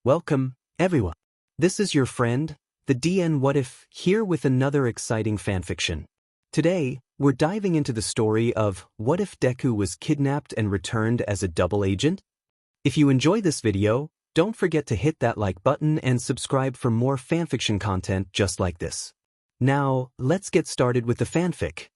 Welcome, everyone. This is your friend, the DN What If, here with another exciting fanfiction. Today, we're diving into the story of What If Deku Was Kidnapped and Returned as a Double Agent? If you enjoy this video, don't forget to hit that like button and subscribe for more fanfiction content just like this. Now, let's get started with the fanfic.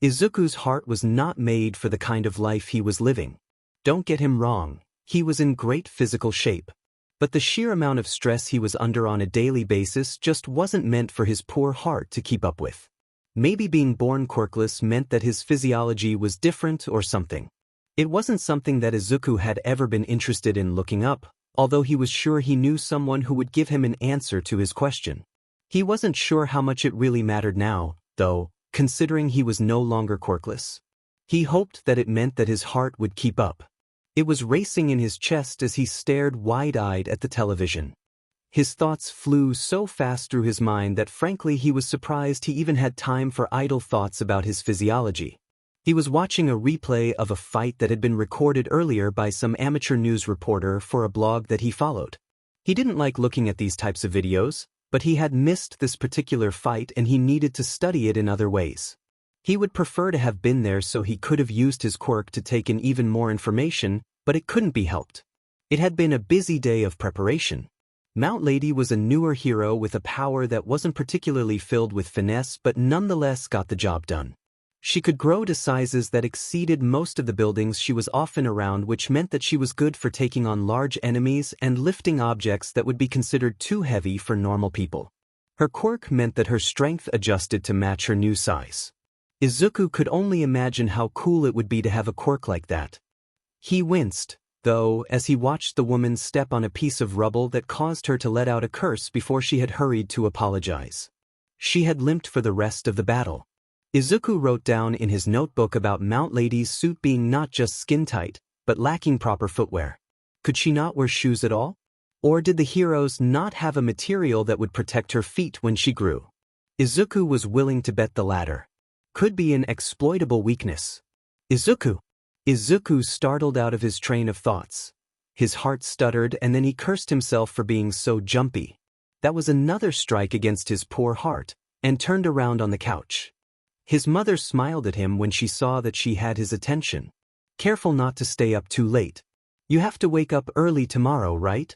Izuku's heart was not made for the kind of life he was living. Don't get him wrong, he was in great physical shape. But the sheer amount of stress he was under on a daily basis just wasn't meant for his poor heart to keep up with. Maybe being born quirkless meant that his physiology was different or something. It wasn't something that Izuku had ever been interested in looking up, although he was sure he knew someone who would give him an answer to his question. He wasn't sure how much it really mattered now, though, considering he was no longer quirkless. He hoped that it meant that his heart would keep up. It was racing in his chest as he stared wide-eyed at the television. His thoughts flew so fast through his mind that frankly he was surprised he even had time for idle thoughts about his physiology. He was watching a replay of a fight that had been recorded earlier by some amateur news reporter for a blog that he followed. He didn't like looking at these types of videos, but he had missed this particular fight and he needed to study it in other ways. He would prefer to have been there so he could have used his quirk to take in even more information, but it couldn't be helped. It had been a busy day of preparation. Mount Lady was a newer hero with a power that wasn't particularly filled with finesse but nonetheless got the job done. She could grow to sizes that exceeded most of the buildings she was often around, which meant that she was good for taking on large enemies and lifting objects that would be considered too heavy for normal people. Her quirk meant that her strength adjusted to match her new size. Izuku could only imagine how cool it would be to have a quirk like that. He winced, though, as he watched the woman step on a piece of rubble that caused her to let out a curse before she had hurried to apologize. She had limped for the rest of the battle. Izuku wrote down in his notebook about Mount Lady's suit being not just skin-tight, but lacking proper footwear. Could she not wear shoes at all? Or did the heroes not have a material that would protect her feet when she grew? Izuku was willing to bet the latter. Could be an exploitable weakness. Izuku! Izuku startled out of his train of thoughts. His heart stuttered and then he cursed himself for being so jumpy. That was another strike against his poor heart, and turned around on the couch. His mother smiled at him when she saw that she had his attention. Careful not to stay up too late. You have to wake up early tomorrow, right?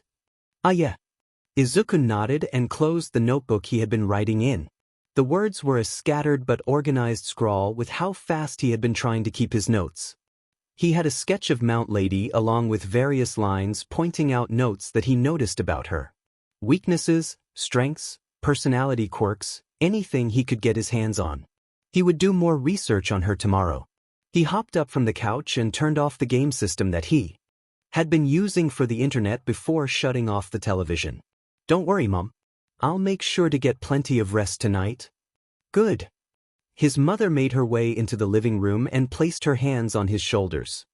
Ah yeah. Izuku nodded and closed the notebook he had been writing in. The words were a scattered but organized scrawl with how fast he had been trying to keep his notes. He had a sketch of Mount Lady along with various lines pointing out notes that he noticed about her. Weaknesses, strengths, personality quirks, anything he could get his hands on. He would do more research on her tomorrow. He hopped up from the couch and turned off the game system that he had been using for the internet before shutting off the television. Don't worry, Mom. I'll make sure to get plenty of rest tonight. Good. His mother made her way into the living room and placed her hands on his shoulders.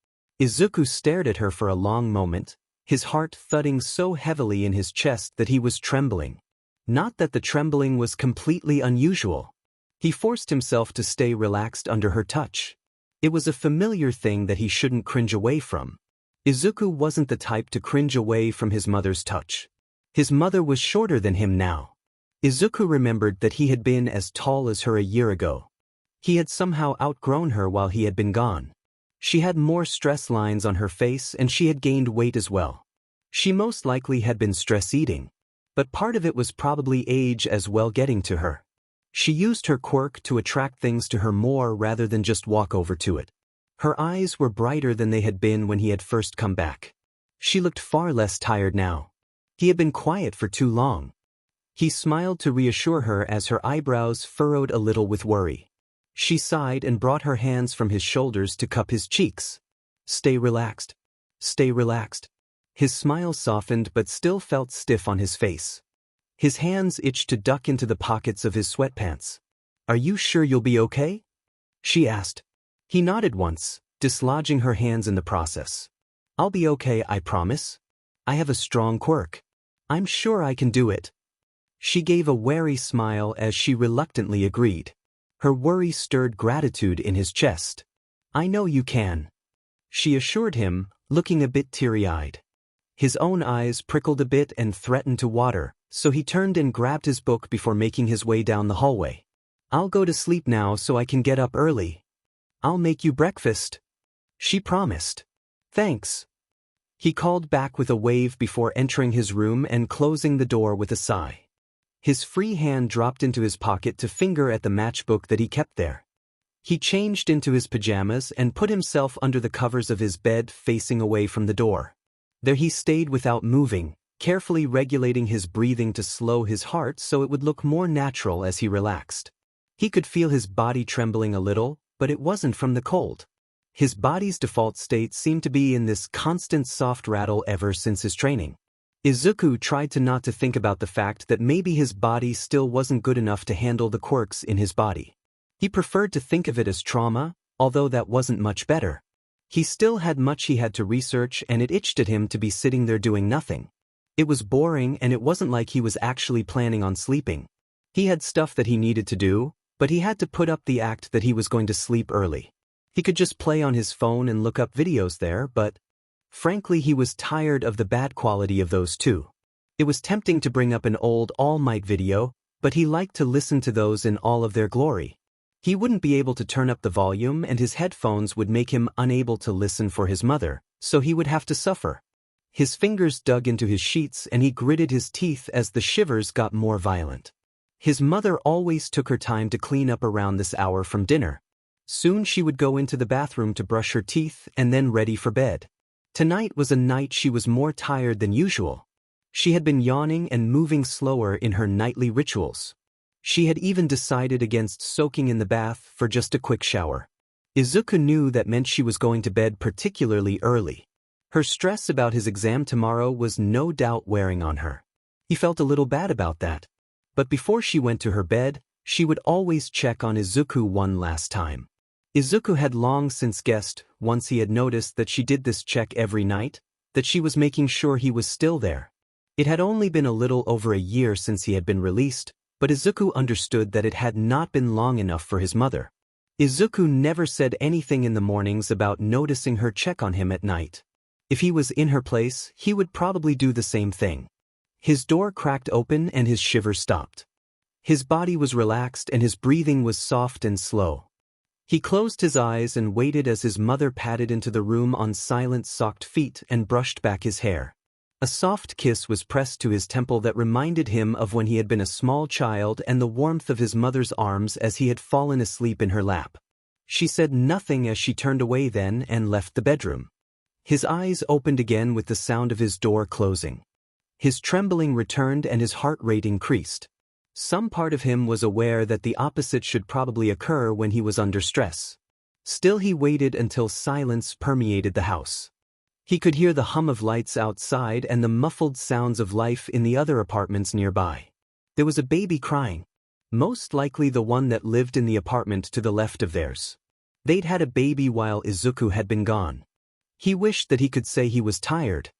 Izuku stared at her for a long moment, his heart thudding so heavily in his chest that he was trembling. Not that the trembling was completely unusual. He forced himself to stay relaxed under her touch. It was a familiar thing that he shouldn't cringe away from. Izuku wasn't the type to cringe away from his mother's touch. His mother was shorter than him now. Izuku remembered that he had been as tall as her a year ago. He had somehow outgrown her while he had been gone. She had more stress lines on her face and she had gained weight as well. She most likely had been stress eating, but part of it was probably age as well getting to her. She used her quirk to attract things to her more rather than just walk over to it. Her eyes were brighter than they had been when he had first come back. She looked far less tired now. He had been quiet for too long. He smiled to reassure her as her eyebrows furrowed a little with worry. She sighed and brought her hands from his shoulders to cup his cheeks. Stay relaxed. Stay relaxed. His smile softened but still felt stiff on his face. His hands itched to duck into the pockets of his sweatpants. Are you sure you'll be okay? She asked. He nodded once, dislodging her hands in the process. I'll be okay, I promise. I have a strong quirk. I'm sure I can do it. She gave a wary smile as she reluctantly agreed. Her worry stirred gratitude in his chest. I know you can. She assured him, looking a bit teary-eyed. His own eyes prickled a bit and threatened to water, so he turned and grabbed his book before making his way down the hallway. "I'll go to sleep now so I can get up early." "I'll make you breakfast," she promised. "Thanks," he called back with a wave before entering his room and closing the door with a sigh. His free hand dropped into his pocket to finger at the matchbook that he kept there. He changed into his pajamas and put himself under the covers of his bed facing away from the door. There he stayed without moving, carefully regulating his breathing to slow his heart so it would look more natural as he relaxed. He could feel his body trembling a little, but it wasn't from the cold. His body's default state seemed to be in this constant soft rattle ever since his training. Izuku tried not to think about the fact that maybe his body still wasn't good enough to handle the quirks in his body. He preferred to think of it as trauma, although that wasn't much better. He still had much he had to research and it itched at him to be sitting there doing nothing. It was boring and it wasn't like he was actually planning on sleeping. He had stuff that he needed to do, but he had to put up the act that he was going to sleep early. He could just play on his phone and look up videos there, but frankly he was tired of the bad quality of those too. It was tempting to bring up an old All Might video, but he liked to listen to those in all of their glory. He wouldn't be able to turn up the volume and his headphones would make him unable to listen for his mother, so he would have to suffer. His fingers dug into his sheets and he gritted his teeth as the shivers got more violent. His mother always took her time to clean up around this hour from dinner. Soon she would go into the bathroom to brush her teeth and then ready for bed. Tonight was a night she was more tired than usual. She had been yawning and moving slower in her nightly rituals. She had even decided against soaking in the bath for just a quick shower. Izuku knew that meant she was going to bed particularly early. Her stress about his exam tomorrow was no doubt wearing on her. He felt a little bad about that. But before she went to her bed, she would always check on Izuku one last time. Izuku had long since guessed, once he had noticed that she did this check every night, that she was making sure he was still there. It had only been a little over a year since he had been released, but Izuku understood that it had not been long enough for his mother. Izuku never said anything in the mornings about noticing her check on him at night. If he was in her place, he would probably do the same thing. His door cracked open and his shivers stopped. His body was relaxed and his breathing was soft and slow. He closed his eyes and waited as his mother padded into the room on silent, socked feet and brushed back his hair. A soft kiss was pressed to his temple that reminded him of when he had been a small child and the warmth of his mother's arms as he had fallen asleep in her lap. She said nothing as she turned away then and left the bedroom. His eyes opened again with the sound of his door closing. His trembling returned and his heart rate increased. Some part of him was aware that the opposite should probably occur when he was under stress. Still he waited until silence permeated the house. He could hear the hum of lights outside and the muffled sounds of life in the other apartments nearby. There was a baby crying. Most likely the one that lived in the apartment to the left of theirs. They'd had a baby while Izuku had been gone. He wished that he could say he was tired.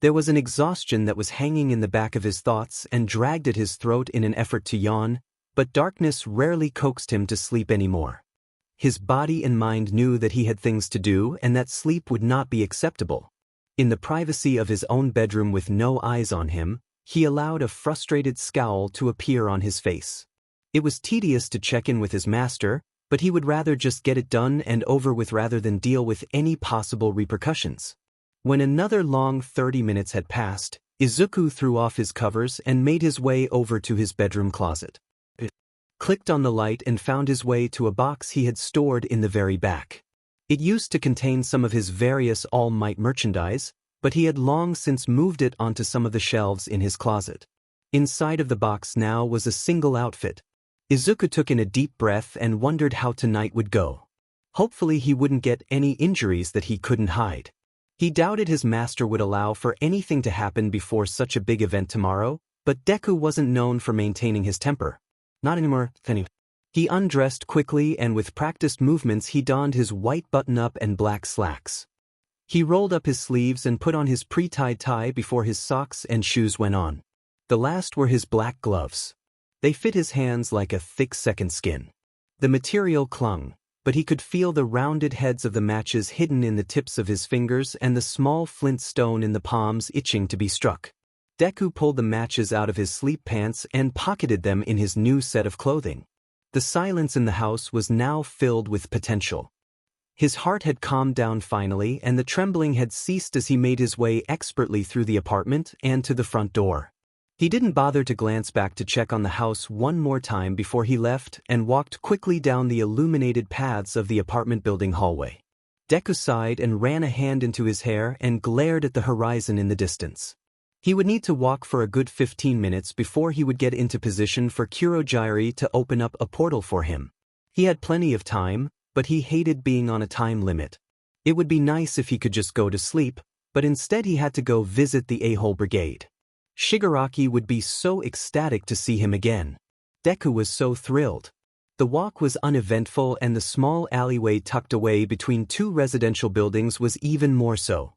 There was an exhaustion that was hanging in the back of his thoughts and dragged at his throat in an effort to yawn, but darkness rarely coaxed him to sleep anymore. His body and mind knew that he had things to do and that sleep would not be acceptable. In the privacy of his own bedroom with no eyes on him, he allowed a frustrated scowl to appear on his face. It was tedious to check in with his master, but he would rather just get it done and over with rather than deal with any possible repercussions. When another long 30 minutes had passed, Izuku threw off his covers and made his way over to his bedroom closet. He clicked on the light and found his way to a box he had stored in the very back. It used to contain some of his various All Might merchandise, but he had long since moved it onto some of the shelves in his closet. Inside of the box now was a single outfit. Izuku took in a deep breath and wondered how tonight would go. Hopefully he wouldn't get any injuries that he couldn't hide. He doubted his master would allow for anything to happen before such a big event tomorrow, but Deku wasn't known for maintaining his temper. Not anymore, anyway. He undressed quickly and with practiced movements he donned his white button-up and black slacks. He rolled up his sleeves and put on his pre-tied tie before his socks and shoes went on. The last were his black gloves. They fit his hands like a thick second skin. The material clung. but he could feel the rounded heads of the matches hidden in the tips of his fingers and the small flint stone in the palms itching to be struck. Deku pulled the matches out of his sleep pants and pocketed them in his new set of clothing. The silence in the house was now filled with potential. His heart had calmed down finally, and the trembling had ceased as he made his way expertly through the apartment and to the front door. He didn't bother to glance back to check on the house one more time before he left and walked quickly down the illuminated paths of the apartment building hallway. Deku sighed and ran a hand into his hair and glared at the horizon in the distance. He would need to walk for a good 15 minutes before he would get into position for Kurogyari to open up a portal for him. He had plenty of time, but he hated being on a time limit. It would be nice if he could just go to sleep, but instead he had to go visit the A-hole brigade. Shigaraki would be so ecstatic to see him again. Deku was so thrilled. The walk was uneventful, and the small alleyway tucked away between two residential buildings was even more so.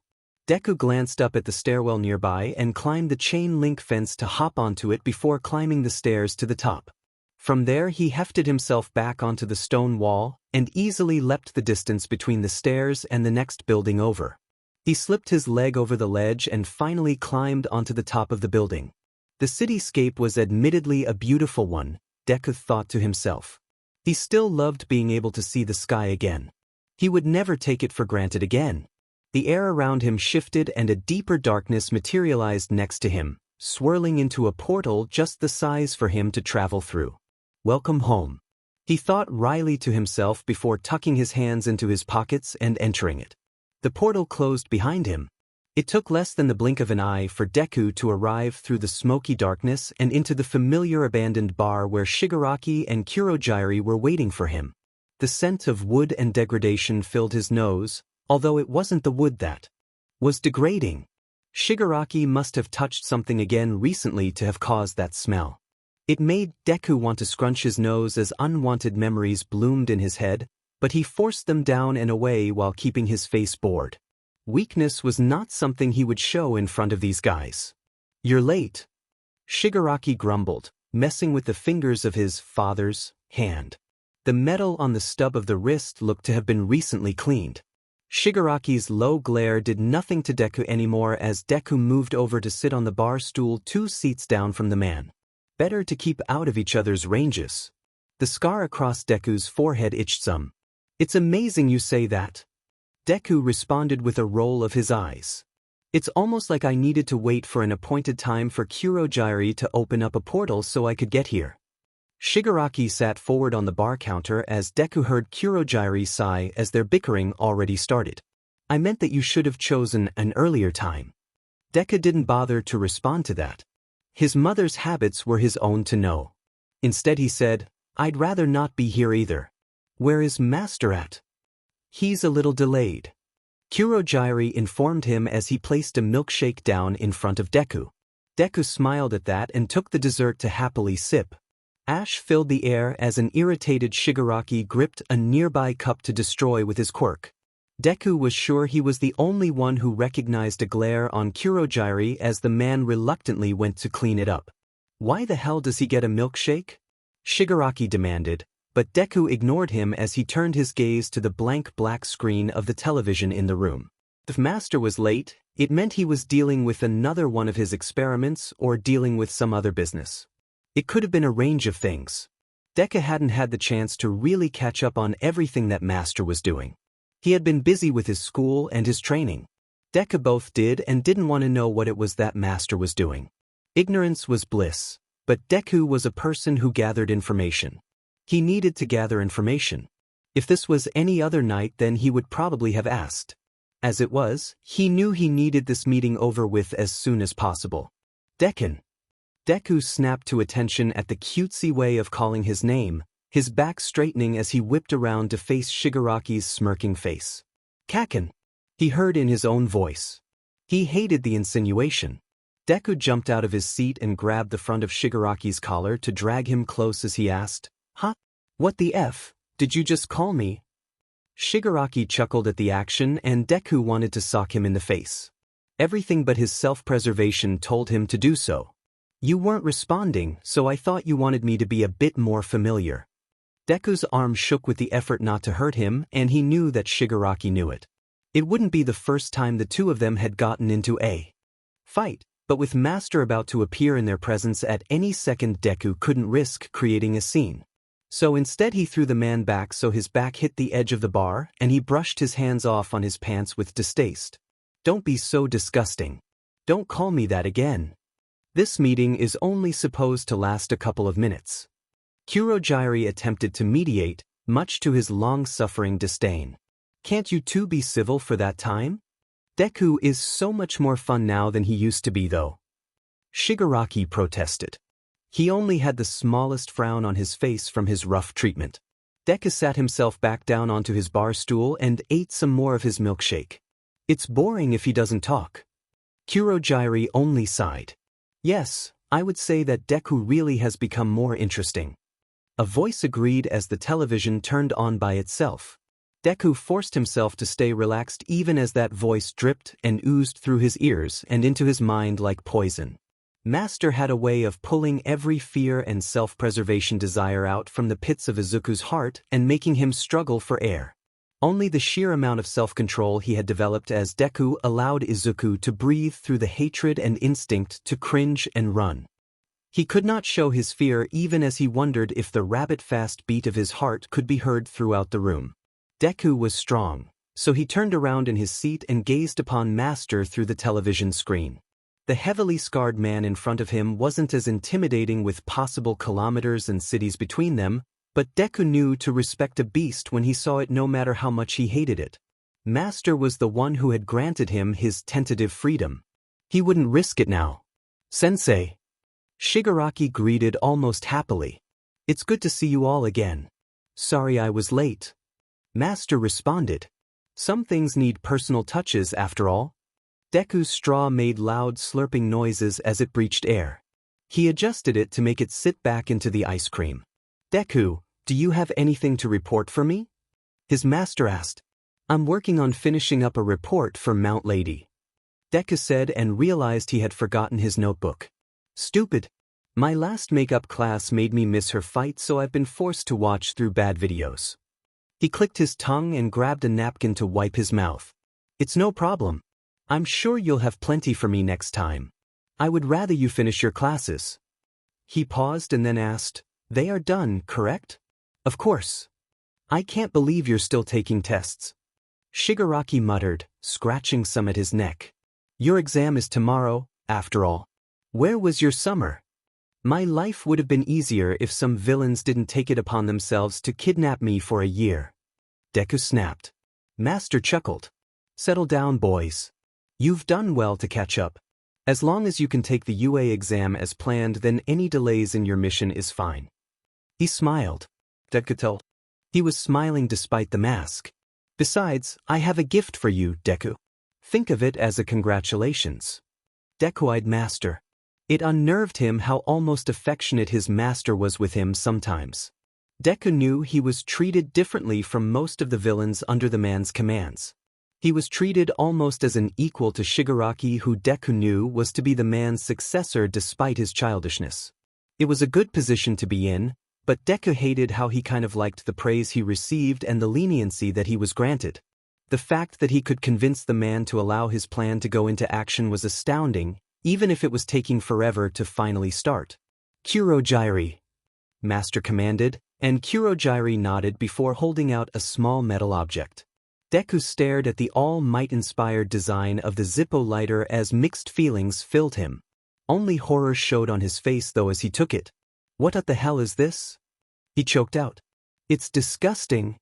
Deku glanced up at the stairwell nearby and climbed the chain-link fence to hop onto it before climbing the stairs to the top. From there he hefted himself back onto the stone wall and easily leapt the distance between the stairs and the next building over. He slipped his leg over the ledge and finally climbed onto the top of the building. The cityscape was admittedly a beautiful one, Deku thought to himself. He still loved being able to see the sky again. He would never take it for granted again. The air around him shifted and a deeper darkness materialized next to him, swirling into a portal just the size for him to travel through. Welcome home, he thought wryly to himself before tucking his hands into his pockets and entering it. The portal closed behind him. It took less than the blink of an eye for Deku to arrive through the smoky darkness and into the familiar abandoned bar where Shigaraki and Kurogyari were waiting for him. The scent of wood and degradation filled his nose, although it wasn't the wood that was degrading. Shigaraki must have touched something again recently to have caused that smell. It made Deku want to scrunch his nose as unwanted memories bloomed in his head, but he forced them down and away while keeping his face bored. Weakness was not something he would show in front of these guys. You're late, Shigaraki grumbled, messing with the fingers of his father's hand. The metal on the stub of the wrist looked to have been recently cleaned. Shigaraki's low glare did nothing to Deku anymore as Deku moved over to sit on the bar stool 2 seats down from the man. Better to keep out of each other's ranges. The scar across Deku's forehead itched some. It's amazing you say that. Deku responded with a roll of his eyes. It's almost like I needed to wait for an appointed time for Kurogyari to open up a portal so I could get here. Shigaraki sat forward on the bar counter as Deku heard Kurogyari sigh as their bickering already started. I meant that you should have chosen an earlier time. Deku didn't bother to respond to that. His mother's habits were his own to know. Instead he said, I'd rather not be here either. Where is Master at? He's a little delayed. Kurogyari informed him as he placed a milkshake down in front of Deku. Deku smiled at that and took the dessert to happily sip. Ash filled the air as an irritated Shigaraki gripped a nearby cup to destroy with his quirk. Deku was sure he was the only one who recognized a glare on Kurogyari as the man reluctantly went to clean it up. Why the hell does he get a milkshake? Shigaraki demanded, but Deku ignored him as he turned his gaze to the blank black screen of the television in the room. If Master was late, it meant he was dealing with another one of his experiments or dealing with some other business. It could have been a range of things. Deku hadn't had the chance to really catch up on everything that Master was doing. He had been busy with his school and his training. Deku both did and didn't want to know what it was that Master was doing. Ignorance was bliss, but Deku was a person who gathered information. He needed to gather information. If this was any other night, then he would probably have asked. As it was, he knew he needed this meeting over with as soon as possible. Deku snapped to attention at the cutesy way of calling his name, his back straightening as he whipped around to face Shigaraki's smirking face. Kaken, he heard in his own voice. He hated the insinuation. Deku jumped out of his seat and grabbed the front of Shigaraki's collar to drag him close as he asked, Huh? What the F, did you just call me? Shigaraki chuckled at the action and Deku wanted to sock him in the face. Everything but his self-preservation told him to do so. You weren't responding, so I thought you wanted me to be a bit more familiar. Deku's arm shook with the effort not to hurt him, and he knew that Shigaraki knew it. It wouldn't be the first time the two of them had gotten into a fight, but with Master about to appear in their presence at any second, Deku couldn't risk creating a scene. So instead he threw the man back so his back hit the edge of the bar, and he brushed his hands off on his pants with distaste. "Don't be so disgusting. Don't call me that again. This meeting is only supposed to last a couple of minutes." Kurojirai attempted to mediate, much to his long-suffering disdain. "Can't you two be civil for that time? Deku is so much more fun now than he used to be, though." Shigaraki protested. He only had the smallest frown on his face from his rough treatment. Deku sat himself back down onto his bar stool and ate some more of his milkshake. "It's boring if he doesn't talk." Kurojirai only sighed. "Yes, I would say that Deku really has become more interesting." A voice agreed as the television turned on by itself. Deku forced himself to stay relaxed even as that voice dripped and oozed through his ears and into his mind like poison. Master had a way of pulling every fear and self-preservation desire out from the pits of Izuku's heart and making him struggle for air. Only the sheer amount of self-control he had developed as Deku allowed Izuku to breathe through the hatred and instinct to cringe and run. He could not show his fear even as he wondered if the rabbit-fast beat of his heart could be heard throughout the room. Deku was strong, so he turned around in his seat and gazed upon Master through the television screen. The heavily scarred man in front of him wasn't as intimidating with possible kilometers and cities between them, but Deku knew to respect a beast when he saw it no matter how much he hated it. Master was the one who had granted him his tentative freedom. He wouldn't risk it now. "Sensei." Shigaraki greeted almost happily. "It's good to see you all again. Sorry I was late." Master responded. "Some things need personal touches after all." Deku's straw made loud slurping noises as it breached air. He adjusted it to make it sit back into the ice cream. "Deku, do you have anything to report for me?" his master asked. "I'm working on finishing up a report for Mount Lady," Deku said and realized he had forgotten his notebook. "Stupid. My last makeup class made me miss her fight, so I've been forced to watch through bad videos." He clicked his tongue and grabbed a napkin to wipe his mouth. "It's no problem. I'm sure you'll have plenty for me next time. I would rather you finish your classes." He paused and then asked, "They are done, correct?" "Of course. I can't believe you're still taking tests." Shigaraki muttered, scratching some at his neck. "Your exam is tomorrow, after all. Where was your summer?" "My life would have been easier if some villains didn't take it upon themselves to kidnap me for a year." Deku snapped. Master chuckled. "Settle down, boys. You've done well to catch up. As long as you can take the UA exam as planned, then any delays in your mission is fine." He smiled. Deku told. He was smiling despite the mask. "Besides, I have a gift for you, Deku. Think of it as a congratulations." Deku eyed Master. It unnerved him how almost affectionate his master was with him sometimes. Deku knew he was treated differently from most of the villains under the man's commands. He was treated almost as an equal to Shigaraki, who Deku knew was to be the man's successor despite his childishness. It was a good position to be in, but Deku hated how he kind of liked the praise he received and the leniency that he was granted. The fact that he could convince the man to allow his plan to go into action was astounding, even if it was taking forever to finally start. "Kurojirai," Master commanded, and Kurojirai nodded before holding out a small metal object. Deku stared at the all-might-inspired design of the Zippo lighter as mixed feelings filled him. Only horror showed on his face though as he took it. "What the hell is this?" he choked out. "It's disgusting."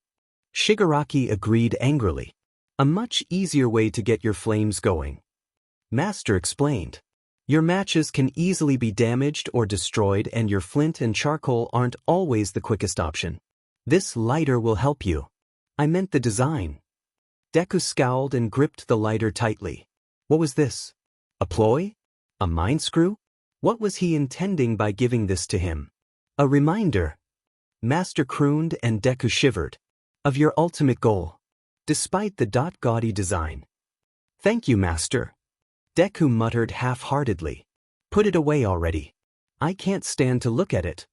Shigaraki agreed angrily. "A much easier way to get your flames going," Master explained. "Your matches can easily be damaged or destroyed, and your flint and charcoal aren't always the quickest option. This lighter will help you." "I meant the design." Deku scowled and gripped the lighter tightly. What was this? A ploy? A mind screw? What was he intending by giving this to him? "A reminder," Master crooned, and Deku shivered, "of your ultimate goal, despite the gaudy design." "Thank you, Master," Deku muttered half-heartedly. "Put it away already. I can't stand to look at it."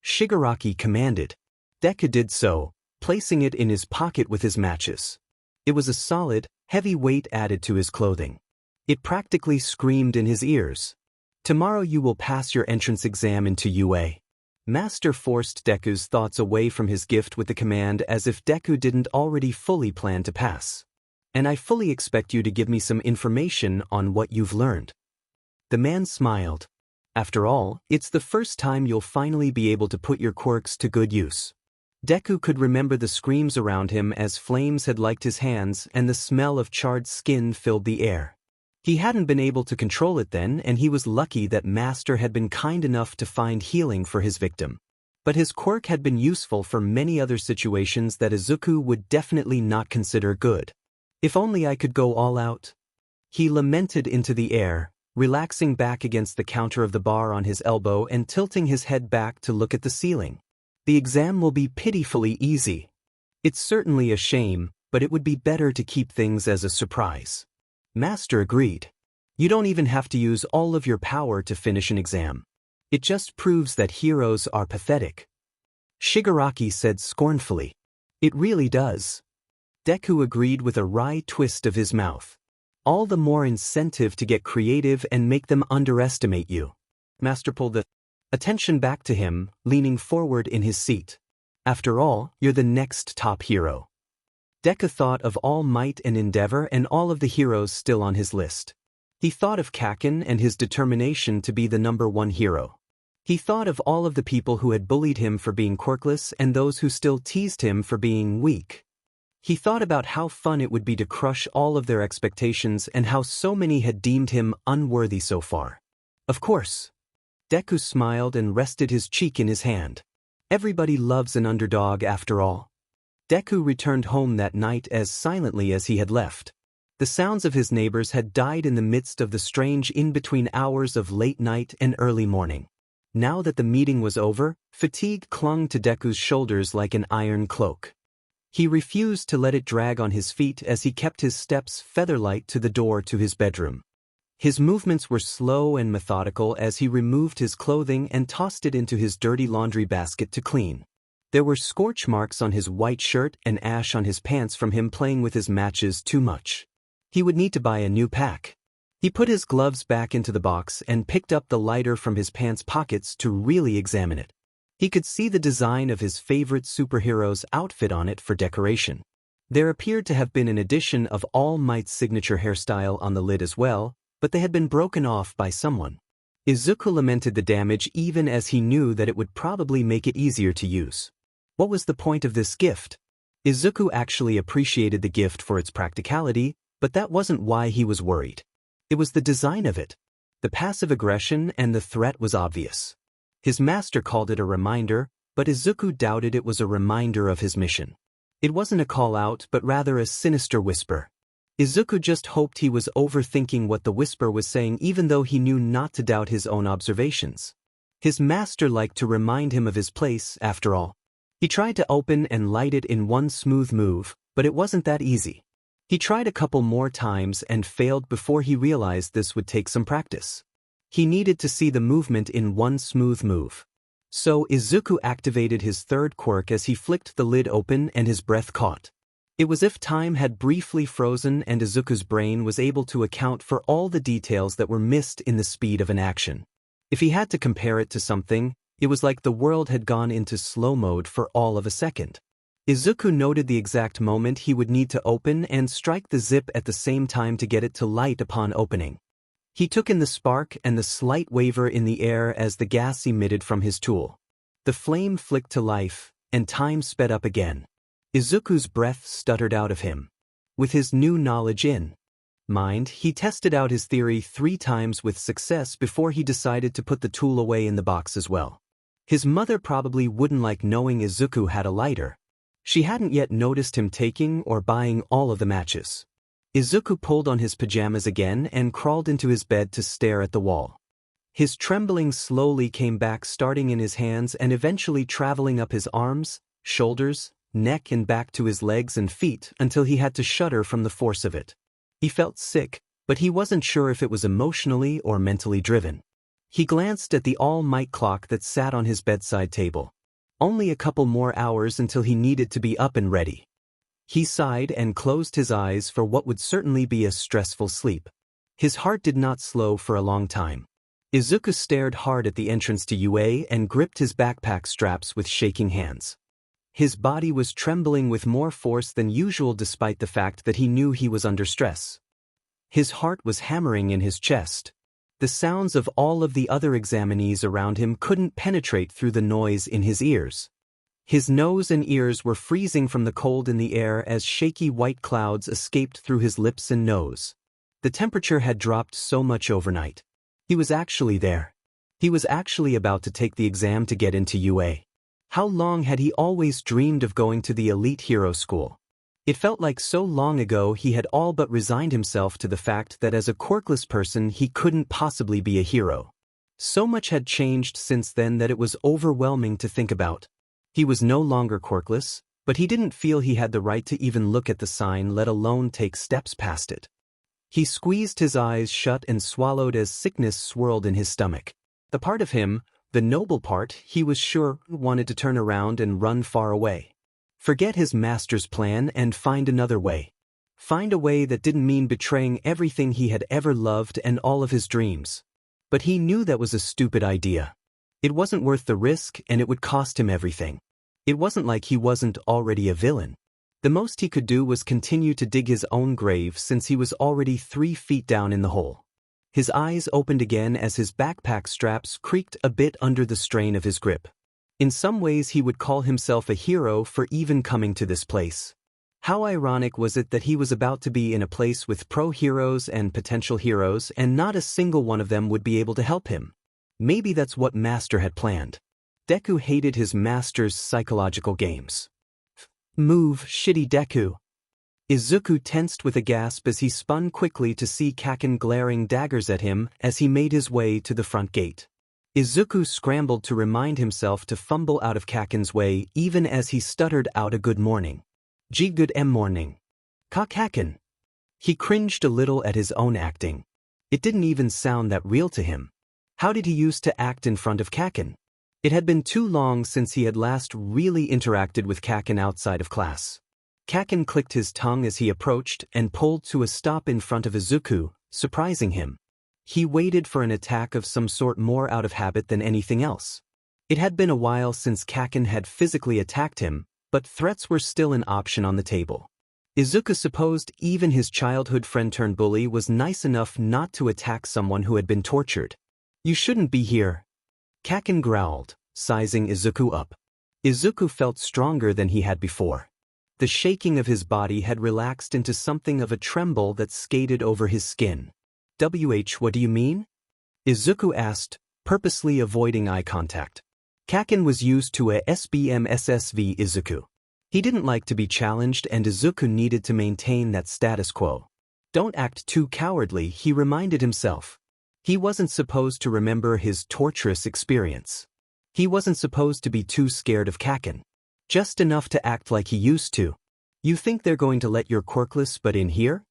Shigaraki commanded. Deku did so, placing it in his pocket with his matches. It was a solid, heavy weight added to his clothing. It practically screamed in his ears. "Tomorrow you will pass your entrance exam into UA." Master forced Deku's thoughts away from his gift with the command as if Deku didn't already fully plan to pass. "And I fully expect you to give me some information on what you've learned." The man smiled. "After all, it's the first time you'll finally be able to put your quirks to good use." Deku could remember the screams around him as flames had licked his hands and the smell of charred skin filled the air. He hadn't been able to control it then, and he was lucky that Master had been kind enough to find healing for his victim. But his quirk had been useful for many other situations that Izuku would definitely not consider good. "If only I could go all out." He lamented into the air, relaxing back against the counter of the bar on his elbow and tilting his head back to look at the ceiling. "The exam will be pitifully easy. It's certainly a shame, but it would be better to keep things as a surprise." Master agreed. "You don't even have to use all of your power to finish an exam. It just proves that heroes are pathetic." Shigaraki said scornfully. "It really does." Deku agreed with a wry twist of his mouth. "All the more incentive to get creative and make them underestimate you." Master pulled the attention back to him, leaning forward in his seat. "After all, you're the next top hero." Deku thought of All Might and Endeavor and all of the heroes still on his list. He thought of Kaken and his determination to be the #1 hero. He thought of all of the people who had bullied him for being quirkless and those who still teased him for being weak. He thought about how fun it would be to crush all of their expectations and how so many had deemed him unworthy so far. Of course. Deku smiled and rested his cheek in his hand. Everybody loves an underdog after all. Deku returned home that night as silently as he had left. The sounds of his neighbors had died in the midst of the strange in-between hours of late night and early morning. Now that the meeting was over, fatigue clung to Deku's shoulders like an iron cloak. He refused to let it drag on his feet as he kept his steps featherlight to the door to his bedroom. His movements were slow and methodical as he removed his clothing and tossed it into his dirty laundry basket to clean. There were scorch marks on his white shirt and ash on his pants from him playing with his matches too much. He would need to buy a new pack. He put his gloves back into the box and picked up the lighter from his pants pockets to really examine it. He could see the design of his favorite superhero's outfit on it for decoration. There appeared to have been an addition of All Might's signature hairstyle on the lid as well, but they had been broken off by someone. Izuku lamented the damage even as he knew that it would probably make it easier to use. What was the point of this gift? Izuku actually appreciated the gift for its practicality, but that wasn't why he was worried. It was the design of it. The passive aggression and the threat was obvious. His master called it a reminder, but Izuku doubted it was a reminder of his mission. It wasn't a call out but rather a sinister whisper. Izuku just hoped he was overthinking what the whisper was saying even though he knew not to doubt his own observations. His master liked to remind him of his place, after all. He tried to open and light it in one smooth move, but it wasn't that easy. He tried a couple more times and failed before he realized this would take some practice. He needed to see the movement in one smooth move. So Izuku activated his third quirk as he flicked the lid open and his breath caught. It was as if time had briefly frozen and Izuku's brain was able to account for all the details that were missed in the speed of an action. If he had to compare it to something, it was like the world had gone into slow mode for all of a second. Izuku noted the exact moment he would need to open and strike the zip at the same time to get it to light upon opening. He took in the spark and the slight waver in the air as the gas emitted from his tool. The flame flicked to life, and time sped up again. Izuku's breath stuttered out of him. With his new knowledge in mind, he tested out his theory 3 times with success before he decided to put the tool away in the box as well. His mother probably wouldn't like knowing Izuku had a lighter. She hadn't yet noticed him taking or buying all of the matches. Izuku pulled on his pajamas again and crawled into his bed to stare at the wall. His trembling slowly came back, starting in his hands and eventually traveling up his arms, shoulders, neck and back to his legs and feet until he had to shudder from the force of it. He felt sick, but he wasn't sure if it was emotionally or mentally driven. He glanced at the All Might clock that sat on his bedside table. Only a couple more hours until he needed to be up and ready. He sighed and closed his eyes for what would certainly be a stressful sleep. His heart did not slow for a long time. Izuku stared hard at the entrance to UA and gripped his backpack straps with shaking hands. His body was trembling with more force than usual despite the fact that he knew he was under stress. His heart was hammering in his chest. The sounds of all of the other examinees around him couldn't penetrate through the noise in his ears. His nose and ears were freezing from the cold in the air as shaky white clouds escaped through his lips and nose. The temperature had dropped so much overnight. He was actually there. He was actually about to take the exam to get into UA. How long had he always dreamed of going to the elite hero school? It felt like so long ago he had all but resigned himself to the fact that as a quirkless person he couldn't possibly be a hero. So much had changed since then that it was overwhelming to think about. He was no longer quirkless, but he didn't feel he had the right to even look at the sign, let alone take steps past it. He squeezed his eyes shut and swallowed as sickness swirled in his stomach. The part of him, the noble part, he was sure wanted to turn around and run far away. Forget his master's plan and find another way. Find a way that didn't mean betraying everything he had ever loved and all of his dreams. But he knew that was a stupid idea. It wasn't worth the risk and it would cost him everything. It wasn't like he wasn't already a villain. The most he could do was continue to dig his own grave since he was already 3 feet down in the hole. His eyes opened again as his backpack straps creaked a bit under the strain of his grip. In some ways he would call himself a hero for even coming to this place. How ironic was it that he was about to be in a place with pro-heroes and potential heroes and not a single one of them would be able to help him. Maybe that's what Master had planned. Deku hated his master's psychological games. Move, shitty Deku. Izuku tensed with a gasp as he spun quickly to see Kaken glaring daggers at him as he made his way to the front gate. Izuku scrambled to remind himself to fumble out of Kaken's way even as he stuttered out a good morning. Good morning. Kaken. He cringed a little at his own acting. It didn't even sound that real to him. How did he used to act in front of Kaken? It had been too long since he had last really interacted with Kaken outside of class. Kaken clicked his tongue as he approached and pulled to a stop in front of Izuku, surprising him. He waited for an attack of some sort more out of habit than anything else. It had been a while since Kaken had physically attacked him, but threats were still an option on the table. Izuku supposed even his childhood friend-turned-bully was nice enough not to attack someone who had been tortured. You shouldn't be here. Kaken growled, sizing Izuku up. Izuku felt stronger than he had before. The shaking of his body had relaxed into something of a tremble that skated over his skin. What do you mean? Izuku asked, purposely avoiding eye contact. Kaken was used to a SBM SSV Izuku. He didn't like to be challenged and Izuku needed to maintain that status quo. Don't act too cowardly, he reminded himself. He wasn't supposed to remember his torturous experience. He wasn't supposed to be too scared of Kaken. Just enough to act like he used to. You think they're going to let your quirkless butt in here?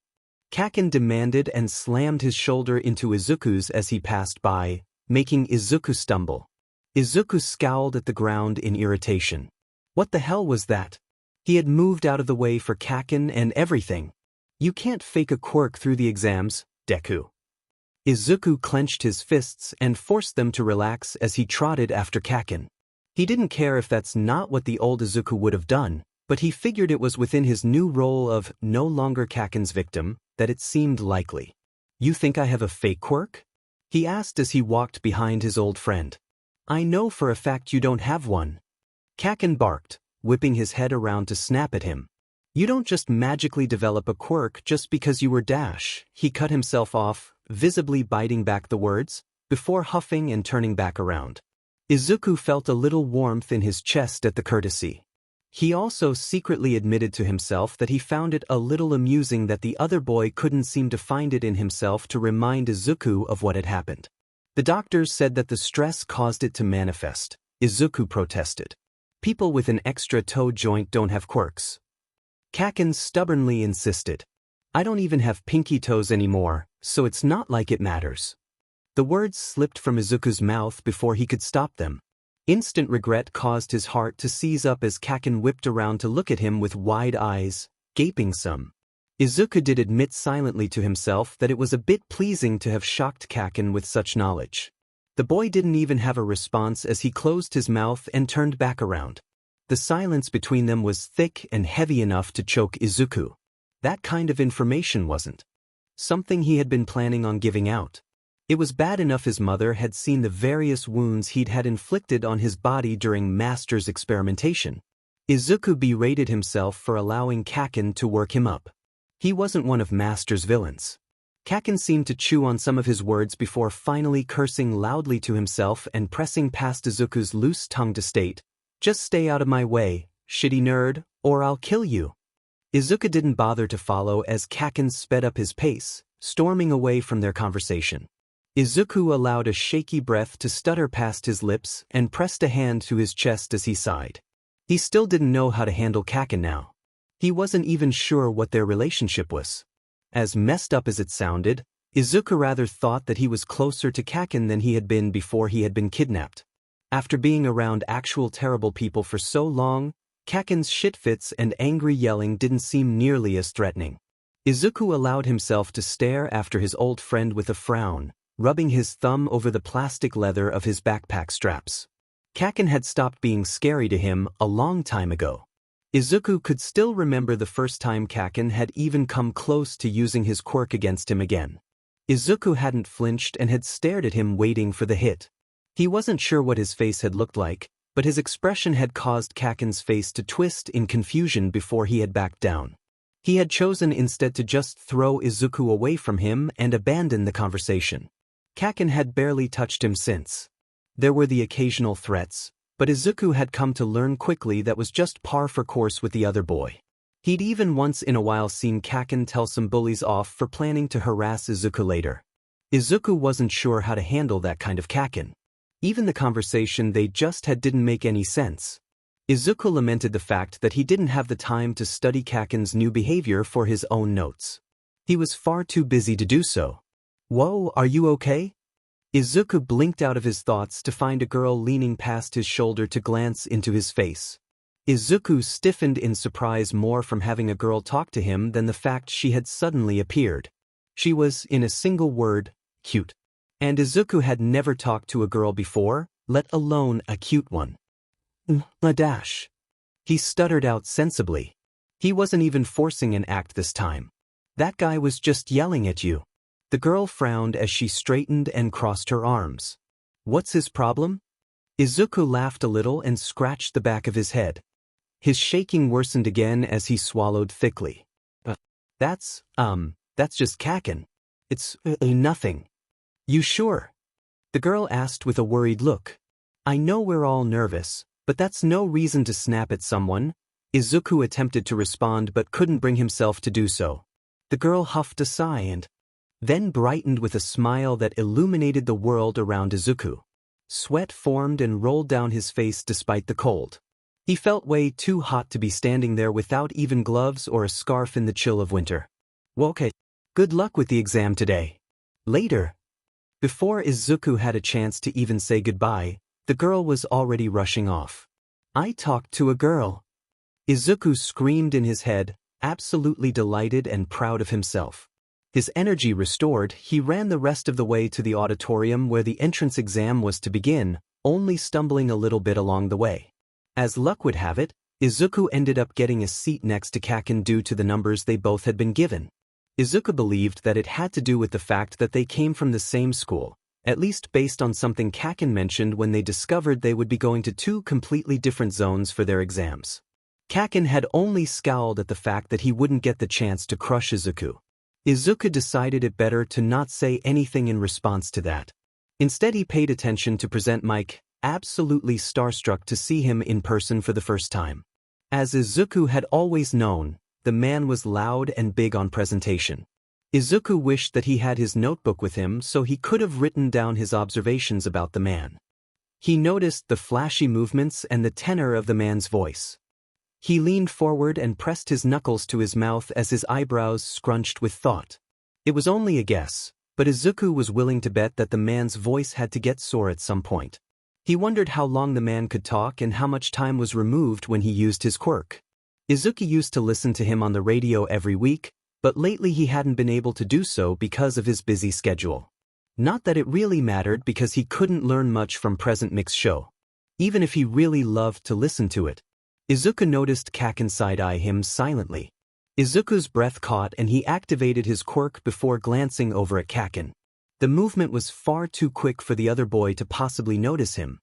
Kaken demanded and slammed his shoulder into Izuku's as he passed by, making Izuku stumble. Izuku scowled at the ground in irritation. What the hell was that? He had moved out of the way for Kaken and everything. You can't fake a quirk through the exams, Deku. Izuku clenched his fists and forced them to relax as he trotted after Kaken. He didn't care if that's not what the old Izuku would have done, but he figured it was within his new role of no longer Kaken's victim that it seemed likely. You think I have a fake quirk? He asked as he walked behind his old friend. I know for a fact you don't have one. Kaken barked, whipping his head around to snap at him. You don't just magically develop a quirk just because you were Dash. He cut himself off, visibly biting back the words, before huffing and turning back around. Izuku felt a little warmth in his chest at the courtesy. He also secretly admitted to himself that he found it a little amusing that the other boy couldn't seem to find it in himself to remind Izuku of what had happened. The doctors said that the stress caused it to manifest. Izuku protested. People with an extra toe joint don't have quirks. Kaken stubbornly insisted. I don't even have pinky toes anymore, so it's not like it matters. The words slipped from Izuku's mouth before he could stop them. Instant regret caused his heart to seize up as Kaken whipped around to look at him with wide eyes, gaping some. Izuku did admit silently to himself that it was a bit pleasing to have shocked Kaken with such knowledge. The boy didn't even have a response as he closed his mouth and turned back around. The silence between them was thick and heavy enough to choke Izuku. That kind of information wasn't something he had been planning on giving out. It was bad enough his mother had seen the various wounds he'd had inflicted on his body during Master's experimentation. Izuku berated himself for allowing Kaken to work him up. He wasn't one of Master's villains. Kaken seemed to chew on some of his words before finally cursing loudly to himself and pressing past Izuku's loose tongue to state, "Just stay out of my way, shitty nerd, or I'll kill you." Izuku didn't bother to follow as Kaken sped up his pace, storming away from their conversation. Izuku allowed a shaky breath to stutter past his lips and pressed a hand to his chest as he sighed. He still didn't know how to handle Kaken now. He wasn't even sure what their relationship was. As messed up as it sounded, Izuku rather thought that he was closer to Kaken than he had been before he had been kidnapped. After being around actual terrible people for so long, Kaken's shitfits and angry yelling didn't seem nearly as threatening. Izuku allowed himself to stare after his old friend with a frown, rubbing his thumb over the plastic leather of his backpack straps. Kaken had stopped being scary to him a long time ago. Izuku could still remember the first time Kaken had even come close to using his quirk against him again. Izuku hadn't flinched and had stared at him waiting for the hit. He wasn't sure what his face had looked like, but his expression had caused Kaken's face to twist in confusion before he had backed down. He had chosen instead to just throw Izuku away from him and abandon the conversation. Kaken had barely touched him since. There were the occasional threats, but Izuku had come to learn quickly that was just par for course with the other boy. He'd even once in a while seen Kaken tell some bullies off for planning to harass Izuku later. Izuku wasn't sure how to handle that kind of Kaken. Even the conversation they just had didn't make any sense. Izuku lamented the fact that he didn't have the time to study Kaken's new behavior for his own notes. He was far too busy to do so. "Whoa, are you okay?" Izuku blinked out of his thoughts to find a girl leaning past his shoulder to glance into his face. Izuku stiffened in surprise more from having a girl talk to him than the fact she had suddenly appeared. She was, in a single word, cute. And Izuku had never talked to a girl before, let alone a cute one. A dash. He stuttered out sensibly. He wasn't even forcing an act this time. That guy was just yelling at you. The girl frowned as she straightened and crossed her arms. "What's his problem?" Izuku laughed a little and scratched the back of his head. His shaking worsened again as he swallowed thickly. That's just Kaken. It's nothing." "You sure?" the girl asked with a worried look. "I know we're all nervous, but that's no reason to snap at someone." Izuku attempted to respond but couldn't bring himself to do so. The girl huffed a sigh and then brightened with a smile that illuminated the world around Izuku. Sweat formed and rolled down his face despite the cold. He felt way too hot to be standing there without even gloves or a scarf in the chill of winter. "Well, okay. Good luck with the exam today." Later. Before Izuku had a chance to even say goodbye, the girl was already rushing off. "I talked to a girl." Izuku screamed in his head, absolutely delighted and proud of himself. His energy restored, he ran the rest of the way to the auditorium where the entrance exam was to begin, only stumbling a little bit along the way. As luck would have it, Izuku ended up getting a seat next to Kaken due to the numbers they both had been given. Izuku believed that it had to do with the fact that they came from the same school, at least based on something Kaken mentioned when they discovered they would be going to two completely different zones for their exams. Kaken had only scowled at the fact that he wouldn't get the chance to crush Izuku. Izuku decided it better to not say anything in response to that. Instead he paid attention to present Mike, absolutely starstruck to see him in person for the first time. As Izuku had always known, the man was loud and big on presentation. Izuku wished that he had his notebook with him so he could have written down his observations about the man. He noticed the flashy movements and the tenor of the man's voice. He leaned forward and pressed his knuckles to his mouth as his eyebrows scrunched with thought. It was only a guess, but Izuku was willing to bet that the man's voice had to get sore at some point. He wondered how long the man could talk and how much time was removed when he used his quirk. Izuku used to listen to him on the radio every week, but lately he hadn't been able to do so because of his busy schedule. Not that it really mattered because he couldn't learn much from present Mix show, even if he really loved to listen to it. Izuku noticed Kaken side-eye him silently. Izuku's breath caught and he activated his quirk before glancing over at Kaken. The movement was far too quick for the other boy to possibly notice him.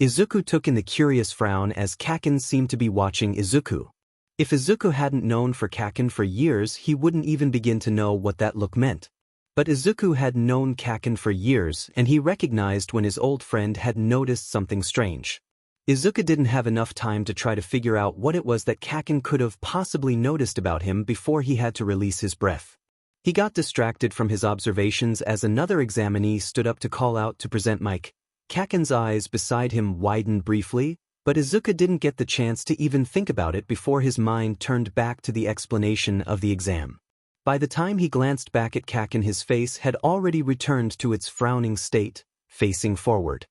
Izuku took in the curious frown as Kaken seemed to be watching Izuku. If Izuku hadn't known for Kaken for years, he wouldn't even begin to know what that look meant. But Izuku had known Kaken for years and he recognized when his old friend had noticed something strange. Izuku didn't have enough time to try to figure out what it was that Kaken could have possibly noticed about him before he had to release his breath. He got distracted from his observations as another examinee stood up to call out to present Mike. Kaken's eyes beside him widened briefly, but Izuku didn't get the chance to even think about it before his mind turned back to the explanation of the exam. By the time he glanced back at Kaken, his face had already returned to its frowning state, facing forward.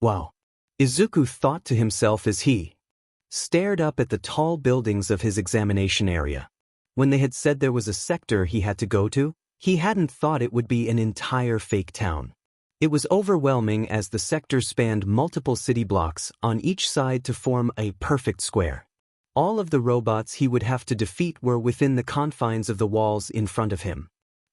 Wow. Izuku thought to himself as he stared up at the tall buildings of his examination area. When they had said there was a sector he had to go to, he hadn't thought it would be an entire fake town. It was overwhelming as the sector spanned multiple city blocks on each side to form a perfect square. All of the robots he would have to defeat were within the confines of the walls in front of him.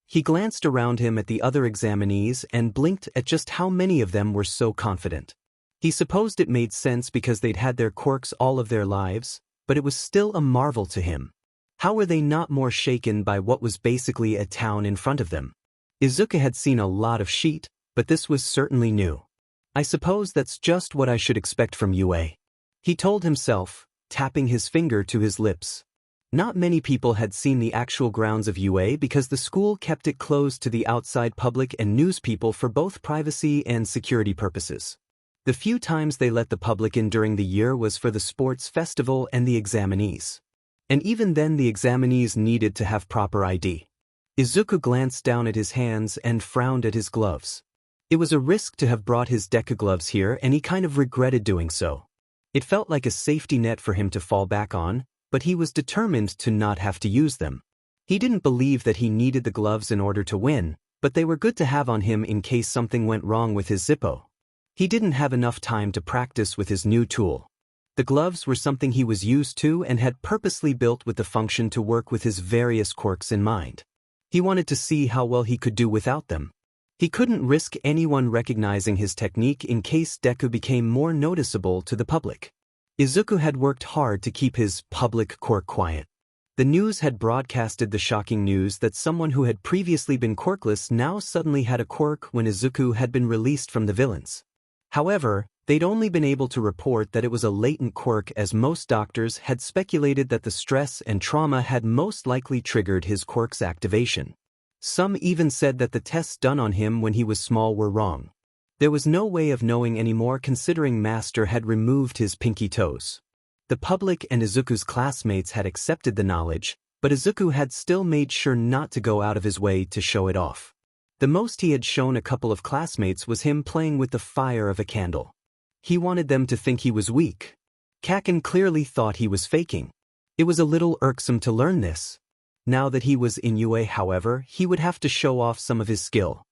He glanced around him at the other examinees and blinked at just how many of them were so confident. He supposed it made sense because they'd had their quirks all of their lives, but it was still a marvel to him. How were they not more shaken by what was basically a town in front of them? Izuku had seen a lot of sheet, but this was certainly new. I suppose that's just what I should expect from UA. He told himself, tapping his finger to his lips. Not many people had seen the actual grounds of UA because the school kept it closed to the outside public and news people for both privacy and security purposes. The few times they let the public in during the year was for the sports festival and the examinees. And even then the examinees needed to have proper ID. Izuku glanced down at his hands and frowned at his gloves. It was a risk to have brought his Deku gloves here and he kind of regretted doing so. It felt like a safety net for him to fall back on, but he was determined to not have to use them. He didn't believe that he needed the gloves in order to win, but they were good to have on him in case something went wrong with his Zippo. He didn't have enough time to practice with his new tool. The gloves were something he was used to and had purposely built with the function to work with his various quirks in mind. He wanted to see how well he could do without them. He couldn't risk anyone recognizing his technique in case Deku became more noticeable to the public. Izuku had worked hard to keep his public quirk quiet. The news had broadcasted the shocking news that someone who had previously been quirkless now suddenly had a quirk when Izuku had been released from the villains. However, they'd only been able to report that it was a latent quirk as most doctors had speculated that the stress and trauma had most likely triggered his quirk's activation. Some even said that the tests done on him when he was small were wrong. There was no way of knowing anymore considering Master had removed his pinky toes. The public and Izuku's classmates had accepted the knowledge, but Izuku had still made sure not to go out of his way to show it off. The most he had shown a couple of classmates was him playing with the fire of a candle. He wanted them to think he was weak. Kaken clearly thought he was faking. It was a little irksome to learn this. Now that he was in UA, however, he would have to show off some of his skill.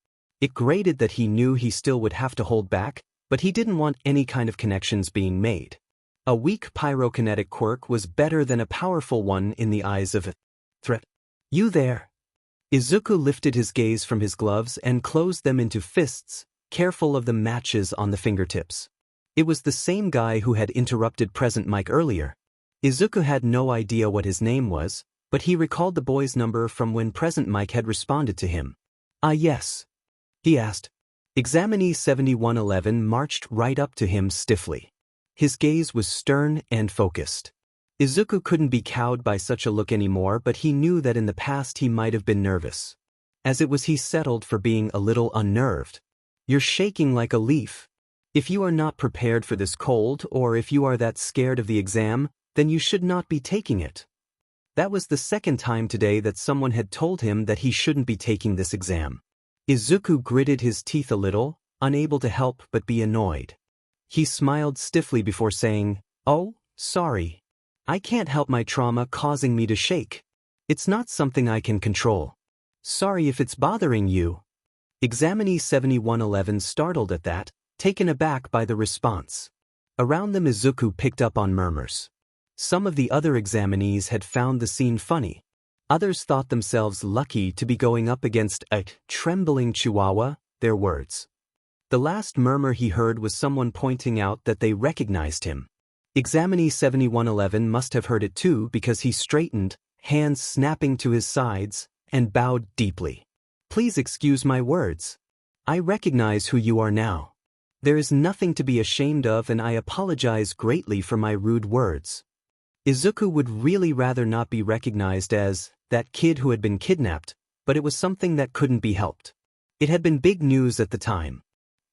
It grated that he knew he still would have to hold back, but he didn't want any kind of connections being made. A weak pyrokinetic quirk was better than a powerful one in the eyes of a threat. You there? Izuku lifted his gaze from his gloves and closed them into fists, careful of the matches on the fingertips. It was the same guy who had interrupted Present Mike earlier. Izuku had no idea what his name was, but he recalled the boy's number from when Present Mike had responded to him. Ah yes, he asked. Examinee 7111 marched right up to him stiffly. His gaze was stern and focused. Izuku couldn't be cowed by such a look anymore, but he knew that in the past he might have been nervous. As it was, he settled for being a little unnerved. You're shaking like a leaf. If you are not prepared for this cold, or if you are that scared of the exam, then you should not be taking it. That was the second time today that someone had told him that he shouldn't be taking this exam. Izuku gritted his teeth a little, unable to help but be annoyed. He smiled stiffly before saying, "Oh, sorry. I can't help my trauma causing me to shake. It's not something I can control. Sorry if it's bothering you." Examinee 7111 startled at that, taken aback by the response. Around them Izuku picked up on murmurs. Some of the other examinees had found the scene funny. Others thought themselves lucky to be going up against a trembling chihuahua, their words. The last murmur he heard was someone pointing out that they recognized him. Examinee 7111 must have heard it too because he straightened, hands snapping to his sides, and bowed deeply. "Please excuse my words. I recognize who you are now. There is nothing to be ashamed of and I apologize greatly for my rude words." Izuku would really rather not be recognized as that kid who had been kidnapped, but it was something that couldn't be helped. It had been big news at the time.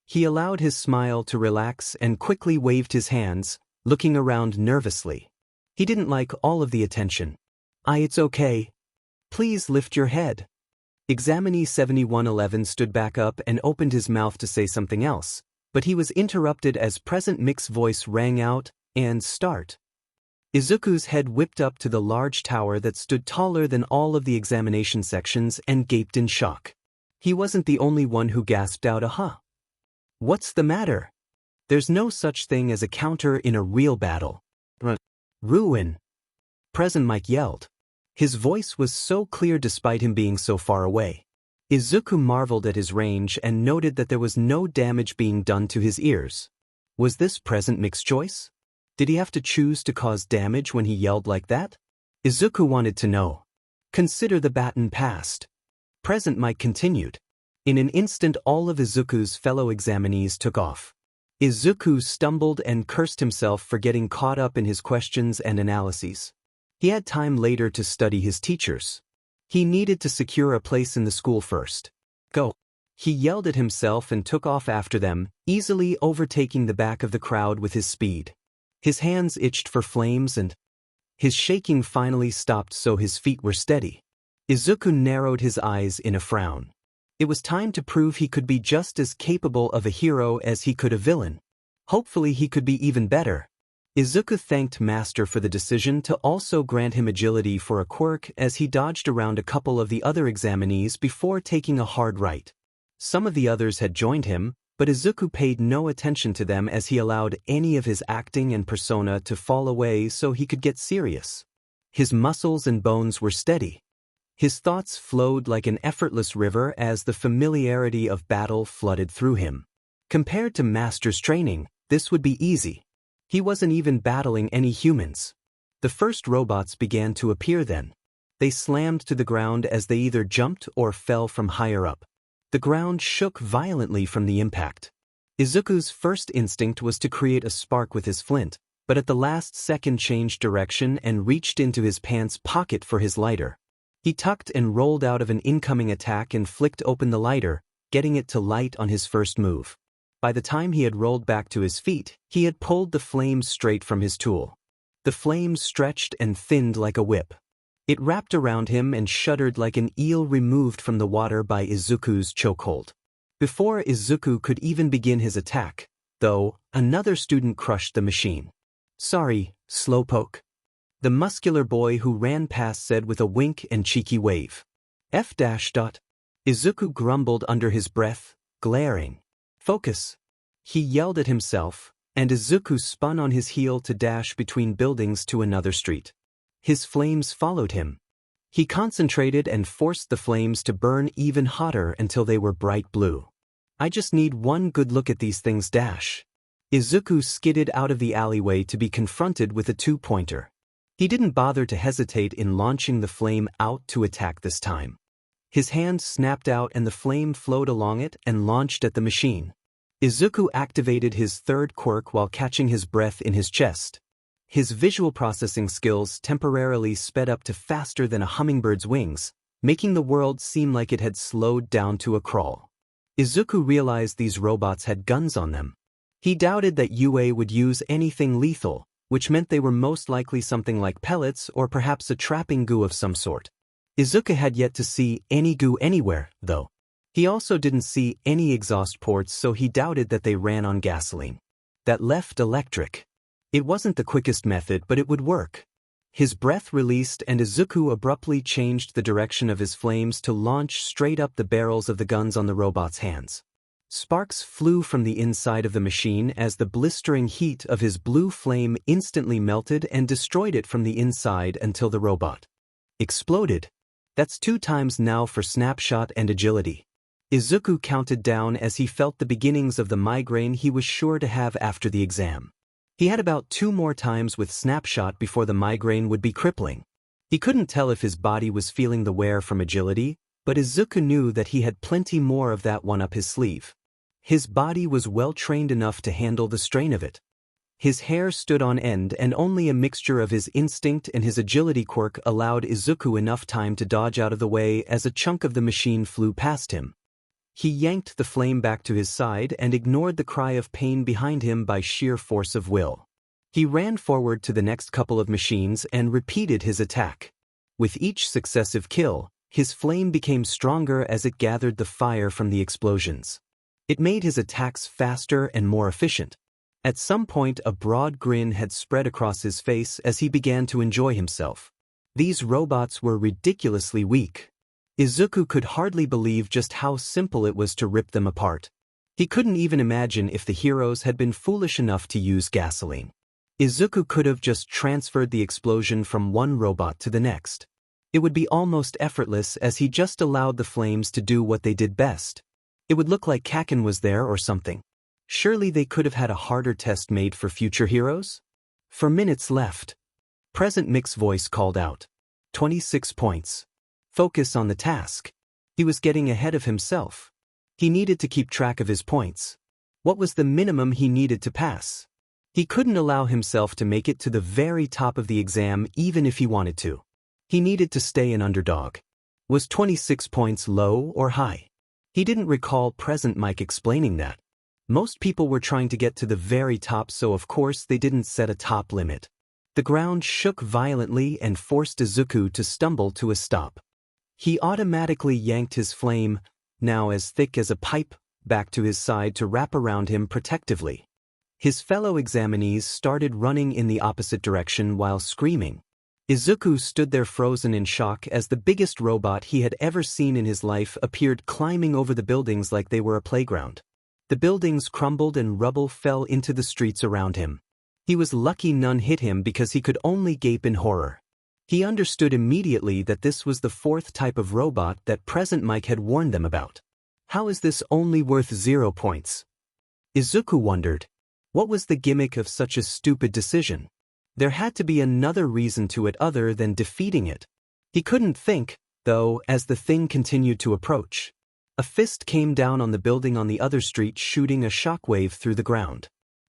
He allowed his smile to relax and quickly waved his hands, looking around nervously. He didn't like all of the attention. It's okay. Please lift your head." Examinee 7111 stood back up and opened his mouth to say something else, but he was interrupted as Present Mix's voice rang out, "And start." Izuku's head whipped up to the large tower that stood taller than all of the examination sections and gaped in shock. He wasn't the only one who gasped out a "huh." "What's the matter? There's no such thing as a counter in a real battle." "Ruin!" Present Mike yelled. His voice was so clear despite him being so far away. Izuku marveled at his range and noted that there was no damage being done to his ears. Was this Present Mix's choice? Did he have to choose to cause damage when he yelled like that? Izuku wanted to know. "Consider the baton passed." Present Mike continued. In an instant all of Izuku's fellow examinees took off. Izuku stumbled and cursed himself for getting caught up in his questions and analyses. He had time later to study his teachers. He needed to secure a place in the school first. "Go!" He yelled at himself and took off after them, easily overtaking the back of the crowd with his speed. His hands itched for flames and his shaking finally stopped so his feet were steady. Izuku narrowed his eyes in a frown. It was time to prove he could be just as capable of a hero as he could a villain. Hopefully he could be even better. Izuku thanked Master for the decision to also grant him agility for a quirk as he dodged around a couple of the other examinees before taking a hard right. Some of the others had joined him, but Izuku paid no attention to them as he allowed any of his acting and persona to fall away so he could get serious. His muscles and bones were steady. His thoughts flowed like an effortless river as the familiarity of battle flooded through him. Compared to Master's training, this would be easy. He wasn't even battling any humans. The first robots began to appear then. They slammed to the ground as they either jumped or fell from higher up. The ground shook violently from the impact. Izuku's first instinct was to create a spark with his flint, but at the last second changed direction and reached into his pants pocket for his lighter. He tucked and rolled out of an incoming attack and flicked open the lighter, getting it to light on his first move. By the time he had rolled back to his feet, he had pulled the flames straight from his tool. The flames stretched and thinned like a whip. It wrapped around him and shuddered like an eel removed from the water by Izuku's chokehold. Before Izuku could even begin his attack, though, another student crushed the machine. "Sorry, slowpoke," the muscular boy who ran past said with a wink and cheeky wave. Izuku grumbled under his breath, glaring. "Focus," he yelled at himself, and Izuku spun on his heel to dash between buildings to another street. His flames followed him. He concentrated and forced the flames to burn even hotter until they were bright blue. "I just need one good look at these things." Izuku skidded out of the alleyway to be confronted with a two-pointer. He didn't bother to hesitate in launching the flame out to attack this time. His hand snapped out and the flame flowed along it and launched at the machine. Izuku activated his third quirk while catching his breath in his chest. His visual processing skills temporarily sped up to faster than a hummingbird's wings, making the world seem like it had slowed down to a crawl. Izuku realized these robots had guns on them. He doubted that UA would use anything lethal, which meant they were most likely something like pellets or perhaps a trapping goo of some sort. Izuku had yet to see any goo anywhere, though. He also didn't see any exhaust ports, so he doubted that they ran on gasoline. that left electric. It wasn't the quickest method, but it would work. His breath released and Izuku abruptly changed the direction of his flames to launch straight up the barrels of the guns on the robot's hands. Sparks flew from the inside of the machine as the blistering heat of his blue flame instantly melted and destroyed it from the inside until the robot exploded. That's 2 times now for snapshot and agility. Izuku counted down as he felt the beginnings of the migraine he was sure to have after the exam. He had about 2 more times with snapshot before the migraine would be crippling. He couldn't tell if his body was feeling the wear from agility, but Izuku knew that he had plenty more of that one up his sleeve. His body was well trained enough to handle the strain of it. His hair stood on end and only a mixture of his instinct and his agility quirk allowed Izuku enough time to dodge out of the way as a chunk of the machine flew past him. He yanked the flame back to his side and ignored the cry of pain behind him by sheer force of will. He ran forward to the next couple of machines and repeated his attack. With each successive kill, his flame became stronger as it gathered the fire from the explosions. It made his attacks faster and more efficient. At some point, a broad grin had spread across his face as he began to enjoy himself. These robots were ridiculously weak. Izuku could hardly believe just how simple it was to rip them apart. He couldn't even imagine if the heroes had been foolish enough to use gasoline. Izuku could have just transferred the explosion from one robot to the next. It would be almost effortless as he just allowed the flames to do what they did best. It would look like Kaken was there or something. Surely they could have had a harder test made for future heroes? For minutes left. Present Mick's voice called out. 26 points. Focus on the task. He was getting ahead of himself. He needed to keep track of his points. What was the minimum he needed to pass? He couldn't allow himself to make it to the very top of the exam even if he wanted to. He needed to stay an underdog. Was 26 points low or high? He didn't recall Present Mike explaining that. Most people were trying to get to the very top, so of course they didn't set a top limit. The ground shook violently and forced Izuku to stumble to a stop. He automatically yanked his flame, now as thick as a pipe, back to his side to wrap around him protectively. His fellow examinees started running in the opposite direction while screaming. Izuku stood there frozen in shock as the biggest robot he had ever seen in his life appeared climbing over the buildings like they were a playground. The buildings crumbled and rubble fell into the streets around him. He was lucky none hit him because he could only gape in horror. He understood immediately that this was the 4th type of robot that Present Mike had warned them about. How is this only worth 0 points? Izuku wondered. What was the gimmick of such a stupid decision? There had to be another reason to it other than defeating it. He couldn't think, though, as the thing continued to approach. A fist came down on the building on the other street, shooting a shockwave through the ground.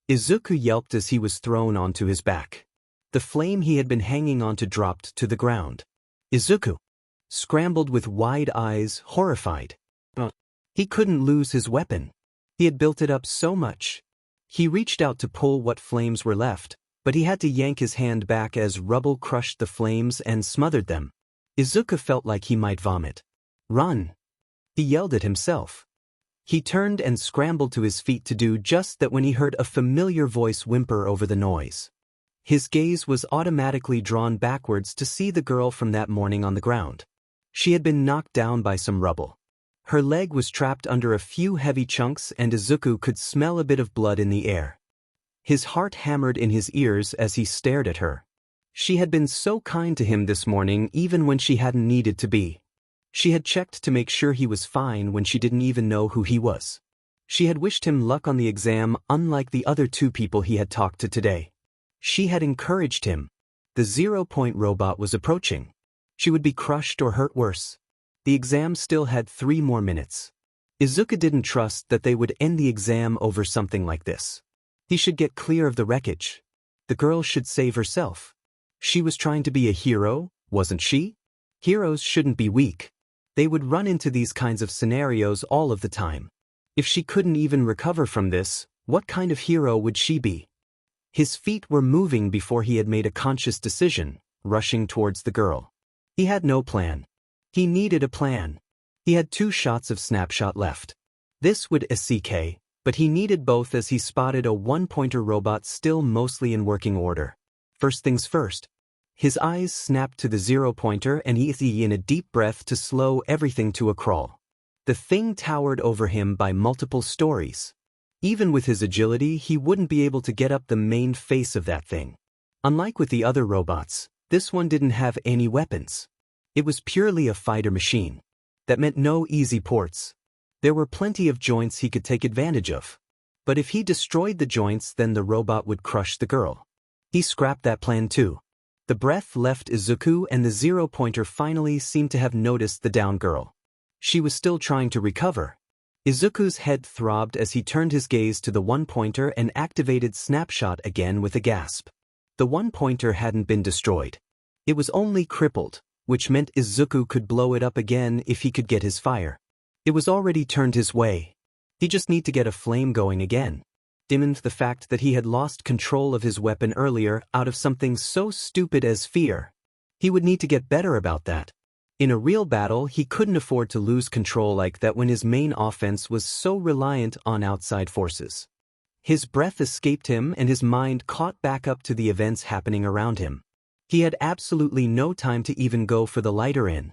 Izuku yelped as he was thrown onto his back. The flame he had been hanging onto dropped to the ground. Izuku scrambled with wide eyes, horrified. He couldn't lose his weapon. He had built it up so much. He reached out to pull what flames were left, but he had to yank his hand back as rubble crushed the flames and smothered them. Izuku felt like he might vomit. Run! He yelled at himself. He turned and scrambled to his feet to do just that when he heard a familiar voice whimper over the noise. His gaze was automatically drawn backwards to see the girl from that morning on the ground. She had been knocked down by some rubble. Her leg was trapped under a few heavy chunks and Izuku could smell a bit of blood in the air. His heart hammered in his ears as he stared at her. She had been so kind to him this morning even when she hadn't needed to be. She had checked to make sure he was fine when she didn't even know who he was. She had wished him luck on the exam unlike the other 2 people he had talked to today. She had encouraged him. The 0-point robot was approaching. She would be crushed or hurt worse. The exam still had 3 more minutes. Izuku didn't trust that they would end the exam over something like this. He should get clear of the wreckage. The girl should save herself. She was trying to be a hero, wasn't she? Heroes shouldn't be weak. They would run into these kinds of scenarios all of the time. If she couldn't even recover from this, what kind of hero would she be? His feet were moving before he had made a conscious decision, rushing towards the girl. He had no plan. He needed a plan. He had 2 shots of snapshot left. This would SCK, But he needed both as he spotted a one-pointer robot still mostly in working order. First things first. His eyes snapped to the zero-pointer and he breathed in a deep breath to slow everything to a crawl. The thing towered over him by multiple stories. Even with his agility, he wouldn't be able to get up the main face of that thing. Unlike with the other robots, this one didn't have any weapons. It was purely a fighter machine. That meant no easy ports. There were plenty of joints he could take advantage of. But if he destroyed the joints, then the robot would crush the girl. He scrapped that plan too. The breath left Izuku and the zero-pointer finally seemed to have noticed the down girl. She was still trying to recover. Izuku's head throbbed as he turned his gaze to the one-pointer and activated snapshot again with a gasp. The one-pointer hadn't been destroyed. It was only crippled, which meant Izuku could blow it up again if he could get his fire. It was already turned his way. He just need to get a flame going again. Dimmed the fact that he had lost control of his weapon earlier out of something so stupid as fear. He would need to get better about that. In a real battle, he couldn't afford to lose control like that when his main offense was so reliant on outside forces. His breath escaped him and his mind caught back up to the events happening around him. He had absolutely no time to even go for the lighter in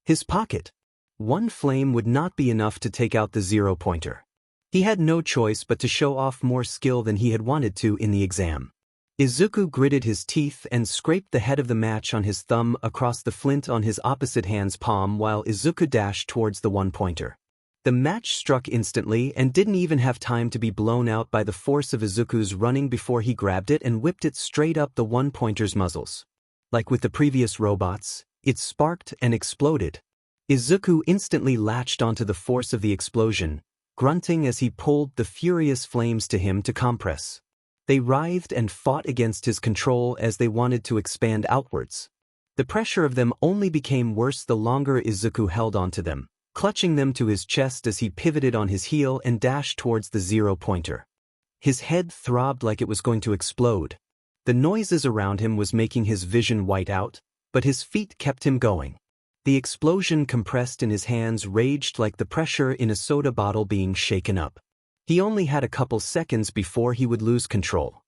his pocket. One flame would not be enough to take out the zero-pointer. He had no choice but to show off more skill than he had wanted to in the exam. Izuku gritted his teeth and scraped the head of the match on his thumb across the flint on his opposite hand's palm while Izuku dashed towards the one-pointer. The match struck instantly and didn't even have time to be blown out by the force of Izuku's running before he grabbed it and whipped it straight up the one-pointer's muzzles. Like with the previous robots, it sparked and exploded. Izuku instantly latched onto the force of the explosion, grunting as he pulled the furious flames to him to compress. They writhed and fought against his control as they wanted to expand outwards. The pressure of them only became worse the longer Izuku held onto them, clutching them to his chest as he pivoted on his heel and dashed towards the zero-pointer. His head throbbed like it was going to explode. The noises around him was making his vision white out, but his feet kept him going. The explosion compressed in his hands raged like the pressure in a soda bottle being shaken up. He only had a couple seconds before he would lose control.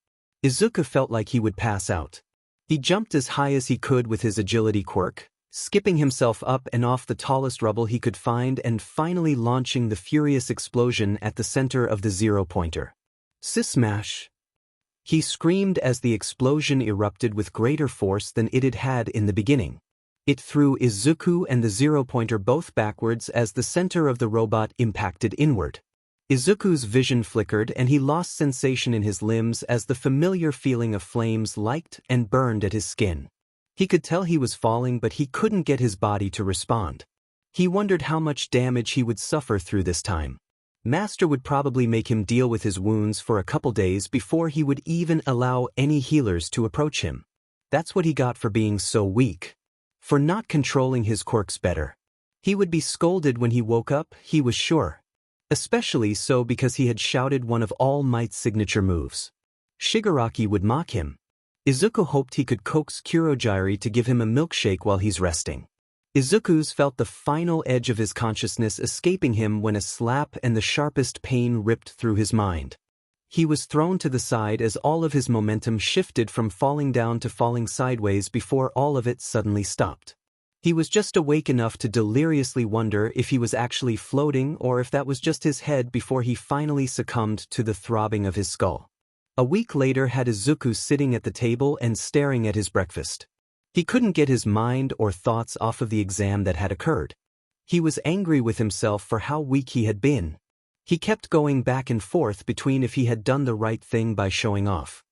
Izuku felt like he would pass out. He jumped as high as he could with his agility quirk, skipping himself up and off the tallest rubble he could find and finally launching the furious explosion at the center of the zero-pointer. Smash! He screamed as the explosion erupted with greater force than it had had in the beginning. It threw Izuku and the zero-pointer both backwards as the center of the robot impacted inward. Izuku's vision flickered and he lost sensation in his limbs as the familiar feeling of flames licked and burned at his skin. He could tell he was falling, but he couldn't get his body to respond. He wondered how much damage he would suffer through this time. Master would probably make him deal with his wounds for a couple days before he would even allow any healers to approach him. That's what he got for being so weak. For not controlling his quirks better. He would be scolded when he woke up, he was sure. Especially so because he had shouted one of All Might's signature moves. Shigaraki would mock him. Izuku hoped he could coax Kurogiri to give him a milkshake while he's resting. Izuku's felt the final edge of his consciousness escaping him when a slap and the sharpest pain ripped through his mind. He was thrown to the side as all of his momentum shifted from falling down to falling sideways before all of it suddenly stopped. He was just awake enough to deliriously wonder if he was actually floating or if that was just his head before he finally succumbed to the throbbing of his skull. A week later had Izuku sitting at the table and staring at his breakfast. He couldn't get his mind or thoughts off of the exam that had occurred. He was angry with himself for how weak he had been. He kept going back and forth between if he had done the right thing by showing off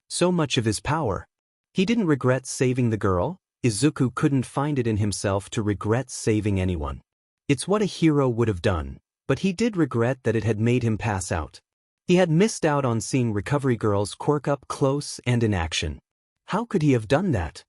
so much of his power. He didn't regret saving the girl. Izuku couldn't find it in himself to regret saving anyone. It's what a hero would have done, but he did regret that it had made him pass out. He had missed out on seeing Recovery Girl's quirk up close and in action. How could he have done that?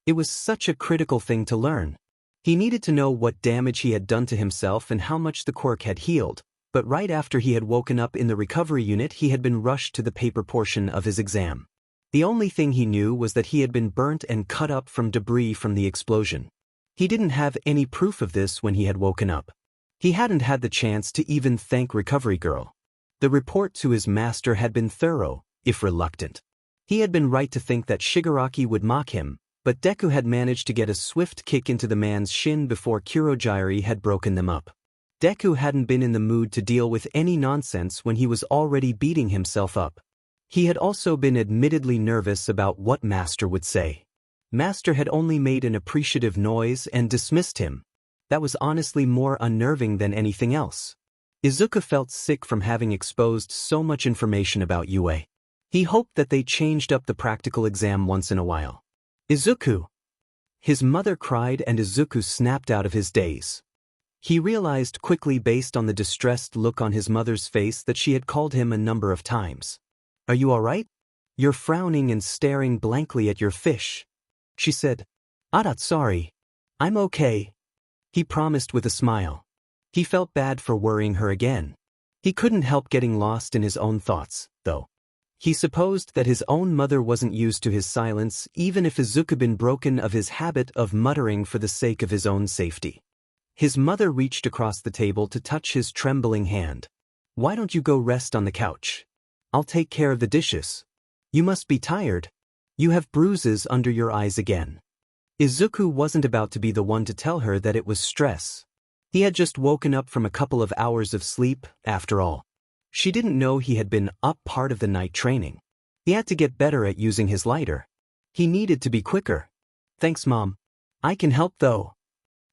It was such a critical thing to learn. He needed to know what damage he had done to himself and how much the quirk had healed, but right after he had woken up in the recovery unit he had been rushed to the paper portion of his exam. The only thing he knew was that he had been burnt and cut up from debris from the explosion. He didn't have any proof of this when he had woken up. He hadn't had the chance to even thank Recovery Girl. The report to his master had been thorough, if reluctant. He had been right to think that Shigaraki would mock him, but Deku had managed to get a swift kick into the man's shin before Kurogyari had broken them up. Deku hadn't been in the mood to deal with any nonsense when he was already beating himself up. He had also been admittedly nervous about what Master would say. Master had only made an appreciative noise and dismissed him. That was honestly more unnerving than anything else. Izuku felt sick from having exposed so much information about Yue. He hoped that they changed up the practical exam once in a while. Izuku! His mother cried and Izuku snapped out of his daze. He realized quickly based on the distressed look on his mother's face that she had called him a number of times. Are you all right? You're frowning and staring blankly at your fish, she said. Sorry. I'm okay, he promised with a smile. He felt bad for worrying her again. He couldn't help getting lost in his own thoughts, though. He supposed that his own mother wasn't used to his silence even if Izuku had been broken of his habit of muttering for the sake of his own safety. His mother reached across the table to touch his trembling hand. Why don't you go rest on the couch? I'll take care of the dishes. You must be tired. You have bruises under your eyes again. Izuku wasn't about to be the one to tell her that it was stress. He had just woken up from a couple of hours of sleep, after all. She didn't know he had been up part of the night training. He had to get better at using his lighter. He needed to be quicker. Thanks, Mom. I can help though.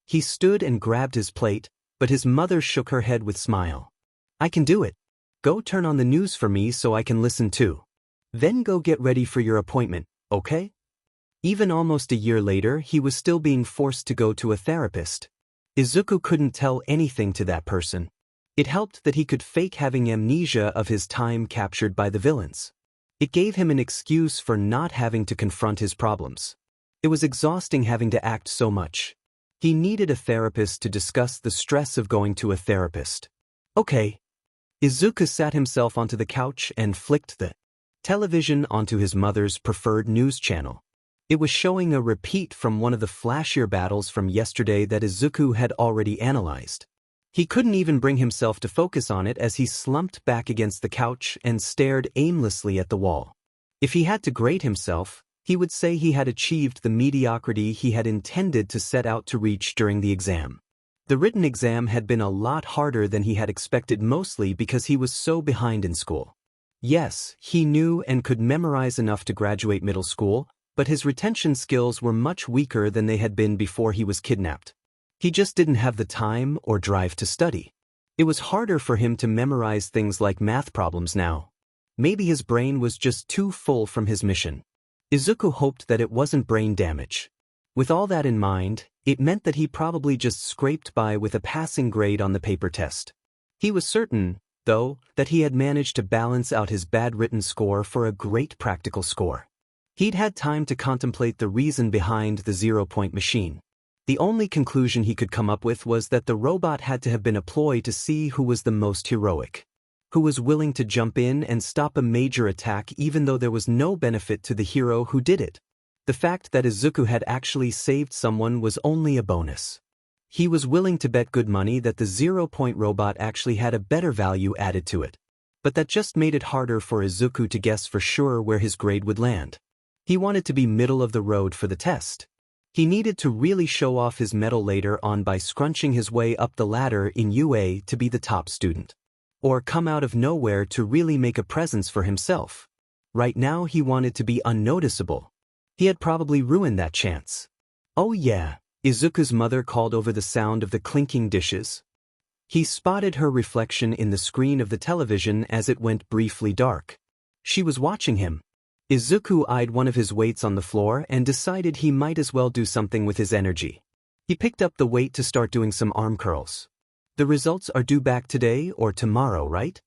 He stood and grabbed his plate, but his mother shook her head with a smile. I can do it. Go turn on the news for me so I can listen too. Then go get ready for your appointment, okay? Even almost a year later, he was still being forced to go to a therapist. Izuku couldn't tell anything to that person. It helped that he could fake having amnesia of his time captured by the villains. It gave him an excuse for not having to confront his problems. It was exhausting having to act so much. He needed a therapist to discuss the stress of going to a therapist. Okay. Izuku sat himself onto the couch and flicked the television onto his mother's preferred news channel. It was showing a repeat from one of the flashier battles from yesterday that Izuku had already analyzed. He couldn't even bring himself to focus on it as he slumped back against the couch and stared aimlessly at the wall. If he had to grade himself, he would say he had achieved the mediocrity he had intended to set out to reach during the exam. The written exam had been a lot harder than he had expected, mostly because he was so behind in school. Yes, he knew and could memorize enough to graduate middle school, but his retention skills were much weaker than they had been before he was kidnapped. He just didn't have the time or drive to study. It was harder for him to memorize things like math problems now. Maybe his brain was just too full from his mission. Izuku hoped that it wasn't brain damage. With all that in mind, it meant that he probably just scraped by with a passing grade on the paper test. He was certain, though, that he had managed to balance out his bad written score for a great practical score. He'd had time to contemplate the reason behind the 0-point machine. The only conclusion he could come up with was that the robot had to have been a ploy to see who was the most heroic, who was willing to jump in and stop a major attack even though there was no benefit to the hero who did it. The fact that Izuku had actually saved someone was only a bonus. He was willing to bet good money that the 0-point robot actually had a better value added to it. But that just made it harder for Izuku to guess for sure where his grade would land. He wanted to be middle of the road for the test. He needed to really show off his mettle later on by scrunching his way up the ladder in UA to be the top student. Or come out of nowhere to really make a presence for himself. Right now he wanted to be unnoticeable. He had probably ruined that chance. Oh yeah, Izuku's mother called over the sound of the clinking dishes. He spotted her reflection in the screen of the television as it went briefly dark. She was watching him. Izuku eyed one of his weights on the floor and decided he might as well do something with his energy. He picked up the weight to start doing some arm curls. The results are due back today or tomorrow, right?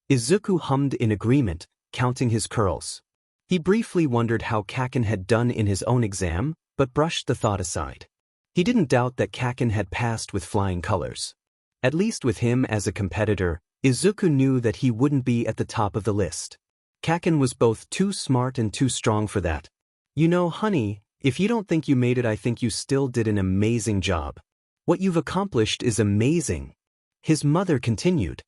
Izuku hummed in agreement, counting his curls. He briefly wondered how Kaken had done in his own exam, but brushed the thought aside. He didn't doubt that Kaken had passed with flying colors. At least with him as a competitor, Izuku knew that he wouldn't be at the top of the list. Kaken was both too smart and too strong for that. You know, honey, if you don't think you made it, I think you still did an amazing job. What you've accomplished is amazing. His mother continued.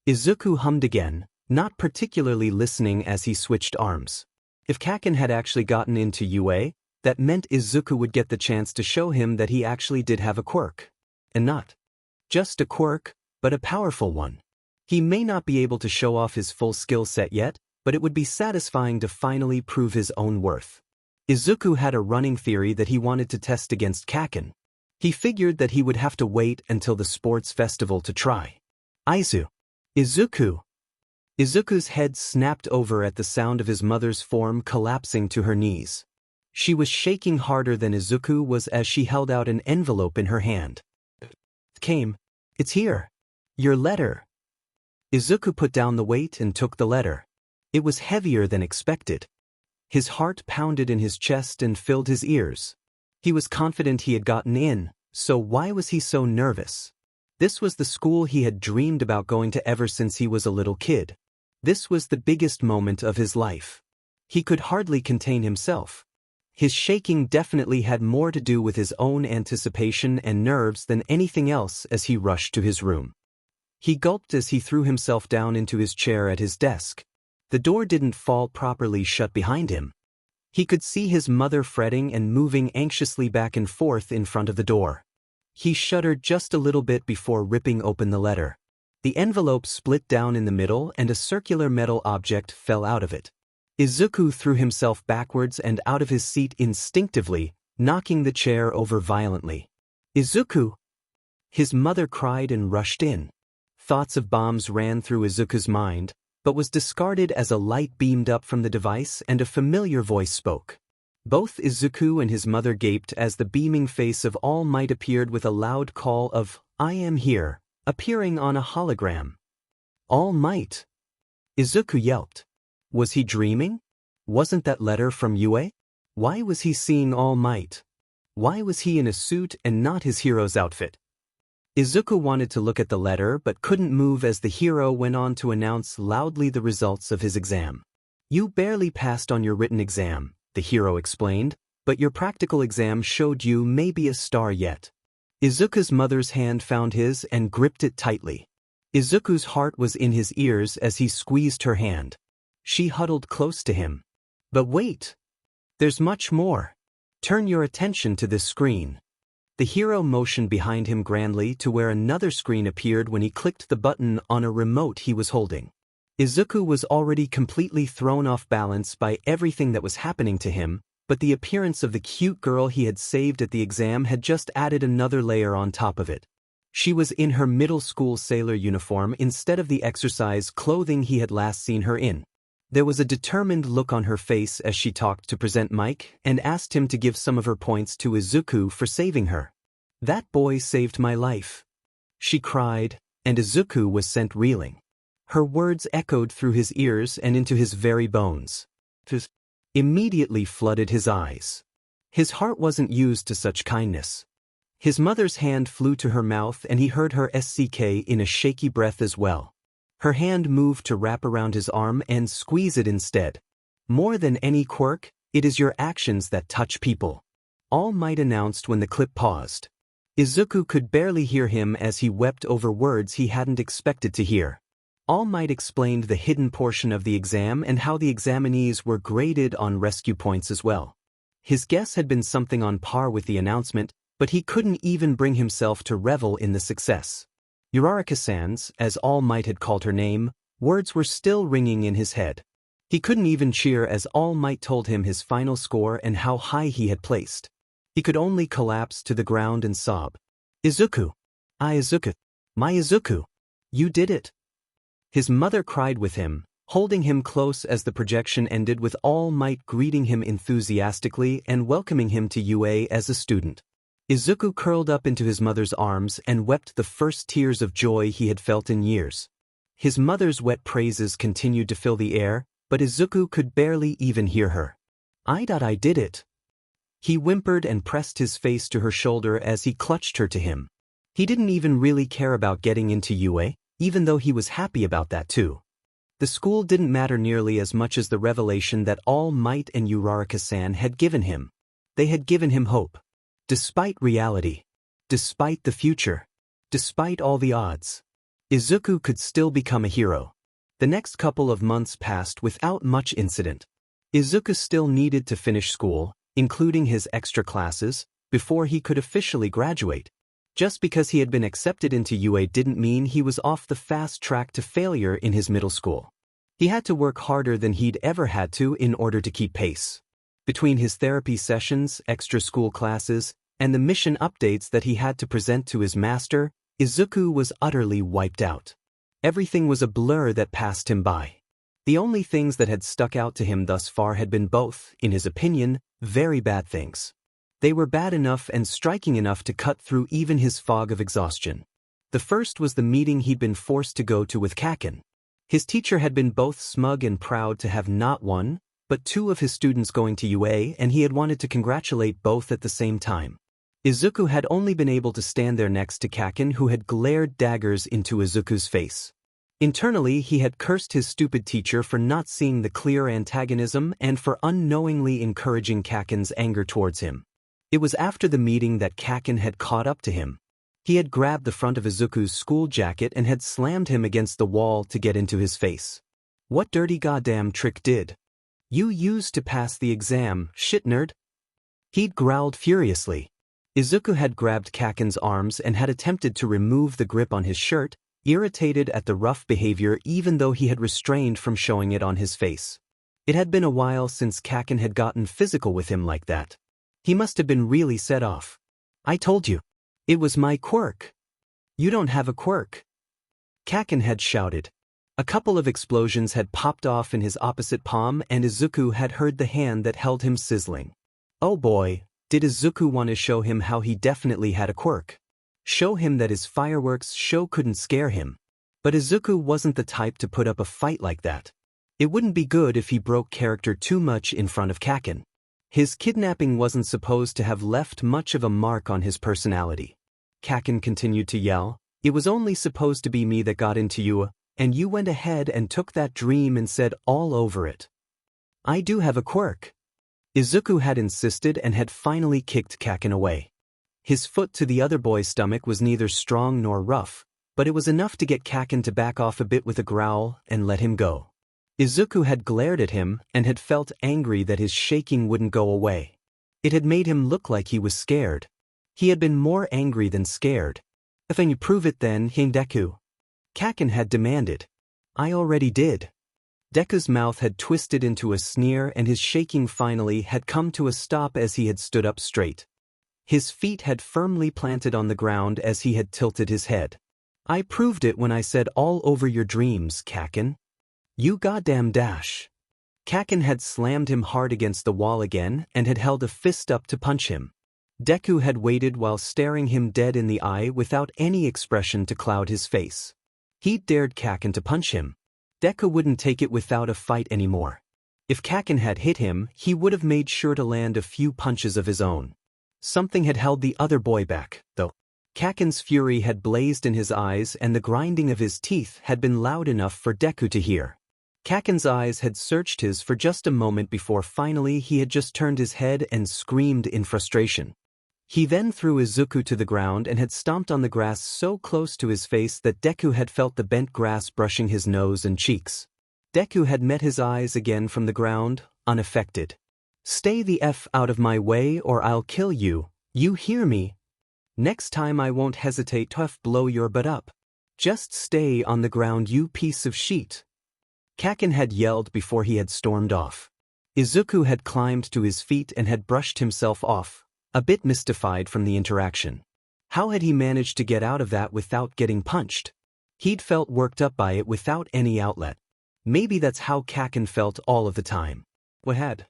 Izuku hummed again, not particularly listening as he switched arms. If Kaken had actually gotten into UA, that meant Izuku would get the chance to show him that he actually did have a quirk. And not just a quirk, but a powerful one. He may not be able to show off his full skill set yet, but it would be satisfying to finally prove his own worth. Izuku had a running theory that he wanted to test against Kaken. He figured that he would have to wait until the sports festival to try. Izuku. Izuku's head snapped over at the sound of his mother's form collapsing to her knees. She was shaking harder than Izuku was as she held out an envelope in her hand. It's here. Your letter. Izuku put down the weight and took the letter. It was heavier than expected. His heart pounded in his chest and filled his ears. He was confident he had gotten in, so why was he so nervous? This was the school he had dreamed about going to ever since he was a little kid. This was the biggest moment of his life. He could hardly contain himself. His shaking definitely had more to do with his own anticipation and nerves than anything else as he rushed to his room. He gulped as he threw himself down into his chair at his desk. The door didn't fall properly shut behind him. He could see his mother fretting and moving anxiously back and forth in front of the door. He shuddered just a little bit before ripping open the letter. The envelope split down in the middle and a circular metal object fell out of it. Izuku threw himself backwards and out of his seat instinctively, knocking the chair over violently. Izuku! His mother cried and rushed in. Thoughts of bombs ran through Izuku's mind, but was discarded as a light beamed up from the device and a familiar voice spoke. Both Izuku and his mother gaped as the beaming face of All Might appeared with a loud call of, "I am here," appearing on a hologram. All Might! Izuku yelped. Was he dreaming? Wasn't that letter from Yue? Why was he seeing All Might? Why was he in a suit and not his hero's outfit? Izuku wanted to look at the letter but couldn't move as the hero went on to announce loudly the results of his exam. You barely passed on your written exam, the hero explained, but your practical exam showed you may be a star yet. Izuku's mother's hand found his and gripped it tightly. Izuku's heart was in his ears as he squeezed her hand. She huddled close to him. But wait! There's much more. Turn your attention to this screen. The hero motioned behind him grandly to where another screen appeared when he clicked the button on a remote he was holding. Izuku was already completely thrown off balance by everything that was happening to him, but the appearance of the cute girl he had saved at the exam had just added another layer on top of it. She was in her middle school sailor uniform instead of the exercise clothing he had last seen her in. There was a determined look on her face as she talked to Present Mike and asked him to give some of her points to Izuku for saving her. That boy saved my life. She cried, and Izuku was sent reeling. Her words echoed through his ears and into his very bones. This immediately flooded his eyes. His heart wasn't used to such kindness. His mother's hand flew to her mouth and he heard her SCK in a shaky breath as well. Her hand moved to wrap around his arm and squeeze it instead. More than any quirk, it is your actions that touch people. All Might announced when the clip paused. Izuku could barely hear him as he wept over words he hadn't expected to hear. All Might explained the hidden portion of the exam and how the examinees were graded on rescue points as well. His guess had been something on par with the announcement, but he couldn't even bring himself to revel in the success. Uraraka-san's, as All Might had called her name, words were still ringing in his head. He couldn't even cheer as All Might told him his final score and how high he had placed. He could only collapse to the ground and sob. Izuku! Izuku! My Izuku! You did it! His mother cried with him, holding him close as the projection ended with All Might greeting him enthusiastically and welcoming him to UA as a student. Izuku curled up into his mother's arms and wept the first tears of joy he had felt in years. His mother's wet praises continued to fill the air, but Izuku could barely even hear her. I did it. He whimpered and pressed his face to her shoulder as he clutched her to him. He didn't even really care about getting into UA, even though he was happy about that too. The school didn't matter nearly as much as the revelation that All Might and Uraraka-san had given him. They had given him hope. Despite reality, despite the future, despite all the odds, Izuku could still become a hero. The next couple of months passed without much incident. Izuku still needed to finish school, including his extra classes, before he could officially graduate. Just because he had been accepted into UA didn't mean he was off the fast track to failure in his middle school. He had to work harder than he'd ever had to in order to keep pace. Between his therapy sessions, extra school classes, and the mission updates that he had to present to his master, Izuku was utterly wiped out. Everything was a blur that passed him by. The only things that had stuck out to him thus far had been both, in his opinion, very bad things. They were bad enough and striking enough to cut through even his fog of exhaustion. The first was the meeting he'd been forced to go to with Kaken. His teacher had been both smug and proud to have not one, but two of his students going to UA, and he had wanted to congratulate both at the same time. Izuku had only been able to stand there next to Kaken, who had glared daggers into Izuku's face. Internally, he had cursed his stupid teacher for not seeing the clear antagonism and for unknowingly encouraging Kaken's anger towards him. It was after the meeting that Kaken had caught up to him. He had grabbed the front of Izuku's school jacket and had slammed him against the wall to get into his face. "What dirty goddamn trick did you use to pass the exam, shit nerd?" He'd growled furiously. Izuku had grabbed Kaken's arms and had attempted to remove the grip on his shirt, irritated at the rough behavior even though he had restrained from showing it on his face. It had been a while since Kaken had gotten physical with him like that. He must have been really set off. "I told you. It was my quirk." "You don't have a quirk," Kaken had shouted. A couple of explosions had popped off in his opposite palm and Izuku had heard the hand that held him sizzling. Oh boy, did Izuku want to show him how he definitely had a quirk. Show him that his fireworks show couldn't scare him. But Izuku wasn't the type to put up a fight like that. It wouldn't be good if he broke character too much in front of Kaken. His kidnapping wasn't supposed to have left much of a mark on his personality. Kaken continued to yell, "It was only supposed to be me that got into you, and you went ahead and took that dream and said all over it. I do have a quirk." Izuku had insisted and had finally kicked Kaken away. His foot to the other boy's stomach was neither strong nor rough, but it was enough to get Kaken to back off a bit with a growl and let him go. Izuku had glared at him and had felt angry that his shaking wouldn't go away. It had made him look like he was scared. He had been more angry than scared. "If you prove it then, Deku," Kaken had demanded. "I already did." Deku's mouth had twisted into a sneer and his shaking finally had come to a stop as he had stood up straight. His feet had firmly planted on the ground as he had tilted his head. "I proved it when I said all over your dreams, Kaken. You goddamn dash." Kaken had slammed him hard against the wall again and had held a fist up to punch him. Deku had waited while staring him dead in the eye without any expression to cloud his face. He'd dared Kaken to punch him. Deku wouldn't take it without a fight anymore. If Kaken had hit him, he would have made sure to land a few punches of his own. Something had held the other boy back, though. Kaken's fury had blazed in his eyes and the grinding of his teeth had been loud enough for Deku to hear. Kaken's eyes had searched his for just a moment before finally he had just turned his head and screamed in frustration. He then threw Izuku to the ground and had stomped on the grass so close to his face that Deku had felt the bent grass brushing his nose and cheeks. Deku had met his eyes again from the ground, unaffected. "Stay the F out of my way or I'll kill you, you hear me? Next time I won't hesitate to blow your butt up. Just stay on the ground, you piece of shit." Kaken had yelled before he had stormed off. Izuku had climbed to his feet and had brushed himself off, a bit mystified from the interaction. How had he managed to get out of that without getting punched? He'd felt worked up by it without any outlet. Maybe that's how Kaken felt all of the time. What had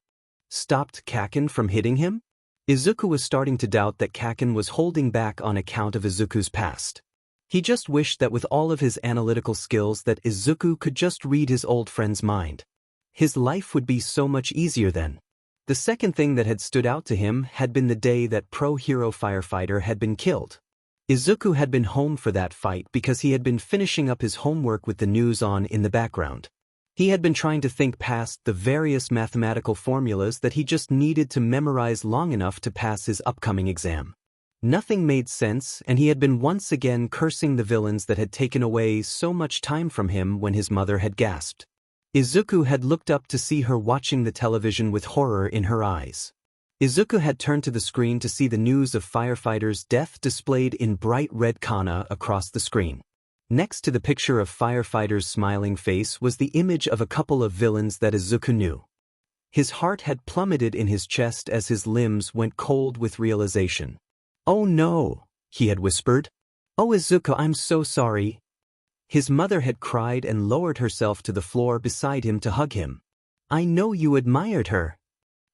stopped Kaken from hitting him? Izuku was starting to doubt that Kaken was holding back on account of Izuku's past. He just wished that with all of his analytical skills that Izuku could just read his old friend's mind. His life would be so much easier then. The second thing that had stood out to him had been the day that pro-hero firefighter had been killed. Izuku had been home for that fight because he had been finishing up his homework with the news on in the background. He had been trying to think past the various mathematical formulas that he just needed to memorize long enough to pass his upcoming exam. Nothing made sense, and he had been once again cursing the villains that had taken away so much time from him when his mother had gasped. Izuku had looked up to see her watching the television with horror in her eyes. Izuku had turned to the screen to see the news of firefighters' death displayed in bright red kana across the screen. Next to the picture of firefighter's smiling face was the image of a couple of villains that Izuku knew. His heart had plummeted in his chest as his limbs went cold with realization. "Oh no," he had whispered. "Oh Izuku, I'm so sorry." His mother had cried and lowered herself to the floor beside him to hug him. "I know you admired her."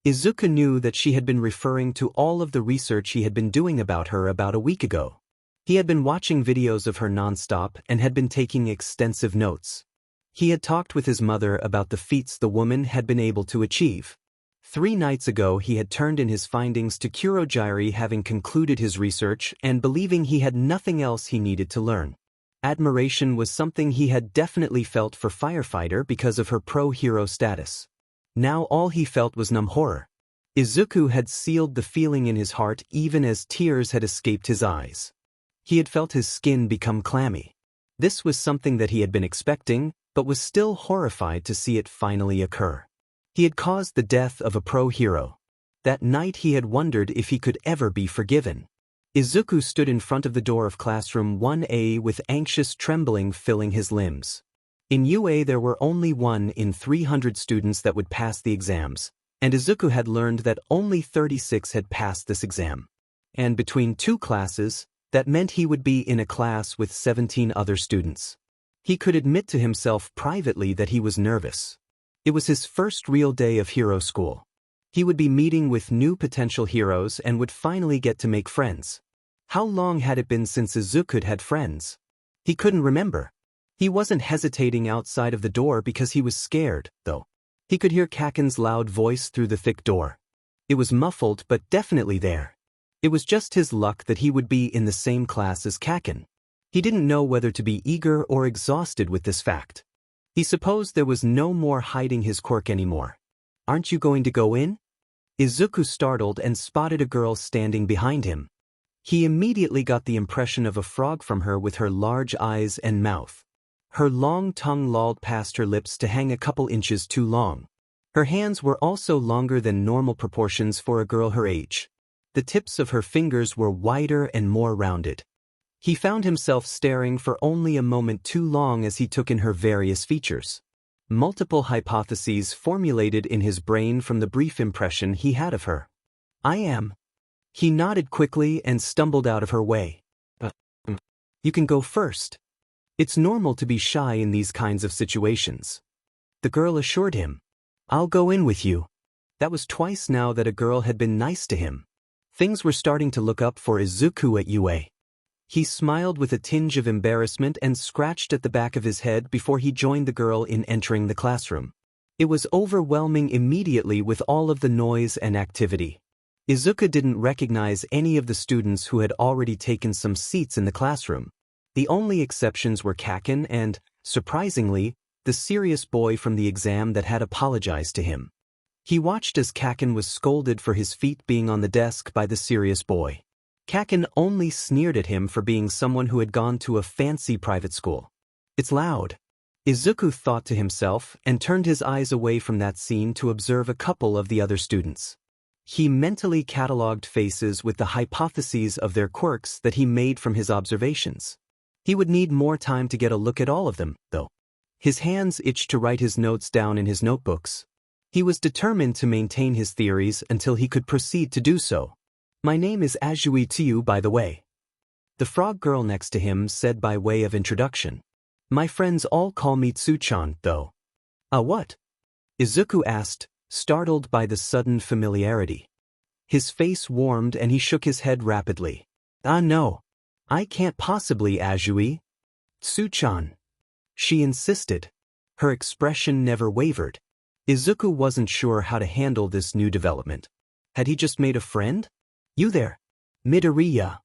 Izuku knew that she had been referring to all of the research he had been doing about her about a week ago. He had been watching videos of her nonstop and had been taking extensive notes. He had talked with his mother about the feats the woman had been able to achieve. 3 nights ago he had turned in his findings to Kurogyari, having concluded his research and believing he had nothing else he needed to learn. Admiration was something he had definitely felt for Firefighter because of her pro-hero status. Now all he felt was numb horror. Izuku had sealed the feeling in his heart even as tears had escaped his eyes. He had felt his skin become clammy. This was something that he had been expecting, but was still horrified to see it finally occur. He had caused the death of a pro-hero. That night he had wondered if he could ever be forgiven. Izuku stood in front of the door of classroom 1A with anxious trembling filling his limbs. In UA there were only 1 in 300 students that would pass the exams, and Izuku had learned that only 36 had passed this exam. And between 2 classes, that meant he would be in a class with 17 other students. He could admit to himself privately that he was nervous. It was his first real day of hero school. He would be meeting with new potential heroes and would finally get to make friends. How long had it been since Izuku had friends? He couldn't remember. He wasn't hesitating outside of the door because he was scared, though. He could hear Kaken's loud voice through the thick door. It was muffled but definitely there. It was just his luck that he would be in the same class as Kaken. He didn't know whether to be eager or exhausted with this fact. He supposed there was no more hiding his quirk anymore. "Aren't you going to go in?" Izuku startled and spotted a girl standing behind him. He immediately got the impression of a frog from her with her large eyes and mouth. Her long tongue lolled past her lips to hang a couple inches too long. Her hands were also longer than normal proportions for a girl her age. The tips of her fingers were wider and more rounded. He found himself staring for only a moment too long as he took in her various features. Multiple hypotheses formulated in his brain from the brief impression he had of her. "I am." He nodded quickly and stumbled out of her way. "You can go first. It's normal to be shy in these kinds of situations." The girl assured him. "I'll go in with you." That was twice now that a girl had been nice to him. Things were starting to look up for Izuku at UA. He smiled with a tinge of embarrassment and scratched at the back of his head before he joined the girl in entering the classroom. It was overwhelming immediately with all of the noise and activity. Izuku didn't recognize any of the students who had already taken some seats in the classroom. The only exceptions were Kaken and, surprisingly, the serious boy from the exam that had apologized to him. He watched as Kaken was scolded for his feet being on the desk by the serious boy. Kaken only sneered at him for being someone who had gone to a fancy private school. "It's loud," Izuku thought to himself and turned his eyes away from that scene to observe a couple of the other students. He mentally catalogued faces with the hypotheses of their quirks that he made from his observations. He would need more time to get a look at all of them, though. His hands itched to write his notes down in his notebooks. He was determined to maintain his theories until he could proceed to do so. "My name is Azui to you, by the way," the frog girl next to him said by way of introduction. "My friends all call me Tsu-chan, though." What?" Izuku asked, startled by the sudden familiarity. His face warmed and he shook his head rapidly. No. I can't possibly, Azui." "Tsu-chan," she insisted. Her expression never wavered. Izuku wasn't sure how to handle this new development. Had he just made a friend? "You there, Midoriya."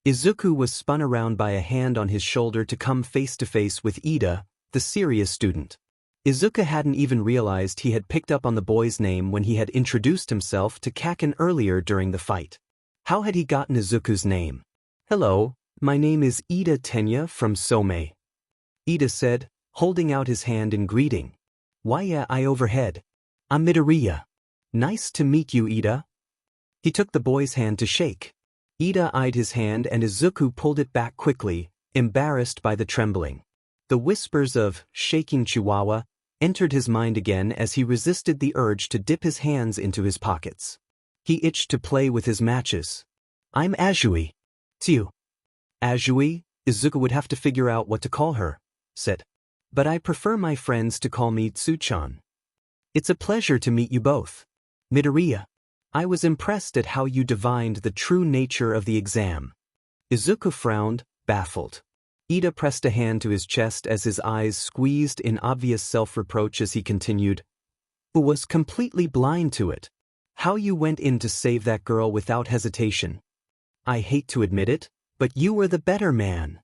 Izuku was spun around by a hand on his shoulder to come face to face with Ida, the serious student. Izuku hadn't even realized he had picked up on the boy's name when he had introduced himself to Kaken earlier during the fight. How had he gotten Izuku's name? Hello, my name is Ida Tenya from Somei. Ida said, holding out his hand in greeting. Why yeah, I overhead. I'm Midoriya. Nice to meet you, Ida. He took the boy's hand to shake. Ida eyed his hand and Izuku pulled it back quickly, embarrassed by the trembling. The whispers of shaking chihuahua entered his mind again as he resisted the urge to dip his hands into his pockets. He itched to play with his matches. I'm Azui. Tsu. Azui, Izuku would have to figure out what to call her, said. But I prefer my friends to call me Tsu-chan. It's a pleasure to meet you both. Midoriya. I was impressed at how you divined the true nature of the exam. Izuku frowned, baffled. Ida pressed a hand to his chest as his eyes squeezed in obvious self-reproach as he continued. Who was completely blind to it. How you went in to save that girl without hesitation. I hate to admit it, but you were the better man.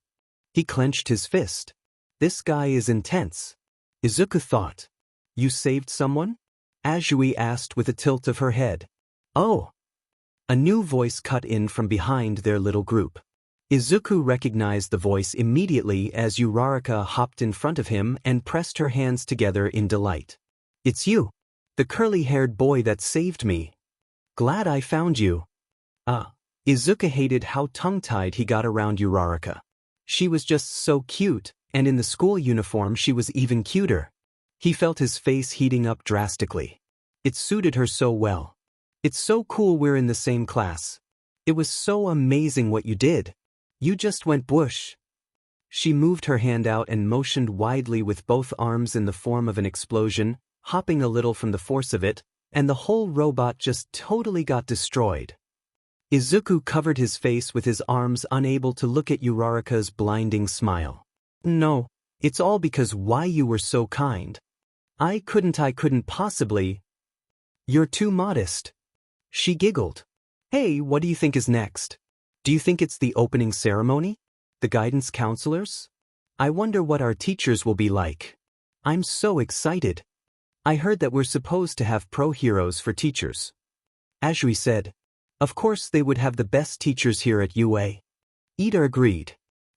He clenched his fist. This guy is intense. Izuku thought. You saved someone? Azui asked with a tilt of her head. Oh. A new voice cut in from behind their little group. Izuku recognized the voice immediately as Uraraka hopped in front of him and pressed her hands together in delight. It's you. The curly-haired boy that saved me. Glad I found you. Izuku hated how tongue-tied he got around Uraraka. She was just so cute, and in the school uniform she was even cuter. He felt his face heating up drastically. It suited her so well. It's so cool we're in the same class. It was so amazing what you did. You just went whoosh. She moved her hand out and motioned widely with both arms in the form of an explosion, hopping a little from the force of it, and the whole robot just totally got destroyed. Izuku covered his face with his arms, unable to look at Uraraka's blinding smile. No, it's all because why you were so kind. I couldn't possibly. You're too modest. She giggled. Hey, what do you think is next? Do you think it's the opening ceremony? The guidance counselors? I wonder what our teachers will be like. I'm so excited. I heard that we're supposed to have pro heroes for teachers. Azui said. Of course they would have the best teachers here at UA. Ida agreed.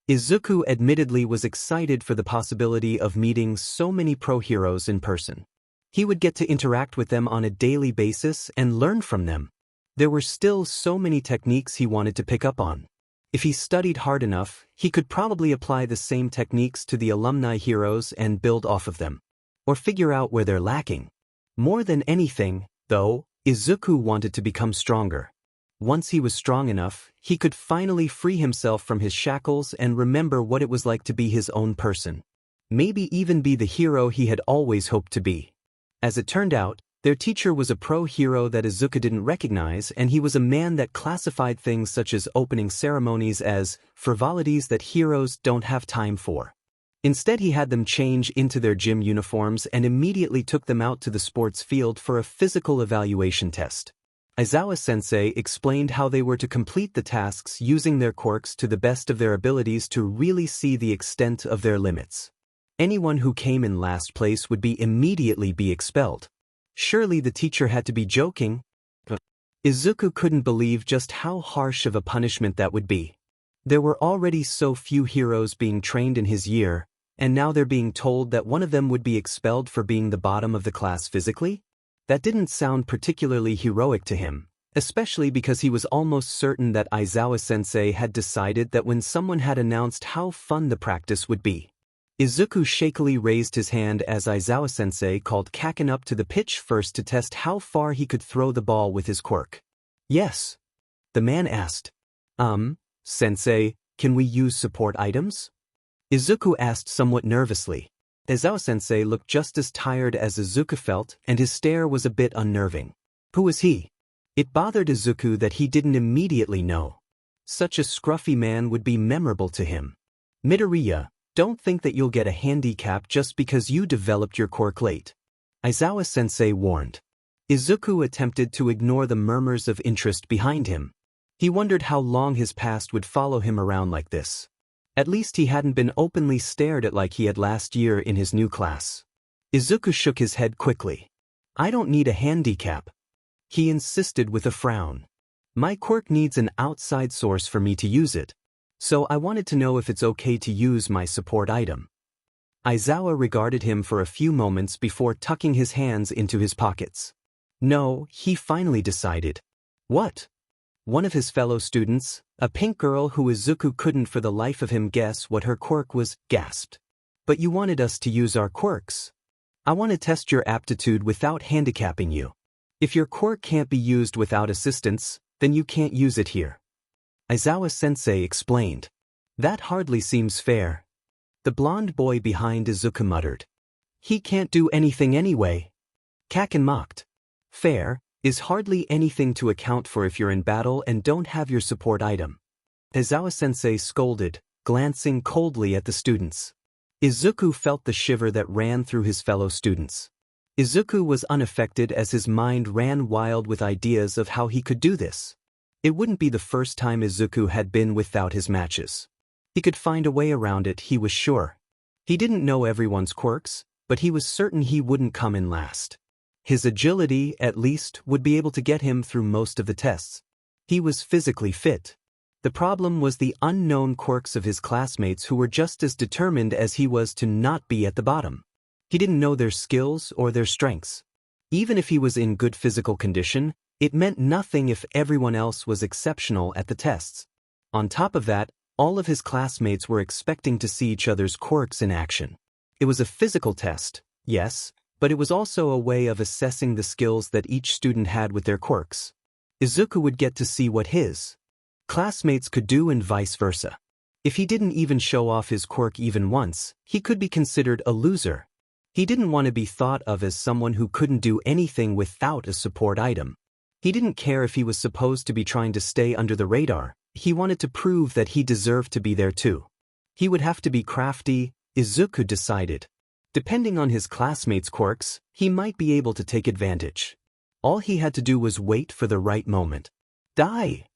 Izuku admittedly was excited for the possibility of meeting so many pro heroes in person. He would get to interact with them on a daily basis and learn from them. There were still so many techniques he wanted to pick up on. If he studied hard enough, he could probably apply the same techniques to the alumni heroes and build off of them. Or figure out where they're lacking. More than anything, though, Izuku wanted to become stronger. Once he was strong enough, he could finally free himself from his shackles and remember what it was like to be his own person. Maybe even be the hero he had always hoped to be. As it turned out, their teacher was a pro hero that Izuku didn't recognize, and he was a man that classified things such as opening ceremonies as frivolities that heroes don't have time for. Instead, he had them change into their gym uniforms and immediately took them out to the sports field for a physical evaluation test. Aizawa-sensei explained how they were to complete the tasks using their quirks to the best of their abilities to really see the extent of their limits. Anyone who came in last place would immediately be expelled. Surely the teacher had to be joking. Izuku couldn't believe just how harsh of a punishment that would be. There were already so few heroes being trained in his year, and now they're being told that one of them would be expelled for being the bottom of the class physically? That didn't sound particularly heroic to him, especially because he was almost certain that Aizawa-sensei had decided that when someone had announced how fun the practice would be. Izuku shakily raised his hand as Aizawa-sensei called Kaken up to the pitch first to test how far he could throw the ball with his quirk. Yes. The man asked. Sensei, can we use support items? Izuku asked somewhat nervously. Aizawa-sensei looked just as tired as Izuku felt, and his stare was a bit unnerving. Who was he? It bothered Izuku that he didn't immediately know. Such a scruffy man would be memorable to him. Midoriya, don't think that you'll get a handicap just because you developed your quirk late. Aizawa-sensei warned. Izuku attempted to ignore the murmurs of interest behind him. He wondered how long his past would follow him around like this. At least he hadn't been openly stared at like he had last year in his new class. Izuku shook his head quickly. I don't need a handicap. He insisted with a frown. My quirk needs an outside source for me to use it. So I wanted to know if it's okay to use my support item. Aizawa regarded him for a few moments before tucking his hands into his pockets. No, he finally decided. What? One of his fellow students, a pink girl who Izuku couldn't for the life of him guess what her quirk was, gasped. But you wanted us to use our quirks. I want to test your aptitude without handicapping you. If your quirk can't be used without assistance, then you can't use it here. Aizawa-sensei explained. That hardly seems fair. The blonde boy behind Izuku muttered. He can't do anything anyway. Kaken mocked. Fair is hardly anything to account for if you're in battle and don't have your support item. Aizawa-sensei scolded, glancing coldly at the students. Izuku felt the shiver that ran through his fellow students. Izuku was unaffected as his mind ran wild with ideas of how he could do this. It wouldn't be the first time Izuku had been without his matches. He could find a way around it, he was sure. He didn't know everyone's quirks, but he was certain he wouldn't come in last. His agility, at least, would be able to get him through most of the tests. He was physically fit. The problem was the unknown quirks of his classmates who were just as determined as he was to not be at the bottom. He didn't know their skills or their strengths. Even if he was in good physical condition, it meant nothing if everyone else was exceptional at the tests. On top of that, all of his classmates were expecting to see each other's quirks in action. It was a physical test, yes, but it was also a way of assessing the skills that each student had with their quirks. Izuku would get to see what his classmates could do and vice versa. If he didn't even show off his quirk even once, he could be considered a loser. He didn't want to be thought of as someone who couldn't do anything without a support item. He didn't care if he was supposed to be trying to stay under the radar. He wanted to prove that he deserved to be there too. He would have to be crafty, Izuku decided. Depending on his classmates' quirks, he might be able to take advantage. All he had to do was wait for the right moment. Die!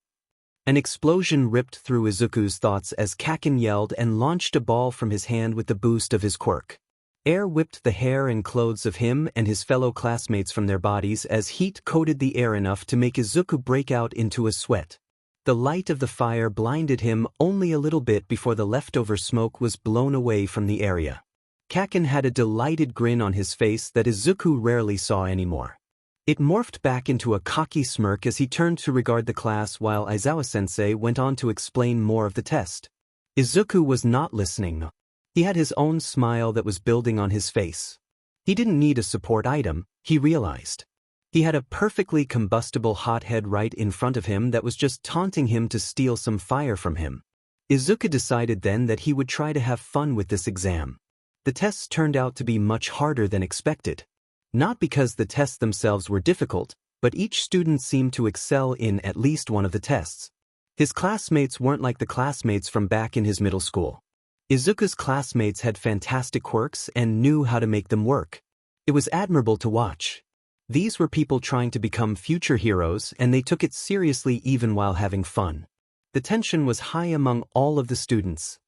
An explosion ripped through Izuku's thoughts as Kaken yelled and launched a ball from his hand with the boost of his quirk. Air whipped the hair and clothes of him and his fellow classmates from their bodies as heat coated the air enough to make Izuku break out into a sweat. The light of the fire blinded him only a little bit before the leftover smoke was blown away from the area. Kaken had a delighted grin on his face that Izuku rarely saw anymore. It morphed back into a cocky smirk as he turned to regard the class while Aizawa-sensei went on to explain more of the test. Izuku was not listening. He had his own smile that was building on his face. He didn't need a support item, he realized. He had a perfectly combustible hothead right in front of him that was just taunting him to steal some fire from him. Izuku decided then that he would try to have fun with this exam. The tests turned out to be much harder than expected. Not because the tests themselves were difficult, but each student seemed to excel in at least one of the tests. His classmates weren't like the classmates from back in his middle school. Izuku's classmates had fantastic quirks and knew how to make them work. It was admirable to watch. These were people trying to become future heroes, and they took it seriously even while having fun. The tension was high among all of the students.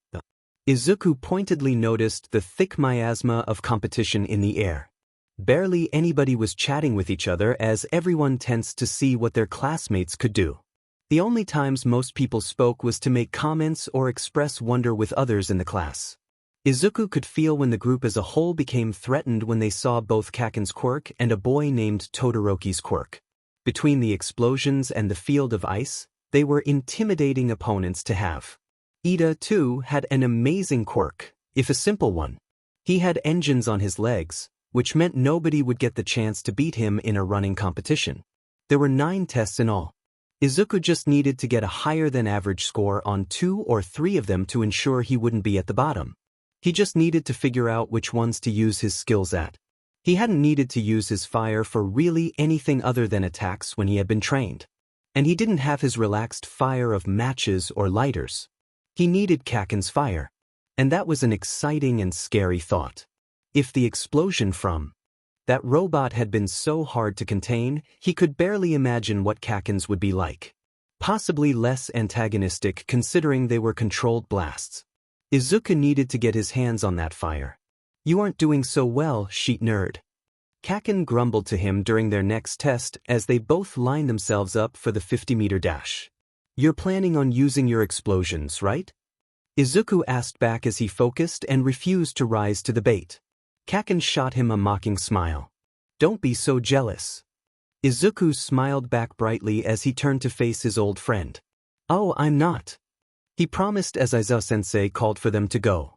Izuku pointedly noticed the thick miasma of competition in the air. Barely anybody was chatting with each other as everyone tensed to see what their classmates could do. The only times most people spoke was to make comments or express wonder with others in the class. Izuku could feel when the group as a whole became threatened when they saw both Kaken's quirk and a boy named Todoroki's quirk. Between the explosions and the field of ice, they were intimidating opponents to have. Ida, too, had an amazing quirk, if a simple one. He had engines on his legs, which meant nobody would get the chance to beat him in a running competition. There were 9 tests in all. Izuku just needed to get a higher-than-average score on 2 or 3 of them to ensure he wouldn't be at the bottom. He just needed to figure out which ones to use his skills at. He hadn't needed to use his fire for really anything other than attacks when he had been trained. And he didn't have his relaxed fire of matches or lighters. He needed Kaken's fire. And that was an exciting and scary thought. If the explosion from that robot had been so hard to contain, he could barely imagine what Kaken's would be like. Possibly less antagonistic considering they were controlled blasts. Izuku needed to get his hands on that fire. You aren't doing so well, sheet nerd. Kaken grumbled to him during their next test as they both lined themselves up for the 50-meter dash. "You're planning on using your explosions, right?" Izuku asked back as he focused and refused to rise to the bait. Kaken shot him a mocking smile. "Don't be so jealous." Izuku smiled back brightly as he turned to face his old friend. "Oh, I'm not," he promised as Aizawa-sensei called for them to go.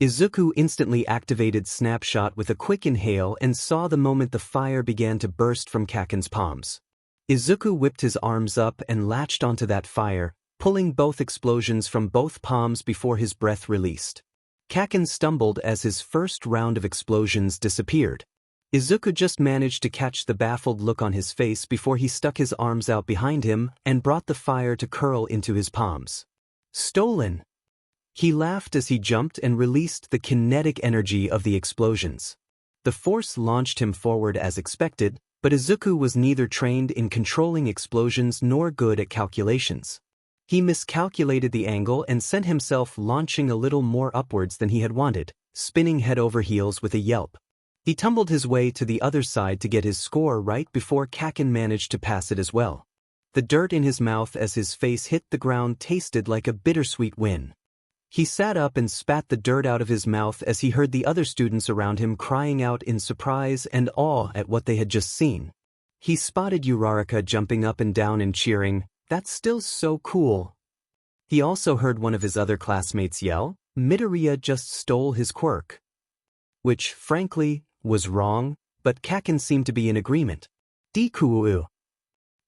Izuku instantly activated Snapshot with a quick inhale and saw the moment the fire began to burst from Kaken's palms. Izuku whipped his arms up and latched onto that fire, pulling both explosions from both palms before his breath released. Kaken stumbled as his first round of explosions disappeared. Izuku just managed to catch the baffled look on his face before he stuck his arms out behind him and brought the fire to curl into his palms. "Stolen!" He laughed as he jumped and released the kinetic energy of the explosions. The force launched him forward as expected, but Izuku was neither trained in controlling explosions nor good at calculations. He miscalculated the angle and sent himself launching a little more upwards than he had wanted, spinning head over heels with a yelp. He tumbled his way to the other side to get his score right before Kaken managed to pass it as well. The dirt in his mouth as his face hit the ground tasted like a bittersweet win. He sat up and spat the dirt out of his mouth as he heard the other students around him crying out in surprise and awe at what they had just seen. He spotted Uraraka jumping up and down and cheering, "That's still so cool." He also heard one of his other classmates yell, "Midoriya just stole his quirk." Which, frankly, was wrong, but Kaken seemed to be in agreement. "Deku."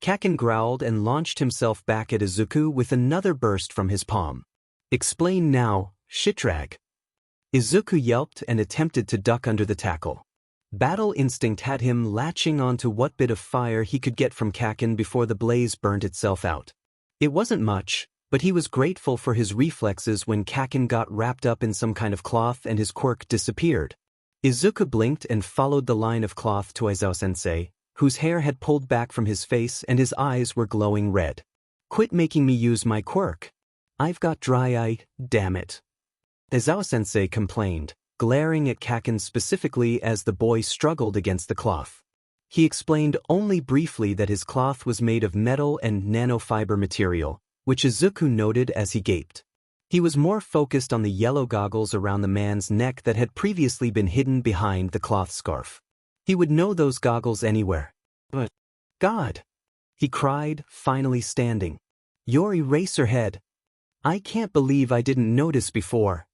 Kaken growled and launched himself back at Izuku with another burst from his palm. "Explain now, shitrag." Izuku yelped and attempted to duck under the tackle. Battle instinct had him latching onto what bit of fire he could get from Kaken before the blaze burned itself out. It wasn't much, but he was grateful for his reflexes when Kaken got wrapped up in some kind of cloth and his quirk disappeared. Izuku blinked and followed the line of cloth to Aizawa-sensei, whose hair had pulled back from his face and his eyes were glowing red. "Quit making me use my quirk. I've got dry eye, damn it." Aizawa-sensei complained, glaring at Kaken specifically as the boy struggled against the cloth. He explained only briefly that his cloth was made of metal and nanofiber material, which Izuku noted as he gaped. He was more focused on the yellow goggles around the man's neck that had previously been hidden behind the cloth scarf. He would know those goggles anywhere. "But, God!" he cried, finally standing. "Your Eraserhead! I can't believe I didn't notice before."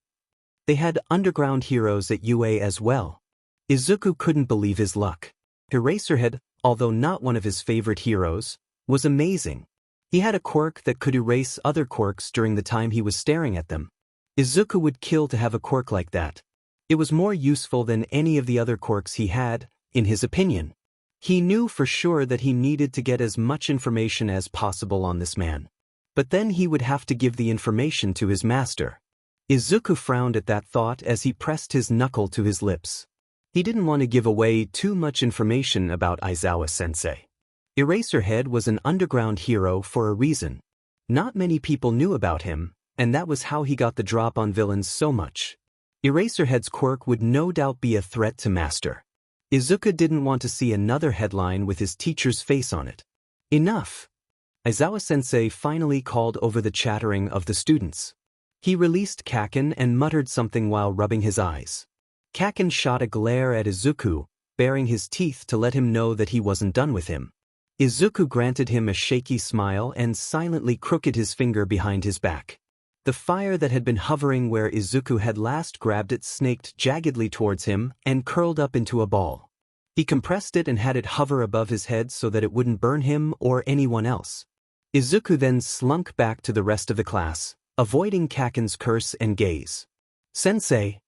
They had underground heroes at UA as well. Izuku couldn't believe his luck. Eraserhead, although not one of his favorite heroes, was amazing. He had a quirk that could erase other quirks during the time he was staring at them. Izuku would kill to have a quirk like that. It was more useful than any of the other quirks he had, in his opinion. He knew for sure that he needed to get as much information as possible on this man. But then he would have to give the information to his master. Izuku frowned at that thought as he pressed his knuckle to his lips. He didn't want to give away too much information about Aizawa-sensei. Eraserhead was an underground hero for a reason. Not many people knew about him, and that was how he got the drop on villains so much. Eraserhead's quirk would no doubt be a threat to Master. Izuku didn't want to see another headline with his teacher's face on it. Enough! Aizawa-sensei finally called over the chattering of the students. He released Kaken and muttered something while rubbing his eyes. Kaken shot a glare at Izuku, baring his teeth to let him know that he wasn't done with him. Izuku granted him a shaky smile and silently crooked his finger behind his back. The fire that had been hovering where Izuku had last grabbed it snaked jaggedly towards him and curled up into a ball. He compressed it and had it hover above his head so that it wouldn't burn him or anyone else. Izuku then slunk back to the rest of the class, avoiding Kaken's curse and gaze. "Sensei!"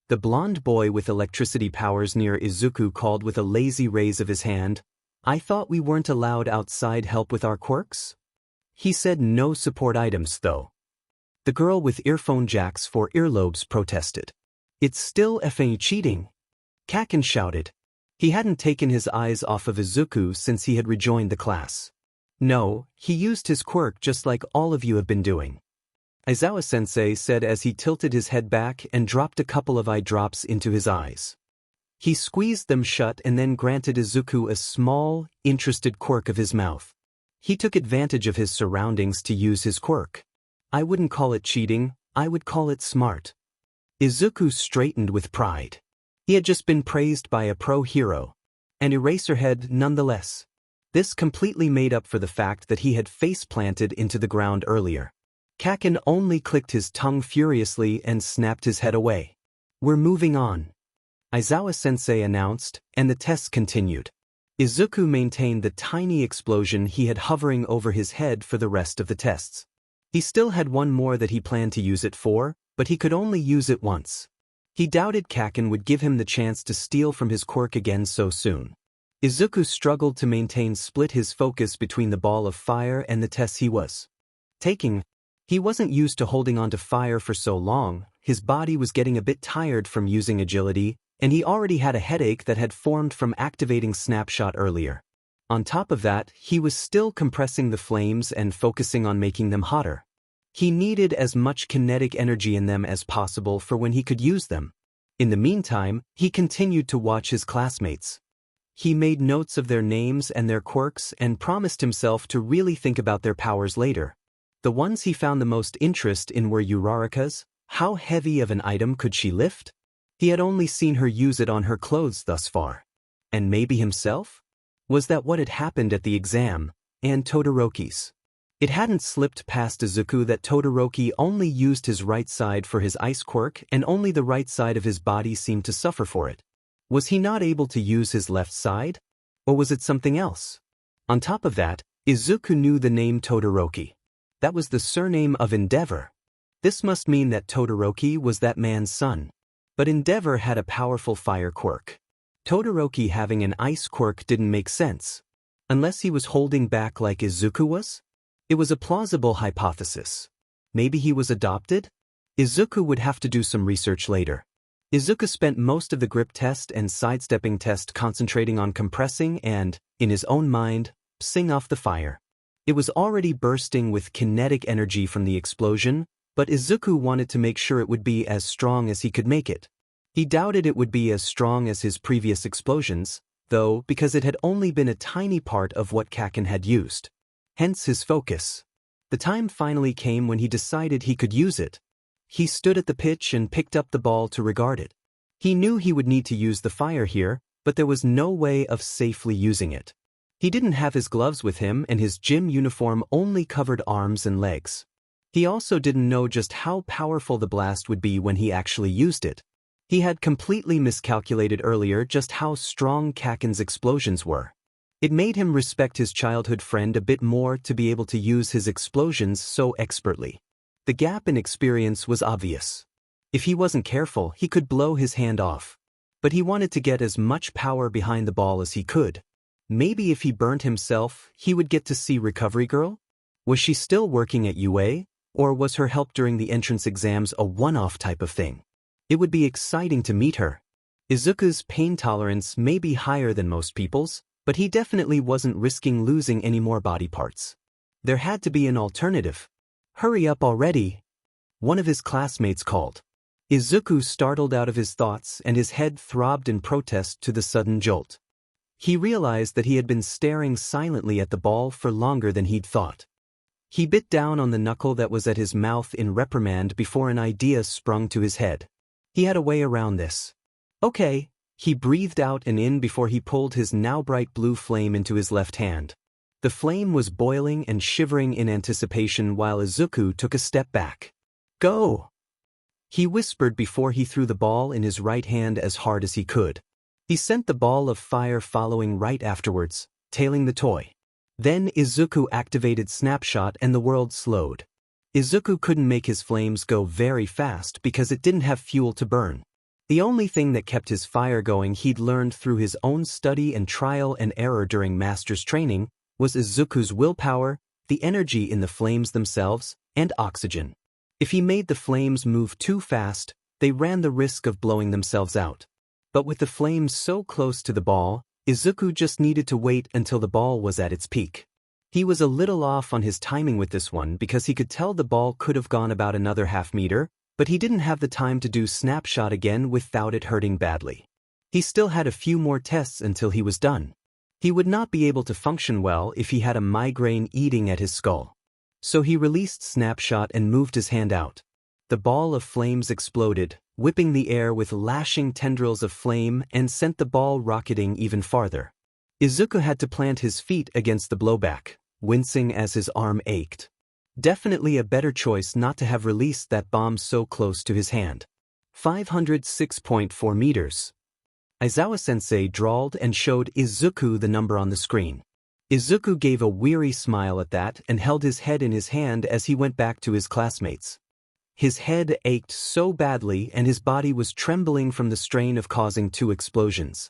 The blonde boy with electricity powers near Izuku called with a lazy raise of his hand. "I thought we weren't allowed outside help with our quirks?" He said no support items though. The girl with earphone jacks for earlobes protested. "It's still effing cheating!" Kaken shouted. He hadn't taken his eyes off of Izuku since he had rejoined the class. "No, he used his quirk just like all of you have been doing," Aizawa-sensei said as he tilted his head back and dropped a couple of eye drops into his eyes. He squeezed them shut and then granted Izuku a small, interested quirk of his mouth. He took advantage of his surroundings to use his quirk. I wouldn't call it cheating, I would call it smart. Izuku straightened with pride. He had just been praised by a pro hero. An Eraserhead nonetheless. This completely made up for the fact that he had face-planted into the ground earlier. Kaken only clicked his tongue furiously and snapped his head away. We're moving on, Aizawa-sensei announced, and the tests continued. Izuku maintained the tiny explosion he had hovering over his head for the rest of the tests. He still had one more that he planned to use it for, but he could only use it once. He doubted Kaken would give him the chance to steal from his quirk again so soon. Izuku struggled to maintain his focus between the ball of fire and the tests he was taking. He wasn't used to holding on to fire for so long, his body was getting a bit tired from using agility, and he already had a headache that had formed from activating Snapshot earlier. On top of that, he was still compressing the flames and focusing on making them hotter. He needed as much kinetic energy in them as possible for when he could use them. In the meantime, he continued to watch his classmates. He made notes of their names and their quirks and promised himself to really think about their powers later. The ones he found the most interest in were Uraraka's. How heavy of an item could she lift? He had only seen her use it on her clothes thus far. And maybe himself? Was that what had happened at the exam? And Todoroki's? It hadn't slipped past Izuku that Todoroki only used his right side for his ice quirk and only the right side of his body seemed to suffer for it. Was he not able to use his left side? Or was it something else? On top of that, Izuku knew the name Todoroki. That was the surname of Endeavor. This must mean that Todoroki was that man's son. But Endeavor had a powerful fire quirk. Todoroki having an ice quirk didn't make sense. Unless he was holding back like Izuku was? It was a plausible hypothesis. Maybe he was adopted? Izuku would have to do some research later. Izuku spent most of the grip test and sidestepping test concentrating on compressing and, in his own mind, pissing off the fire. It was already bursting with kinetic energy from the explosion, but Izuku wanted to make sure it would be as strong as he could make it. He doubted it would be as strong as his previous explosions, though, because it had only been a tiny part of what Kaken had used. Hence his focus. The time finally came when he decided he could use it. He stood at the pitch and picked up the ball to regard it. He knew he would need to use the fire here, but there was no way of safely using it. He didn't have his gloves with him and his gym uniform only covered arms and legs. He also didn't know just how powerful the blast would be when he actually used it. He had completely miscalculated earlier just how strong Kaken's explosions were. It made him respect his childhood friend a bit more to be able to use his explosions so expertly. The gap in experience was obvious. If he wasn't careful, he could blow his hand off. But he wanted to get as much power behind the ball as he could. Maybe if he burned himself, he would get to see Recovery Girl? Was she still working at UA? Or was her help during the entrance exams a one-off type of thing? It would be exciting to meet her. Izuku's pain tolerance may be higher than most people's, but he definitely wasn't risking losing any more body parts. There had to be an alternative. Hurry up already! One of his classmates called. Izuku startled out of his thoughts and his head throbbed in protest to the sudden jolt. He realized that he had been staring silently at the ball for longer than he'd thought. He bit down on the knuckle that was at his mouth in reprimand before an idea sprung to his head. He had a way around this. Okay, he breathed out and in before he pulled his now bright blue flame into his left hand. The flame was boiling and shivering in anticipation while Izuku took a step back. Go! He whispered before he threw the ball in his right hand as hard as he could. He sent the ball of fire following right afterwards, tailing the toy. Then Izuku activated Snapshot and the world slowed. Izuku couldn't make his flames go very fast because it didn't have fuel to burn. The only thing that kept his fire going he'd learned through his own study and trial and error during master's training was Izuku's willpower, the energy in the flames themselves, and oxygen. If he made the flames move too fast, they ran the risk of blowing themselves out. But with the flames so close to the ball, Izuku just needed to wait until the ball was at its peak. He was a little off on his timing with this one because he could tell the ball could have gone about another half meter, but he didn't have the time to do Snapshot again without it hurting badly. He still had a few more tests until he was done. He would not be able to function well if he had a migraine eating at his skull. So he released Snapshot and moved his hand out. The ball of flames exploded, whipping the air with lashing tendrils of flame and sent the ball rocketing even farther. Izuku had to plant his feet against the blowback, wincing as his arm ached. Definitely a better choice not to have released that bomb so close to his hand. 506.4 meters. Aizawa-sensei drawled and showed Izuku the number on the screen. Izuku gave a weary smile at that and held his head in his hand as he went back to his classmates. His head ached so badly and his body was trembling from the strain of causing 2 explosions.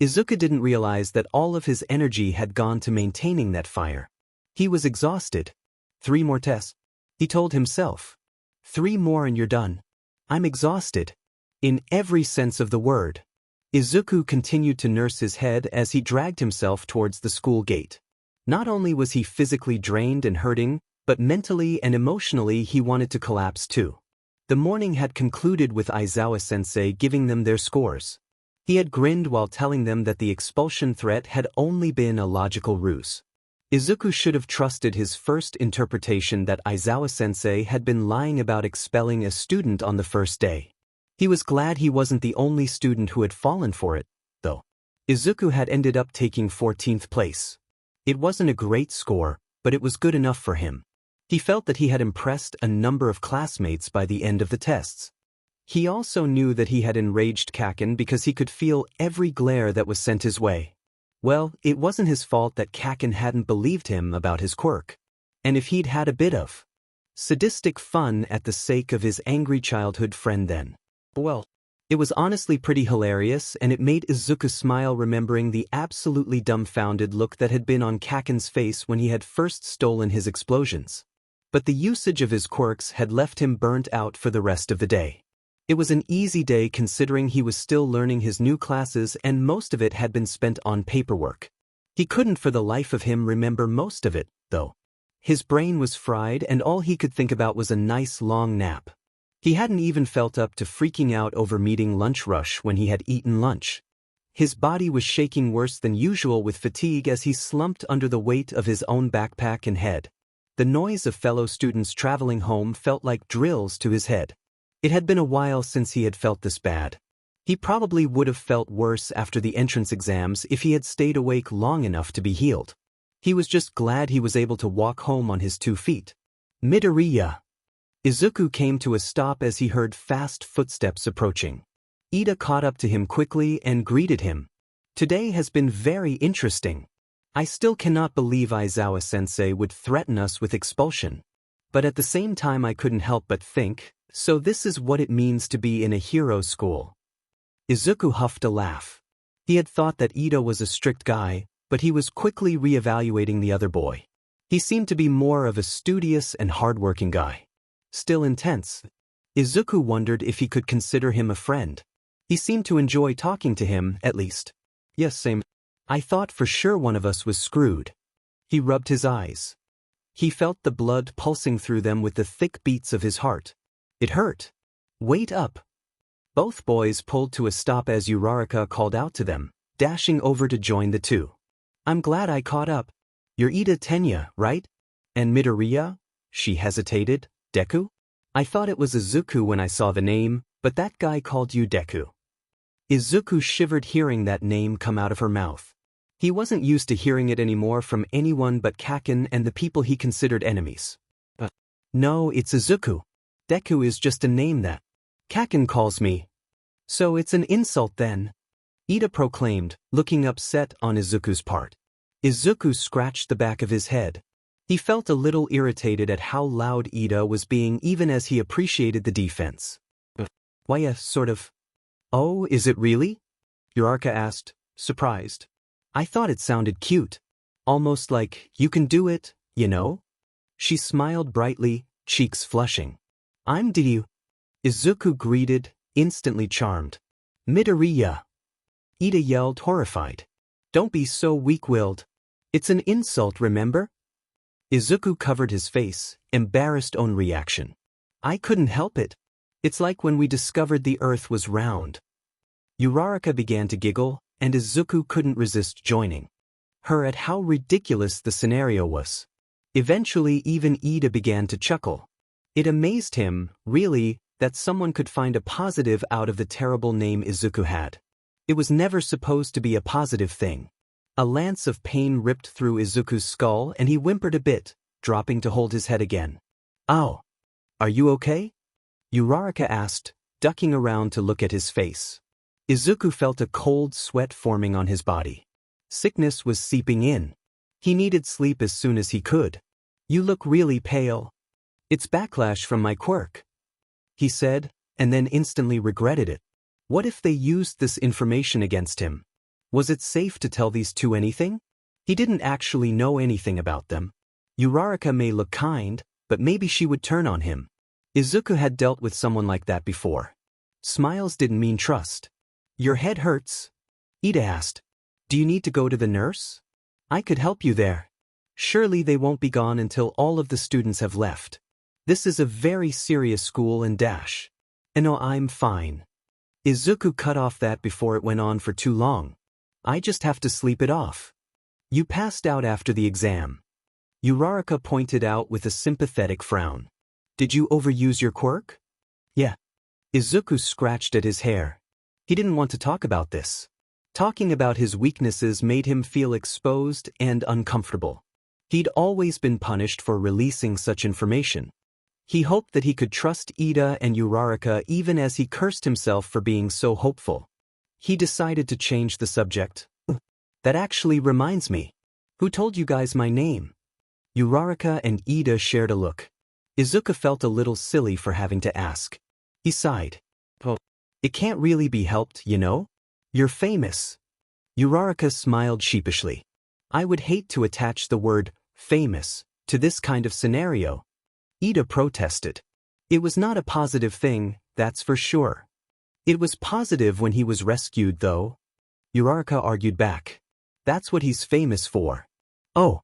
Izuku didn't realize that all of his energy had gone to maintaining that fire. He was exhausted. 3 more tests, he told himself. 3 more and you're done. I'm exhausted. In every sense of the word. Izuku continued to nurse his head as he dragged himself towards the school gate. Not only was he physically drained and hurting, but mentally and emotionally he wanted to collapse too. The morning had concluded with Aizawa-sensei giving them their scores. He had grinned while telling them that the expulsion threat had only been a logical ruse. Izuku should have trusted his first interpretation that Aizawa-sensei had been lying about expelling a student on the first day. He was glad he wasn't the only student who had fallen for it, though. Izuku had ended up taking 14th place. It wasn't a great score, but it was good enough for him. He felt that he had impressed a number of classmates by the end of the tests. He also knew that he had enraged Kaken because he could feel every glare that was sent his way. Well, it wasn't his fault that Kaken hadn't believed him about his quirk. And if he'd had a bit of sadistic fun at the sake of his angry childhood friend then, well, it was honestly pretty hilarious and it made Izuku smile remembering the absolutely dumbfounded look that had been on Kaken's face when he had first stolen his explosions. But the usage of his quirks had left him burnt out for the rest of the day. It was an easy day considering he was still learning his new classes and most of it had been spent on paperwork. He couldn't for the life of him remember most of it, though. His brain was fried and all he could think about was a nice long nap. He hadn't even felt up to freaking out over meeting lunch rush when he had eaten lunch. His body was shaking worse than usual with fatigue as he slumped under the weight of his own backpack and head. The noise of fellow students traveling home felt like drills to his head. It had been a while since he had felt this bad. He probably would have felt worse after the entrance exams if he had stayed awake long enough to be healed. He was just glad he was able to walk home on his 2 feet. Midoriya. Izuku came to a stop as he heard fast footsteps approaching. Ida caught up to him quickly and greeted him. Today has been very interesting. I still cannot believe Aizawa-sensei would threaten us with expulsion. But at the same time I couldn't help but think, so this is what it means to be in a hero school. Izuku huffed a laugh. He had thought that Ida was a strict guy, but he was quickly re-evaluating the other boy. He seemed to be more of a studious and hard-working guy. Still intense. Izuku wondered if he could consider him a friend. He seemed to enjoy talking to him, at least. Yes, same. I thought for sure one of us was screwed. He rubbed his eyes. He felt the blood pulsing through them with the thick beats of his heart. It hurt. Wait up. Both boys pulled to a stop as Uraraka called out to them, dashing over to join the two. I'm glad I caught up. You're Ida Tenya, right? And Midoriya? She hesitated. Deku? I thought it was Izuku when I saw the name, but that guy called you Deku. Izuku shivered hearing that name come out of her mouth. He wasn't used to hearing it anymore from anyone but Kaken and the people he considered enemies. No, it's Izuku. Deku is just a name that Kaken calls me. So it's an insult then? Ida proclaimed, looking upset on Izuku's part. Izuku scratched the back of his head. He felt a little irritated at how loud Ida was being even as he appreciated the defense. Why, yes, sort of. Oh, is it really? Uraraka asked, surprised. I thought it sounded cute. Almost like, you can do it, you know? She smiled brightly, cheeks flushing. I'm Deku. Izuku greeted, instantly charmed. Midoriya. Ida yelled, horrified. Don't be so weak-willed. It's an insult, remember? Izuku covered his face, embarrassed own reaction. I couldn't help it. It's like when we discovered the earth was round. Uraraka began to giggle, and Izuku couldn't resist joining her at how ridiculous the scenario was. Eventually even Ida began to chuckle. It amazed him, really, that someone could find a positive out of the terrible name Izuku had. It was never supposed to be a positive thing. A lance of pain ripped through Izuku's skull and he whimpered a bit, dropping to hold his head again. "Ow. Are you okay?" Uraraka asked, ducking around to look at his face. Izuku felt a cold sweat forming on his body. Sickness was seeping in. He needed sleep as soon as he could. "You look really pale." "It's backlash from my quirk," he said, and then instantly regretted it. What if they used this information against him? Was it safe to tell these two anything? He didn't actually know anything about them. Uraraka may look kind, but maybe she would turn on him. Izuku had dealt with someone like that before. Smiles didn't mean trust. "Your head hurts?" Ida asked. "Do you need to go to the nurse? I could help you there." Surely they won't be gone until all of the students have left. This is a very serious school and dash. "No, I'm fine." Izuku cut off that before it went on for too long. "I just have to sleep it off." "You passed out after the exam," Uraraka pointed out with a sympathetic frown. "Did you overuse your quirk?" "Yeah." Izuku scratched at his hair. He didn't want to talk about this. Talking about his weaknesses made him feel exposed and uncomfortable. He'd always been punished for releasing such information. He hoped that he could trust Ida and Uraraka even as he cursed himself for being so hopeful. He decided to change the subject. "That actually reminds me. Who told you guys my name?" Uraraka and Ida shared a look. Izuku felt a little silly for having to ask. He sighed. "Well, it can't really be helped, you know? You're famous." Uraraka smiled sheepishly. "I would hate to attach the word famous to this kind of scenario." Ida protested. "It was not a positive thing, that's for sure." "It was positive when he was rescued, though," Uraraka argued back. "That's what he's famous for." "Oh."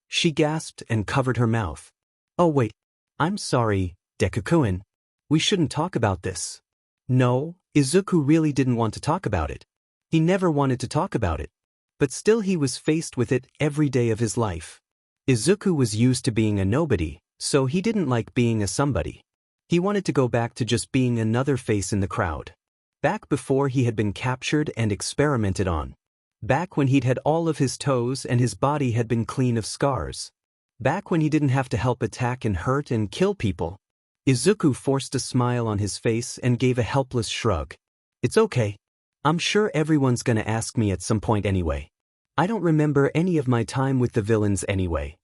She gasped and covered her mouth. "Oh wait, I'm sorry, Deku-kun. We shouldn't talk about this." No, Izuku really didn't want to talk about it. He never wanted to talk about it. But still he was faced with it every day of his life. Izuku was used to being a nobody, so he didn't like being a somebody. He wanted to go back to just being another face in the crowd. Back before he had been captured and experimented on. Back when he'd had all of his toes and his body had been clean of scars. Back when he didn't have to help attack and hurt and kill people. Izuku forced a smile on his face and gave a helpless shrug. "It's okay. I'm sure everyone's gonna ask me at some point anyway. I don't remember any of my time with the villains anyway."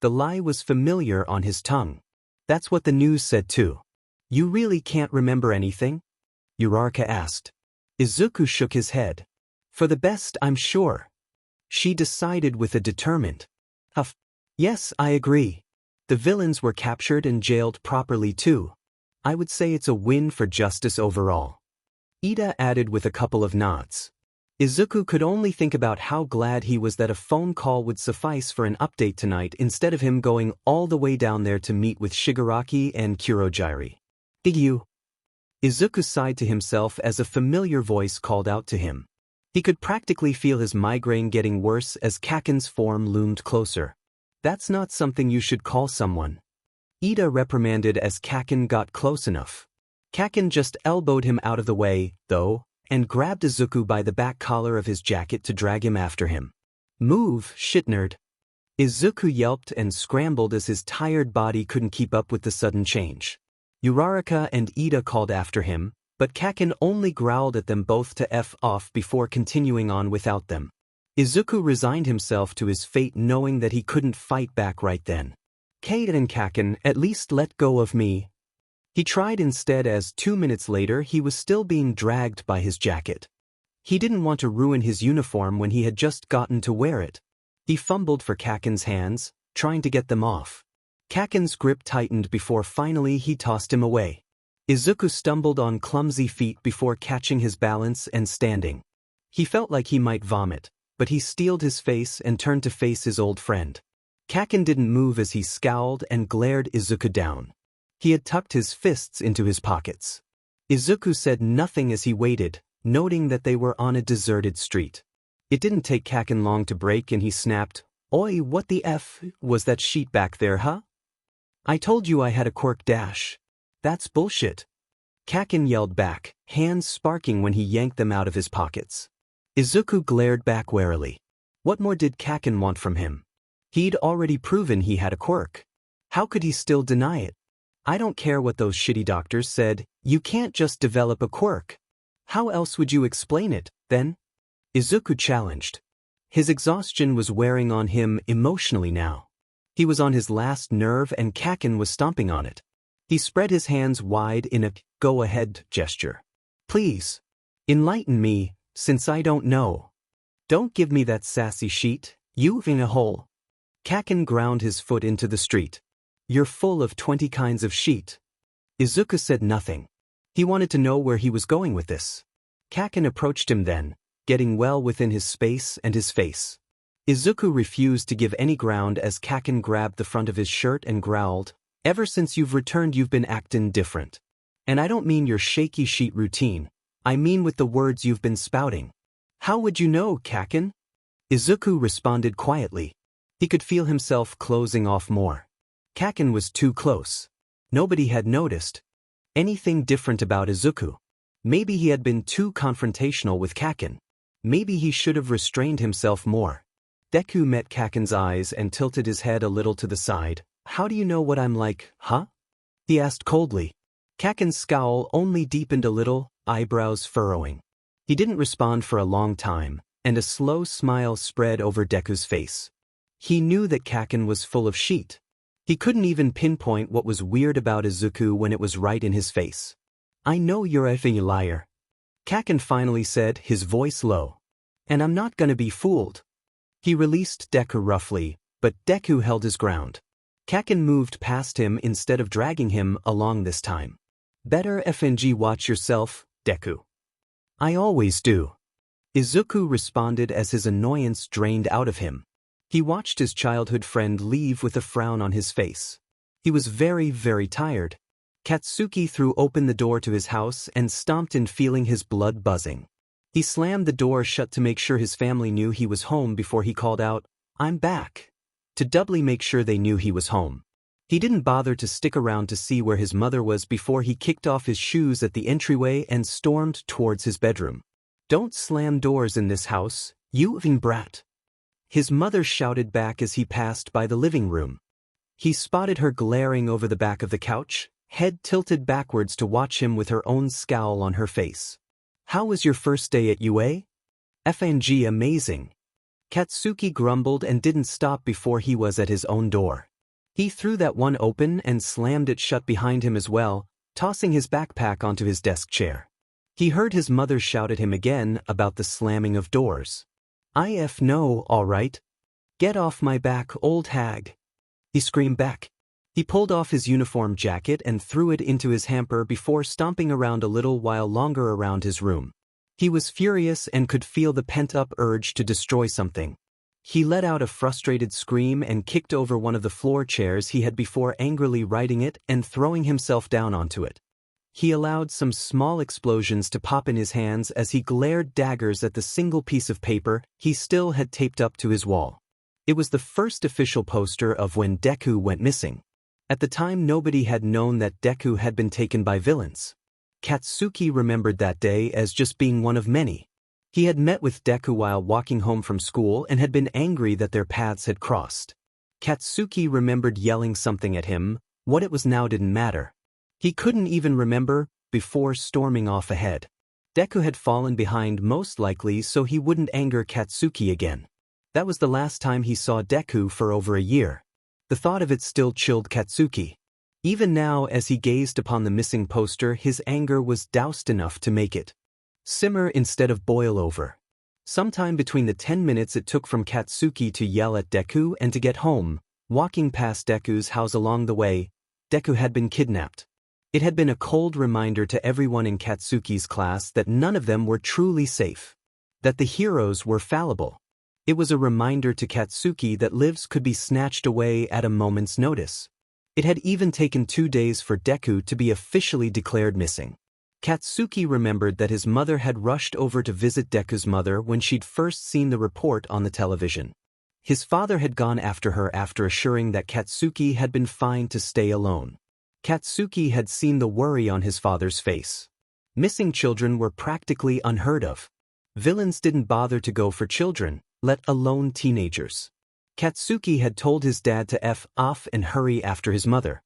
The lie was familiar on his tongue. "That's what the news said too." "You really can't remember anything?" Uraraka asked. Izuku shook his head. "For the best, I'm sure." She decided with a determined huff. "Yes, I agree. The villains were captured and jailed properly too. I would say it's a win for justice overall." Ida added with a couple of nods. Izuku could only think about how glad he was that a phone call would suffice for an update tonight instead of him going all the way down there to meet with Shigaraki and Kurogiri. "Did you?" Izuku sighed to himself as a familiar voice called out to him. He could practically feel his migraine getting worse as Kaken's form loomed closer. "That's not something you should call someone." Ida reprimanded as Kaken got close enough. Kaken just elbowed him out of the way, though, and grabbed Izuku by the back collar of his jacket to drag him after him. "Move, shitnerd." Izuku yelped and scrambled as his tired body couldn't keep up with the sudden change. Uraraka and Ida called after him, but Kaken only growled at them both to F off before continuing on without them. Izuku resigned himself to his fate knowing that he couldn't fight back right then. "Kaden and Kaken, at least let go of me." He tried instead as 2 minutes later he was still being dragged by his jacket. He didn't want to ruin his uniform when he had just gotten to wear it. He fumbled for Kaken's hands, trying to get them off. Kaken's grip tightened before finally he tossed him away. Izuku stumbled on clumsy feet before catching his balance and standing. He felt like he might vomit, but he steeled his face and turned to face his old friend. Kaken didn't move as he scowled and glared Izuku down. He had tucked his fists into his pockets. Izuku said nothing as he waited, noting that they were on a deserted street. It didn't take Kaken long to break and he snapped, "Oi, what the F was that sheet back there, huh? I told you I had a quirk dash. That's bullshit." Kaken yelled back, hands sparking when he yanked them out of his pockets. Izuku glared back warily. What more did Kaken want from him? He'd already proven he had a quirk. How could he still deny it? "I don't care what those shitty doctors said, you can't just develop a quirk. How else would you explain it, then?" Izuku challenged. His exhaustion was wearing on him emotionally now. He was on his last nerve and Kaken was stomping on it. He spread his hands wide in a go-ahead gesture. "Please, enlighten me, since I don't know. Don't give me that sassy sheet, you've in a hole." Kaken ground his foot into the street. "You're full of 20 kinds of sheet." Izuku said nothing. He wanted to know where he was going with this. Kaken approached him then, getting well within his space and his face. Izuku refused to give any ground as Kaken grabbed the front of his shirt and growled, "Ever since you've returned you've been actin' different. And I don't mean your shaky sheet routine, I mean with the words you've been spouting." "How would you know, Kaken?" Izuku responded quietly. He could feel himself closing off more. Kaken was too close. Nobody had noticed anything different about Izuku. Maybe he had been too confrontational with Kaken. Maybe he should have restrained himself more. Deku met Kaken's eyes and tilted his head a little to the side. "How do you know what I'm like, huh?" he asked coldly. Kaken's scowl only deepened a little, eyebrows furrowing. He didn't respond for a long time, and a slow smile spread over Deku's face. He knew that Kaken was full of sheet. He couldn't even pinpoint what was weird about Izuku when it was right in his face. "I know you're a effing liar," Kaken finally said, his voice low. "And I'm not gonna be fooled." He released Deku roughly, but Deku held his ground. Kaken moved past him instead of dragging him along this time. "Better FNG watch yourself, Deku." "I always do," Izuku responded as his annoyance drained out of him. He watched his childhood friend leave with a frown on his face. He was very, very tired. Katsuki threw open the door to his house and stomped in, feeling his blood buzzing. He slammed the door shut to make sure his family knew he was home before he called out, "I'm back," to doubly make sure they knew he was home. He didn't bother to stick around to see where his mother was before he kicked off his shoes at the entryway and stormed towards his bedroom. "Don't slam doors in this house, you effing brat," his mother shouted back as he passed by the living room. He spotted her glaring over the back of the couch, head tilted backwards to watch him with her own scowl on her face. "How was your first day at UA? FNG amazing." Katsuki grumbled and didn't stop before he was at his own door. He threw that one open and slammed it shut behind him as well, tossing his backpack onto his desk chair. He heard his mother shout at him again about the slamming of doors. "IF no, all right. Get off my back, old hag," he screamed back. He pulled off his uniform jacket and threw it into his hamper before stomping around a little while longer around his room. He was furious and could feel the pent-up urge to destroy something. He let out a frustrated scream and kicked over one of the floor chairs he had before, angrily righting it and throwing himself down onto it. He allowed some small explosions to pop in his hands as he glared daggers at the single piece of paper he still had taped up to his wall. It was the first official poster of when Deku went missing. At the time, nobody had known that Deku had been taken by villains. Katsuki remembered that day as just being one of many. He had met with Deku while walking home from school and had been angry that their paths had crossed. Katsuki remembered yelling something at him. What it was now didn't matter. He couldn't even remember before storming off ahead. Deku had fallen behind most likely so he wouldn't anger Katsuki again. That was the last time he saw Deku for over a year. The thought of it still chilled Katsuki. Even now, as he gazed upon the missing poster, his anger was doused enough to make it simmer instead of boil over. Sometime between the 10 minutes it took from Katsuki to yell at Deku and to get home, walking past Deku's house along the way, Deku had been kidnapped. It had been a cold reminder to everyone in Katsuki's class that none of them were truly safe. That the heroes were fallible. It was a reminder to Katsuki that lives could be snatched away at a moment's notice. It had even taken 2 days for Deku to be officially declared missing. Katsuki remembered that his mother had rushed over to visit Deku's mother when she'd first seen the report on the television. His father had gone after her after assuring that Katsuki had been fine to stay alone. Katsuki had seen the worry on his father's face. Missing children were practically unheard of. Villains didn't bother to go for children, let alone teenagers. Katsuki had told his dad to F off and hurry after his mother.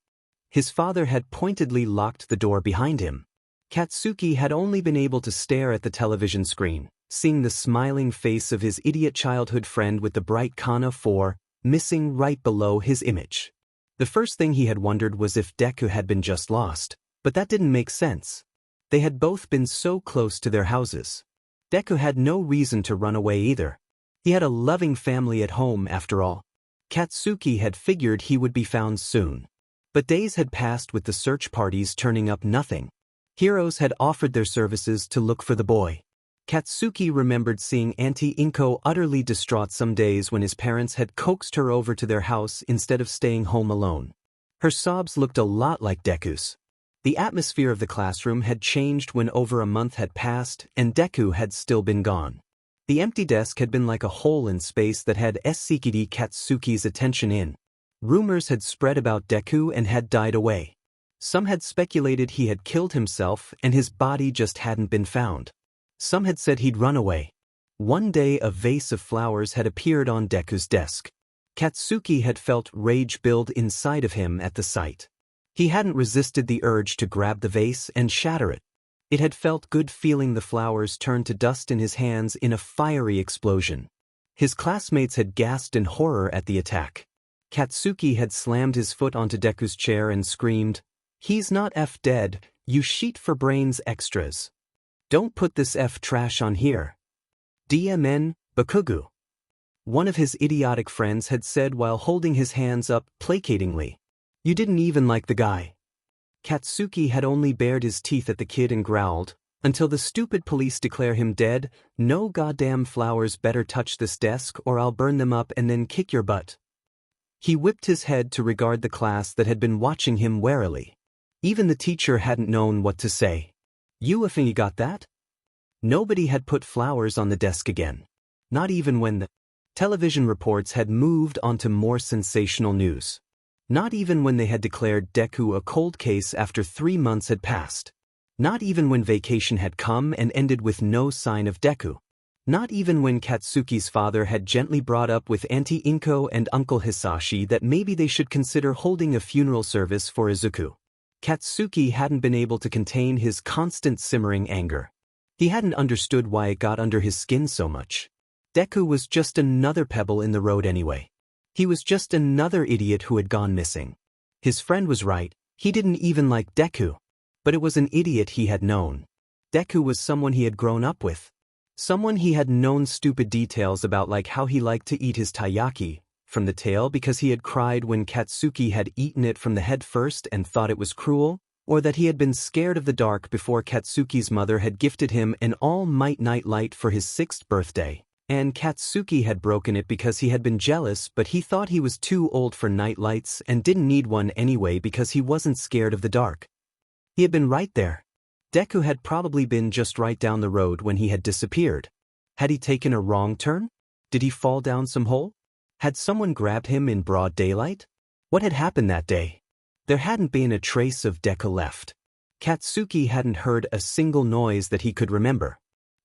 His father had pointedly locked the door behind him. Katsuki had only been able to stare at the television screen, seeing the smiling face of his idiot childhood friend with the bright Kana 4 missing right below his image. The first thing he had wondered was if Deku had been just lost, but that didn't make sense. They had both been so close to their houses. Deku had no reason to run away either. He had a loving family at home after all. Katsuki had figured he would be found soon. But days had passed with the search parties turning up nothing. Heroes had offered their services to look for the boy. Katsuki remembered seeing Auntie Inko utterly distraught some days when his parents had coaxed her over to their house instead of staying home alone. Her sobs looked a lot like Deku's. The atmosphere of the classroom had changed when over a month had passed and Deku had still been gone. The empty desk had been like a hole in space that had sucked Katsuki's attention in. Rumors had spread about Deku and had died away. Some had speculated he had killed himself and his body just hadn't been found. Some had said he'd run away. One day a vase of flowers had appeared on Deku's desk. Katsuki had felt rage build inside of him at the sight. He hadn't resisted the urge to grab the vase and shatter it. It had felt good feeling the flowers turn to dust in his hands in a fiery explosion. His classmates had gasped in horror at the attack. Katsuki had slammed his foot onto Deku's chair and screamed, "He's not F dead, you sheet for brains extras. Don't put this F trash on here. DMN, Bakugu." One of his idiotic friends had said while holding his hands up placatingly. "You didn't even like the guy." Katsuki had only bared his teeth at the kid and growled, "Until the stupid police declare him dead, no goddamn flowers better touch this desk or I'll burn them up and then kick your butt." He whipped his head to regard the class that had been watching him warily. Even the teacher hadn't known what to say. "You got that?" Nobody had put flowers on the desk again. Not even when the television reports had moved on to more sensational news. Not even when they had declared Deku a cold case after 3 months had passed. Not even when vacation had come and ended with no sign of Deku. Not even when Katsuki's father had gently brought up with Auntie Inko and Uncle Hisashi that maybe they should consider holding a funeral service for Izuku. Katsuki hadn't been able to contain his constant simmering anger. He hadn't understood why it got under his skin so much. Deku was just another pebble in the road anyway. He was just another idiot who had gone missing. His friend was right, he didn't even like Deku. But it was an idiot he had known. Deku was someone he had grown up with. Someone he had known stupid details about, like how he liked to eat his taiyaki from the tail because he had cried when Katsuki had eaten it from the head first and thought it was cruel, or that he had been scared of the dark before Katsuki's mother had gifted him an all-might night light for his 6th birthday, and Katsuki had broken it because he had been jealous but he thought he was too old for night lights and didn't need one anyway because he wasn't scared of the dark. He had been right there. Deku had probably been just right down the road when he had disappeared. Had he taken a wrong turn? Did he fall down some hole? Had someone grabbed him in broad daylight? What had happened that day? There hadn't been a trace of Deku left. Katsuki hadn't heard a single noise that he could remember.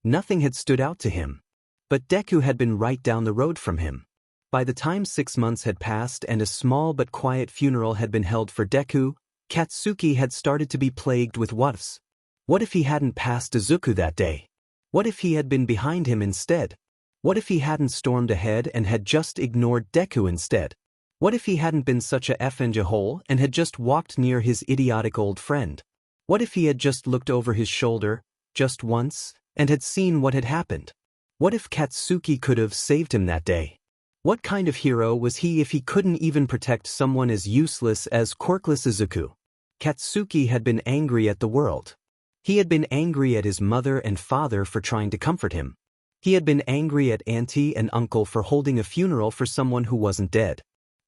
Nothing had stood out to him. But Deku had been right down the road from him. By the time 6 months had passed and a small but quiet funeral had been held for Deku, Katsuki had started to be plagued with what-ifs. What if he hadn't passed Izuku that day? What if he had been behind him instead? What if he hadn't stormed ahead and had just ignored Deku instead? What if he hadn't been such a effing hole and had just walked near his idiotic old friend? What if he had just looked over his shoulder, just once, and had seen what had happened? What if Katsuki could have saved him that day? What kind of hero was he if he couldn't even protect someone as useless as quirkless Izuku? Katsuki had been angry at the world. He had been angry at his mother and father for trying to comfort him. He had been angry at Auntie and Uncle for holding a funeral for someone who wasn't dead.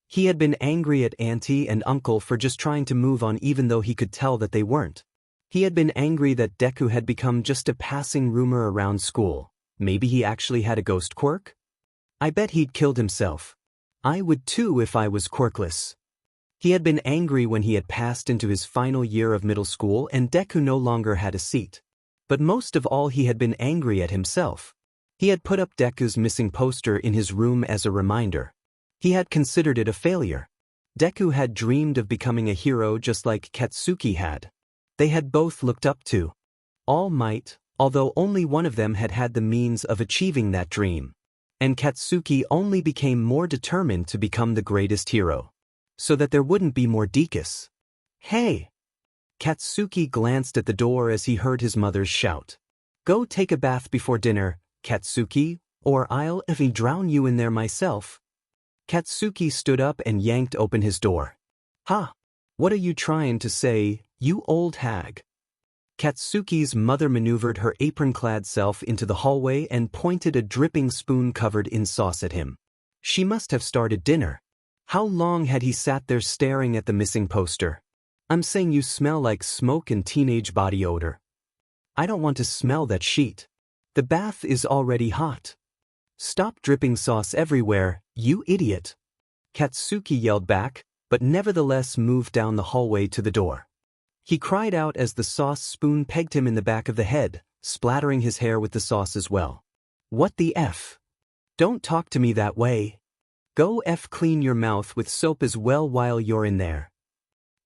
He had been angry at Auntie and Uncle for just trying to move on even though he could tell that they weren't. He had been angry that Deku had become just a passing rumor around school. Maybe he actually had a ghost quirk? I bet he'd killed himself. I would too if I was quirkless. He had been angry when he had passed into his final year of middle school and Deku no longer had a seat. But most of all he had been angry at himself. He had put up Deku's missing poster in his room as a reminder. He had considered it a failure. Deku had dreamed of becoming a hero just like Katsuki had. They had both looked up to All Might, although only one of them had had the means of achieving that dream. And Katsuki only became more determined to become the greatest hero. So that there wouldn't be more Dekus. Hey! Katsuki glanced at the door as he heard his mother's shout. Go take a bath before dinner, Katsuki, or I'll drown you in there myself. Katsuki stood up and yanked open his door. Ha! What are you trying to say, you old hag? Katsuki's mother maneuvered her apron-clad self into the hallway and pointed a dripping spoon covered in sauce at him. She must have started dinner. How long had he sat there staring at the missing poster? I'm saying you smell like smoke and teenage body odor. I don't want to smell that sheet. The bath is already hot. Stop dripping sauce everywhere, you idiot. Katsuki yelled back, but nevertheless moved down the hallway to the door. He cried out as the sauce spoon pegged him in the back of the head, splattering his hair with the sauce as well. What the F? Don't talk to me that way. Go clean your mouth with soap as well while you're in there.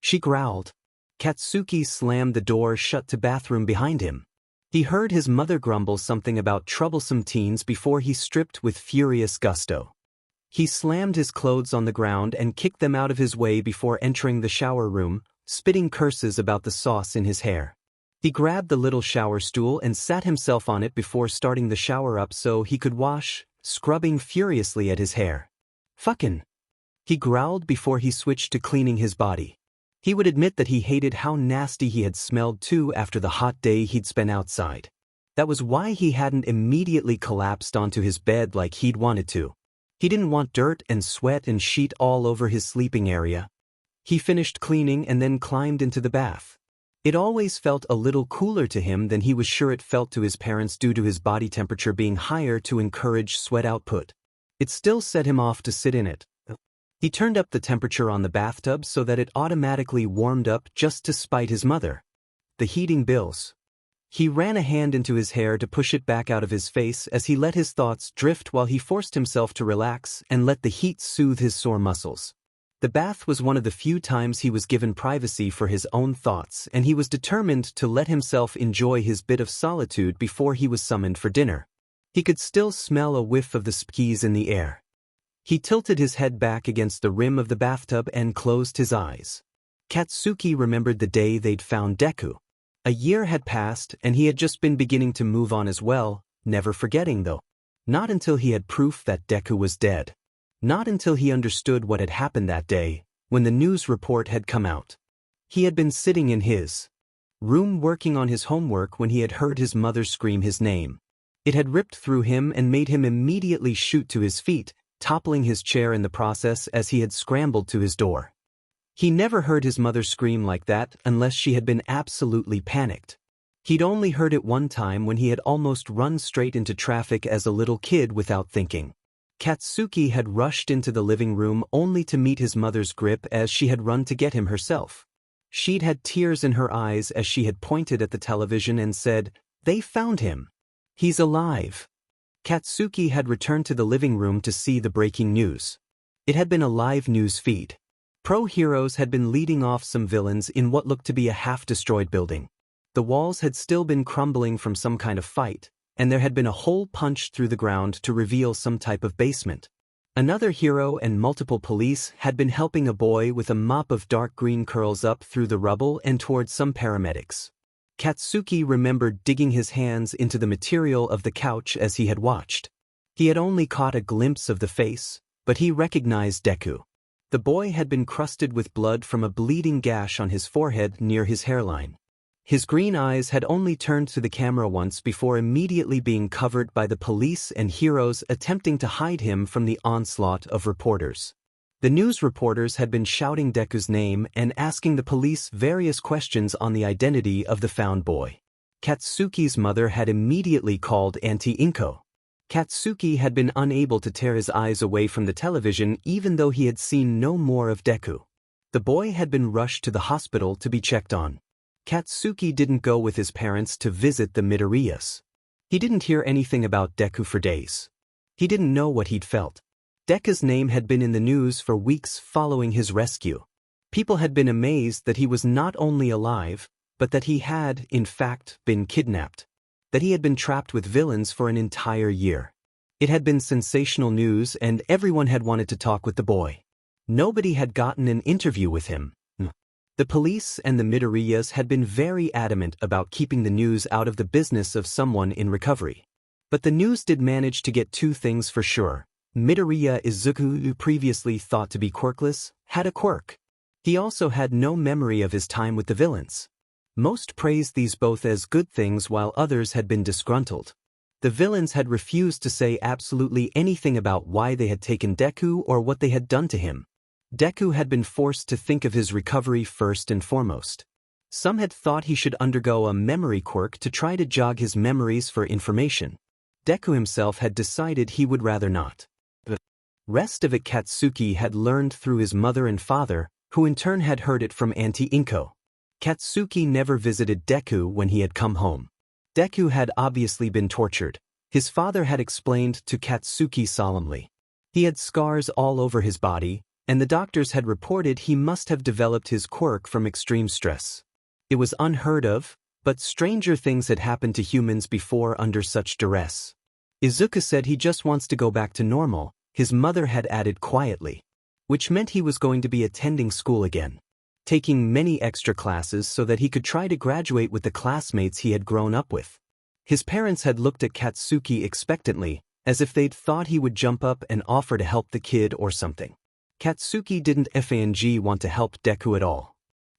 She growled. Katsuki slammed the door shut to bathroom behind him. He heard his mother grumble something about troublesome teens before he stripped with furious gusto. He slammed his clothes on the ground and kicked them out of his way before entering the shower room, spitting curses about the sauce in his hair. He grabbed the little shower stool and sat himself on it before starting the shower up so he could wash, scrubbing furiously at his hair. Fuckin'. He growled before he switched to cleaning his body. He would admit that he hated how nasty he had smelled too after the hot day he'd spent outside. That was why he hadn't immediately collapsed onto his bed like he'd wanted to. He didn't want dirt and sweat and sheet all over his sleeping area. He finished cleaning and then climbed into the bath. It always felt a little cooler to him than he was sure it felt to his parents due to his body temperature being higher to encourage sweat output. It still set him off to sit in it. He turned up the temperature on the bathtub so that it automatically warmed up just to spite his mother. The heating bills. He ran a hand into his hair to push it back out of his face as he let his thoughts drift while he forced himself to relax and let the heat soothe his sore muscles. The bath was one of the few times he was given privacy for his own thoughts, and he was determined to let himself enjoy his bit of solitude before he was summoned for dinner. He could still smell a whiff of the skis in the air. He tilted his head back against the rim of the bathtub and closed his eyes. Katsuki remembered the day they'd found Deku. A year had passed and he had just been beginning to move on as well, never forgetting though. Not until he had proof that Deku was dead. Not until he understood what had happened that day, when the news report had come out. He had been sitting in his room working on his homework when he had heard his mother scream his name. It had ripped through him and made him immediately shoot to his feet, toppling his chair in the process as he had scrambled to his door. He never heard his mother scream like that unless she had been absolutely panicked. He'd only heard it one time when he had almost run straight into traffic as a little kid without thinking. Katsuki had rushed into the living room only to meet his mother's grip as she had run to get him herself. She'd had tears in her eyes as she had pointed at the television and said, "They found him. He's alive." Katsuki had returned to the living room to see the breaking news. It had been a live news feed. Pro heroes had been leading off some villains in what looked to be a half-destroyed building. The walls had still been crumbling from some kind of fight, and there had been a hole punched through the ground to reveal some type of basement. Another hero and multiple police had been helping a boy with a mop of dark green curls up through the rubble and towards some paramedics. Katsuki remembered digging his hands into the material of the couch as he had watched. He had only caught a glimpse of the face, but he recognized Deku. The boy had been crusted with blood from a bleeding gash on his forehead near his hairline. His green eyes had only turned to the camera once before immediately being covered by the police and heroes attempting to hide him from the onslaught of reporters. The news reporters had been shouting Deku's name and asking the police various questions on the identity of the found boy. Katsuki's mother had immediately called Auntie Inko. Katsuki had been unable to tear his eyes away from the television even though he had seen no more of Deku. The boy had been rushed to the hospital to be checked on. Katsuki didn't go with his parents to visit the Midoriyas. He didn't hear anything about Deku for days. He didn't know what he'd felt. Deku's name had been in the news for weeks following his rescue. People had been amazed that he was not only alive, but that he had, in fact, been kidnapped. That he had been trapped with villains for an entire year. It had been sensational news and everyone had wanted to talk with the boy. Nobody had gotten an interview with him. The police and the Midoriyas had been very adamant about keeping the news out of the business of someone in recovery. But the news did manage to get two things for sure. Midoriya Izuku, who previously thought to be quirkless, had a quirk. He also had no memory of his time with the villains. Most praised these both as good things while others had been disgruntled. The villains had refused to say absolutely anything about why they had taken Deku or what they had done to him. Deku had been forced to think of his recovery first and foremost. Some had thought he should undergo a memory quirk to try to jog his memories for information. Deku himself had decided he would rather not. The rest of it Katsuki had learned through his mother and father, who in turn had heard it from Auntie Inko. Katsuki never visited Deku when he had come home. Deku had obviously been tortured. His father had explained to Katsuki solemnly. He had scars all over his body, and the doctors had reported he must have developed his quirk from extreme stress. It was unheard of, but stranger things had happened to humans before under such duress. Izuku said he just wants to go back to normal, his mother had added quietly. Which meant he was going to be attending school again. Taking many extra classes so that he could try to graduate with the classmates he had grown up with. His parents had looked at Katsuki expectantly, as if they'd thought he would jump up and offer to help the kid or something. Katsuki didn't want to help Deku at all.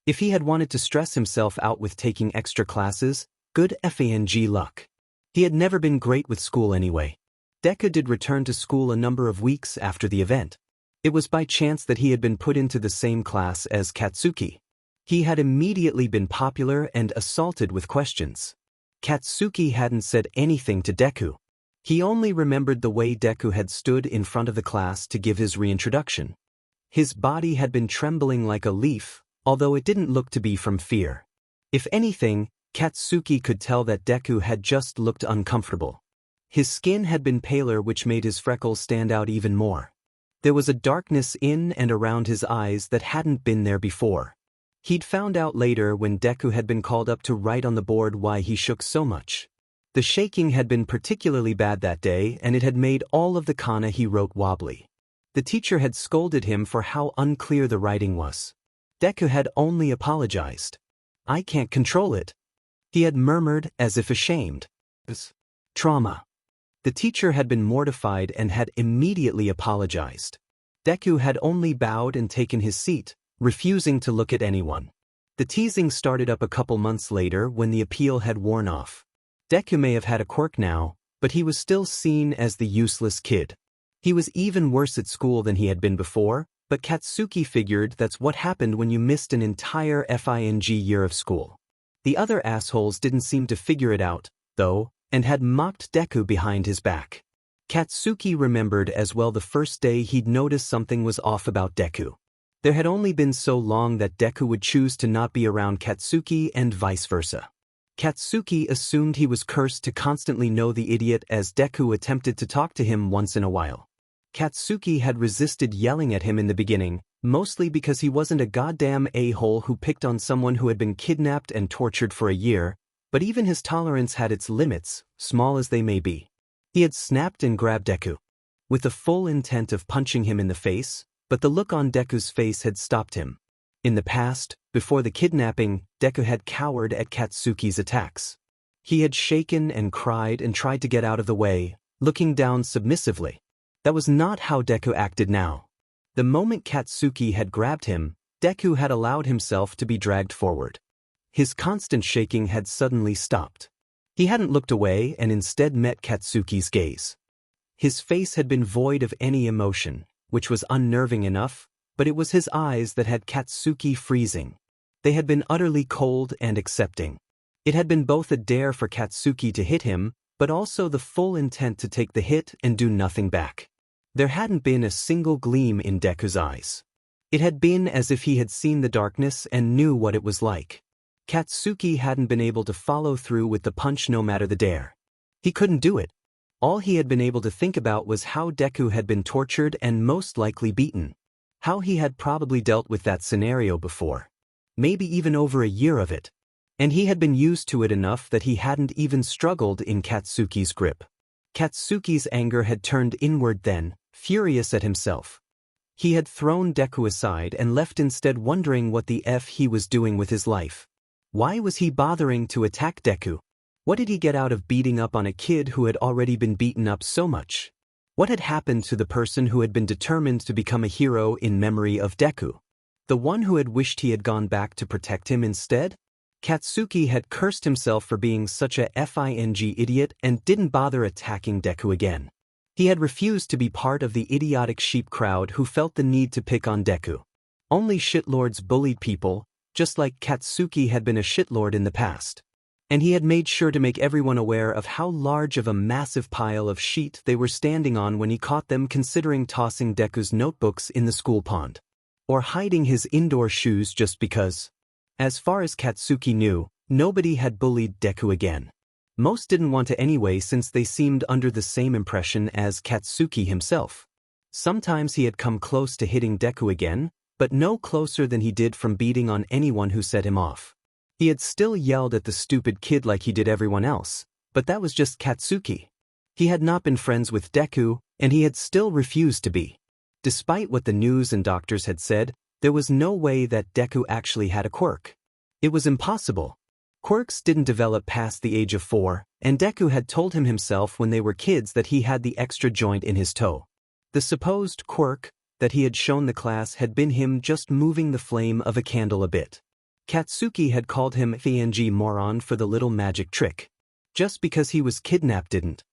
If he had wanted to stress himself out with taking extra classes, good luck. He had never been great with school anyway. Deku did return to school a number of weeks after the event. It was by chance that he had been put into the same class as Katsuki. He had immediately been popular and assaulted with questions. Katsuki hadn't said anything to Deku. He only remembered the way Deku had stood in front of the class to give his reintroduction. His body had been trembling like a leaf, although it didn't look to be from fear. If anything, Katsuki could tell that Deku had just looked uncomfortable. His skin had been paler, which made his freckles stand out even more. There was a darkness in and around his eyes that hadn't been there before. He'd found out later when Deku had been called up to write on the board why he shook so much. The shaking had been particularly bad that day and it had made all of the kana he wrote wobbly. The teacher had scolded him for how unclear the writing was. Deku had only apologized. "I can't control it," he had murmured as if ashamed. Trauma. The teacher had been mortified and had immediately apologized. Deku had only bowed and taken his seat, refusing to look at anyone. The teasing started up a couple months later when the appeal had worn off. Deku may have had a quirk now, but he was still seen as the useless kid. He was even worse at school than he had been before, but Katsuki figured that's what happened when you missed an entire year of school. The other assholes didn't seem to figure it out, though, and had mocked Deku behind his back. Katsuki remembered as well the first day he'd noticed something was off about Deku. There had only been so long that Deku would choose to not be around Katsuki and vice versa. Katsuki assumed he was cursed to constantly know the idiot as Deku attempted to talk to him once in a while. Katsuki had resisted yelling at him in the beginning, mostly because he wasn't a goddamn a-hole who picked on someone who had been kidnapped and tortured for a year, but even his tolerance had its limits, small as they may be. He had snapped and grabbed Deku, with the full intent of punching him in the face, but the look on Deku's face had stopped him. In the past, before the kidnapping, Deku had cowered at Katsuki's attacks. He had shaken and cried and tried to get out of the way, looking down submissively. That was not how Deku acted now. The moment Katsuki had grabbed him, Deku had allowed himself to be dragged forward. His constant shaking had suddenly stopped. He hadn't looked away and instead met Katsuki's gaze. His face had been void of any emotion, which was unnerving enough, but it was his eyes that had Katsuki freezing. They had been utterly cold and accepting. It had been both a dare for Katsuki to hit him, but also the full intent to take the hit and do nothing back. There hadn't been a single gleam in Deku's eyes. It had been as if he had seen the darkness and knew what it was like. Katsuki hadn't been able to follow through with the punch no matter the dare. He couldn't do it. All he had been able to think about was how Deku had been tortured and most likely beaten. How he had probably dealt with that scenario before. Maybe even over a year of it. And he had been used to it enough that he hadn't even struggled in Katsuki's grip. Katsuki's anger had turned inward then, furious at himself. He had thrown Deku aside and left instead wondering what the F he was doing with his life. Why was he bothering to attack Deku? What did he get out of beating up on a kid who had already been beaten up so much? What had happened to the person who had been determined to become a hero in memory of Deku? The one who had wished he had gone back to protect him instead? Katsuki had cursed himself for being such a FING idiot and didn't bother attacking Deku again. He had refused to be part of the idiotic sheep crowd who felt the need to pick on Deku. Only shitlords bullied people, just like Katsuki had been a shitlord in the past. And he had made sure to make everyone aware of how large of a massive pile of shit they were standing on when he caught them considering tossing Deku's notebooks in the school pond. Or hiding his indoor shoes just because. As far as Katsuki knew, nobody had bullied Deku again. Most didn't want to anyway since they seemed under the same impression as Katsuki himself. Sometimes he had come close to hitting Deku again, but no closer than he did from beating on anyone who set him off. He had still yelled at the stupid kid like he did everyone else, but that was just Katsuki. He had not been friends with Deku, and he had still refused to be. Despite what the news and doctors had said, there was no way that Deku actually had a quirk. It was impossible. Quirks didn't develop past the age of 4, and Deku had told him himself when they were kids that he had the extra joint in his toe. The supposed quirk that he had shown the class had been him just moving the flame of a candle a bit. Katsuki had called him FNG moron for the little magic trick. Just because he was kidnapped didn't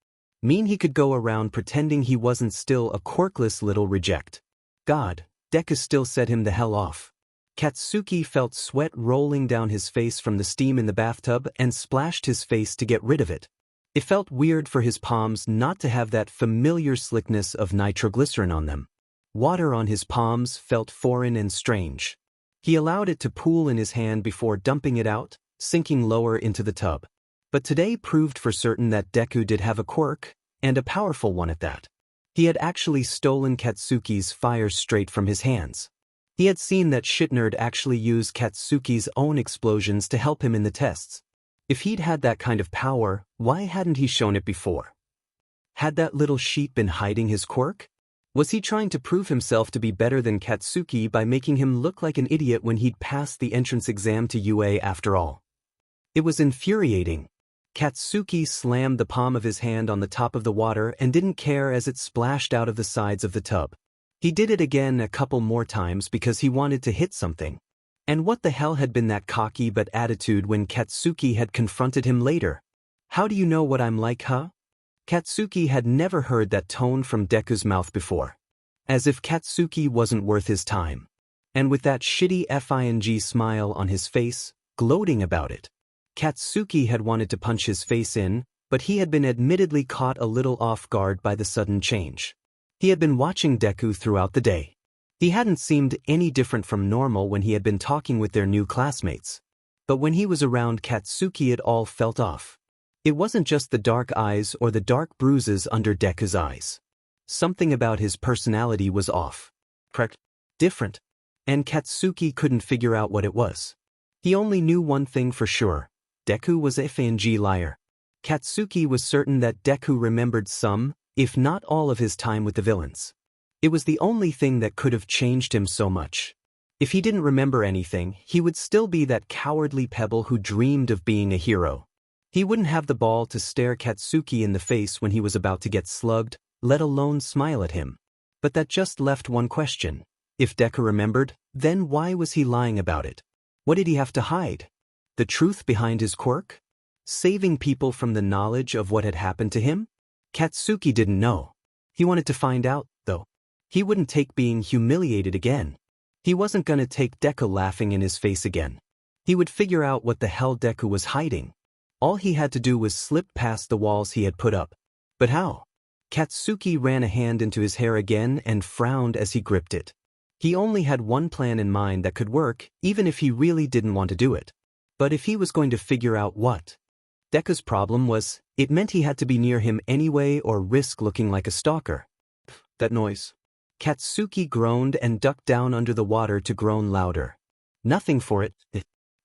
mean he could go around pretending he wasn't still a quirkless little reject. God, Deku still set him the hell off. Katsuki felt sweat rolling down his face from the steam in the bathtub and splashed his face to get rid of it. It felt weird for his palms not to have that familiar slickness of nitroglycerin on them. Water on his palms felt foreign and strange. He allowed it to pool in his hand before dumping it out, sinking lower into the tub. But today proved for certain that Deku did have a quirk, and a powerful one at that. He had actually stolen Katsuki's fire straight from his hands. He had seen that shitnerd actually use Katsuki's own explosions to help him in the tests. If he'd had that kind of power, why hadn't he shown it before? Had that little sheep been hiding his quirk? Was he trying to prove himself to be better than Katsuki by making him look like an idiot when he'd passed the entrance exam to UA after all? It was infuriating. Katsuki slammed the palm of his hand on the top of the water and didn't care as it splashed out of the sides of the tub. He did it again a couple more times because he wanted to hit something. And what the hell had been that cocky but attitude when Katsuki had confronted him later? How do you know what I'm like, huh? Katsuki had never heard that tone from Deku's mouth before. As if Katsuki wasn't worth his time. And with that shitty FING smile on his face, gloating about it. Katsuki had wanted to punch his face in, but he had been admittedly caught a little off guard by the sudden change. He had been watching Deku throughout the day. He hadn't seemed any different from normal when he had been talking with their new classmates. But when he was around Katsuki it all felt off. It wasn't just the dark eyes or the dark bruises under Deku's eyes. Something about his personality was off. Different. And Katsuki couldn't figure out what it was. He only knew one thing for sure. Deku was a FNG liar. Katsuki was certain that Deku remembered some, if not all of his time with the villains. It was the only thing that could have changed him so much. If he didn't remember anything, he would still be that cowardly pebble who dreamed of being a hero. He wouldn't have the ball to stare Katsuki in the face when he was about to get slugged, let alone smile at him. But that just left one question. If Deku remembered, then why was he lying about it? What did he have to hide? The truth behind his quirk? Saving people from the knowledge of what had happened to him? Katsuki didn't know. He wanted to find out, though. He wouldn't take being humiliated again. He wasn't gonna take Deku laughing in his face again. He would figure out what the hell Deku was hiding. All he had to do was slip past the walls he had put up. But how? Katsuki ran a hand into his hair again and frowned as he gripped it. He only had one plan in mind that could work, even if he really didn't want to do it. But if he was going to figure out what? Deku's problem was, it meant he had to be near him anyway or risk looking like a stalker. That noise. Katsuki groaned and ducked down under the water to groan louder. Nothing for it.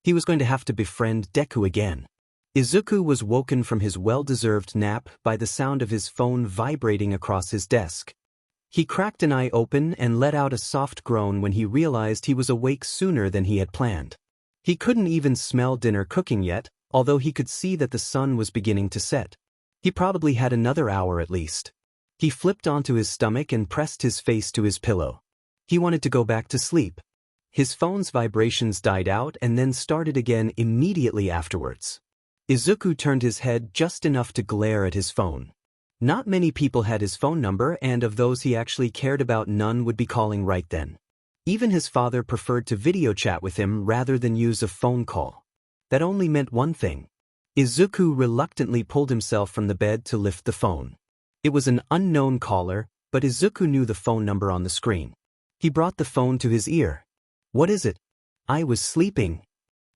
He was going to have to befriend Deku again. Izuku was woken from his well-deserved nap by the sound of his phone vibrating across his desk. He cracked an eye open and let out a soft groan when he realized he was awake sooner than he had planned. He couldn't even smell dinner cooking yet, although he could see that the sun was beginning to set. He probably had another hour at least. He flipped onto his stomach and pressed his face to his pillow. He wanted to go back to sleep. His phone's vibrations died out and then started again immediately afterwards. Izuku turned his head just enough to glare at his phone. Not many people had his phone number, and of those he actually cared about, none would be calling right then. Even his father preferred to video chat with him rather than use a phone call. That only meant one thing. Izuku reluctantly pulled himself from the bed to lift the phone. It was an unknown caller, but Izuku knew the phone number on the screen. He brought the phone to his ear. "What is it?" "I was sleeping."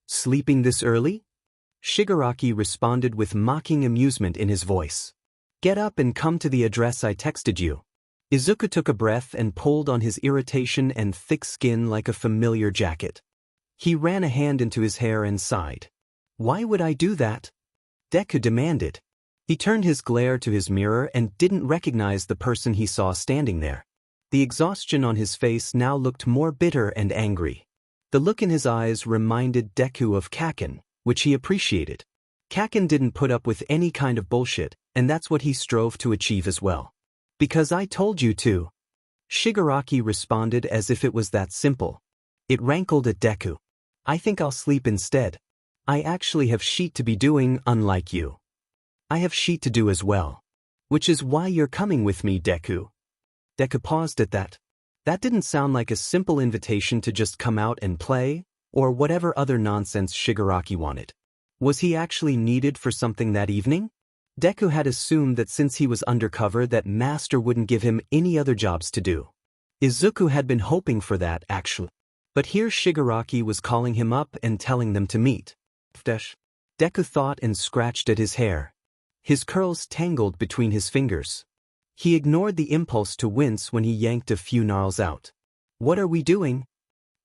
"Sleeping this early?" Shigaraki responded with mocking amusement in his voice. "Get up and come to the address I texted you." Izuku took a breath and pulled on his irritation and thick skin like a familiar jacket. He ran a hand into his hair and sighed. "Why would I do that?" Deku demanded. He turned his glare to his mirror and didn't recognize the person he saw standing there. The exhaustion on his face now looked more bitter and angry. The look in his eyes reminded Deku of Kaken, which he appreciated. Kaken didn't put up with any kind of bullshit, and that's what he strove to achieve as well. "Because I told you to." Shigaraki responded as if it was that simple. It rankled at Deku. "I think I'll sleep instead. I actually have shit to be doing, unlike you." "I have shit to do as well. Which is why you're coming with me, Deku." Deku paused at that. That didn't sound like a simple invitation to just come out and play, or whatever other nonsense Shigaraki wanted. Was he actually needed for something that evening? Deku had assumed that since he was undercover that Master wouldn't give him any other jobs to do. Izuku had been hoping for that, actually. But here Shigaraki was calling him up and telling them to meet. Deku thought and scratched at his hair. His curls tangled between his fingers. He ignored the impulse to wince when he yanked a few gnarls out. "What are we doing?"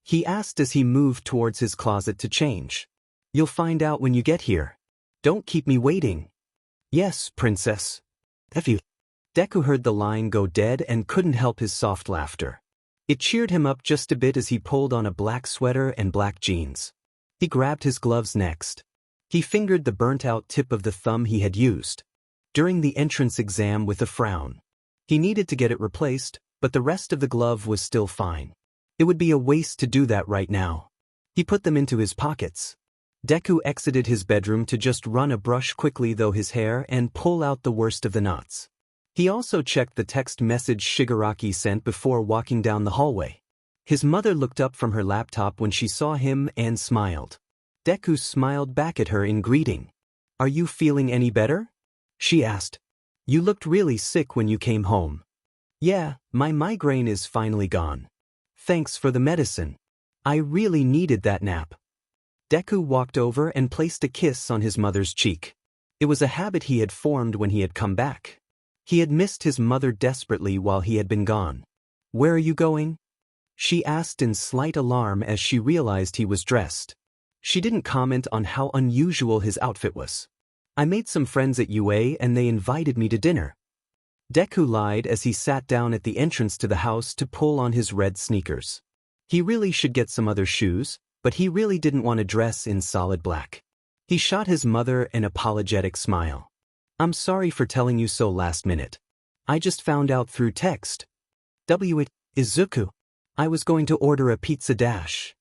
he asked as he moved towards his closet to change. "You'll find out when you get here. Don't keep me waiting." "Yes, princess." Deku heard the line go dead and couldn't help his soft laughter. It cheered him up just a bit as he pulled on a black sweater and black jeans. He grabbed his gloves next. He fingered the burnt-out tip of the thumb he had used during the entrance exam with a frown. He needed to get it replaced, but the rest of the glove was still fine. It would be a waste to do that right now. He put them into his pockets. Deku exited his bedroom to just run a brush quickly through his hair and pull out the worst of the knots. He also checked the text message Shigaraki sent before walking down the hallway. His mother looked up from her laptop when she saw him and smiled. Deku smiled back at her in greeting. "Are you feeling any better?" she asked. "You looked really sick when you came home." "Yeah, my migraine is finally gone. Thanks for the medicine. I really needed that nap." Deku walked over and placed a kiss on his mother's cheek. It was a habit he had formed when he had come back. He had missed his mother desperately while he had been gone. "Where are you going?" she asked in slight alarm as she realized he was dressed. She didn't comment on how unusual his outfit was. "I made some friends at UA and they invited me to dinner." Deku lied as he sat down at the entrance to the house to pull on his red sneakers. He really should get some other shoes, but he really didn't want to dress in solid black. He shot his mother an apologetic smile. "I'm sorry for telling you so last minute. I just found out through text." Izuku. "I was going to order a pizza dash."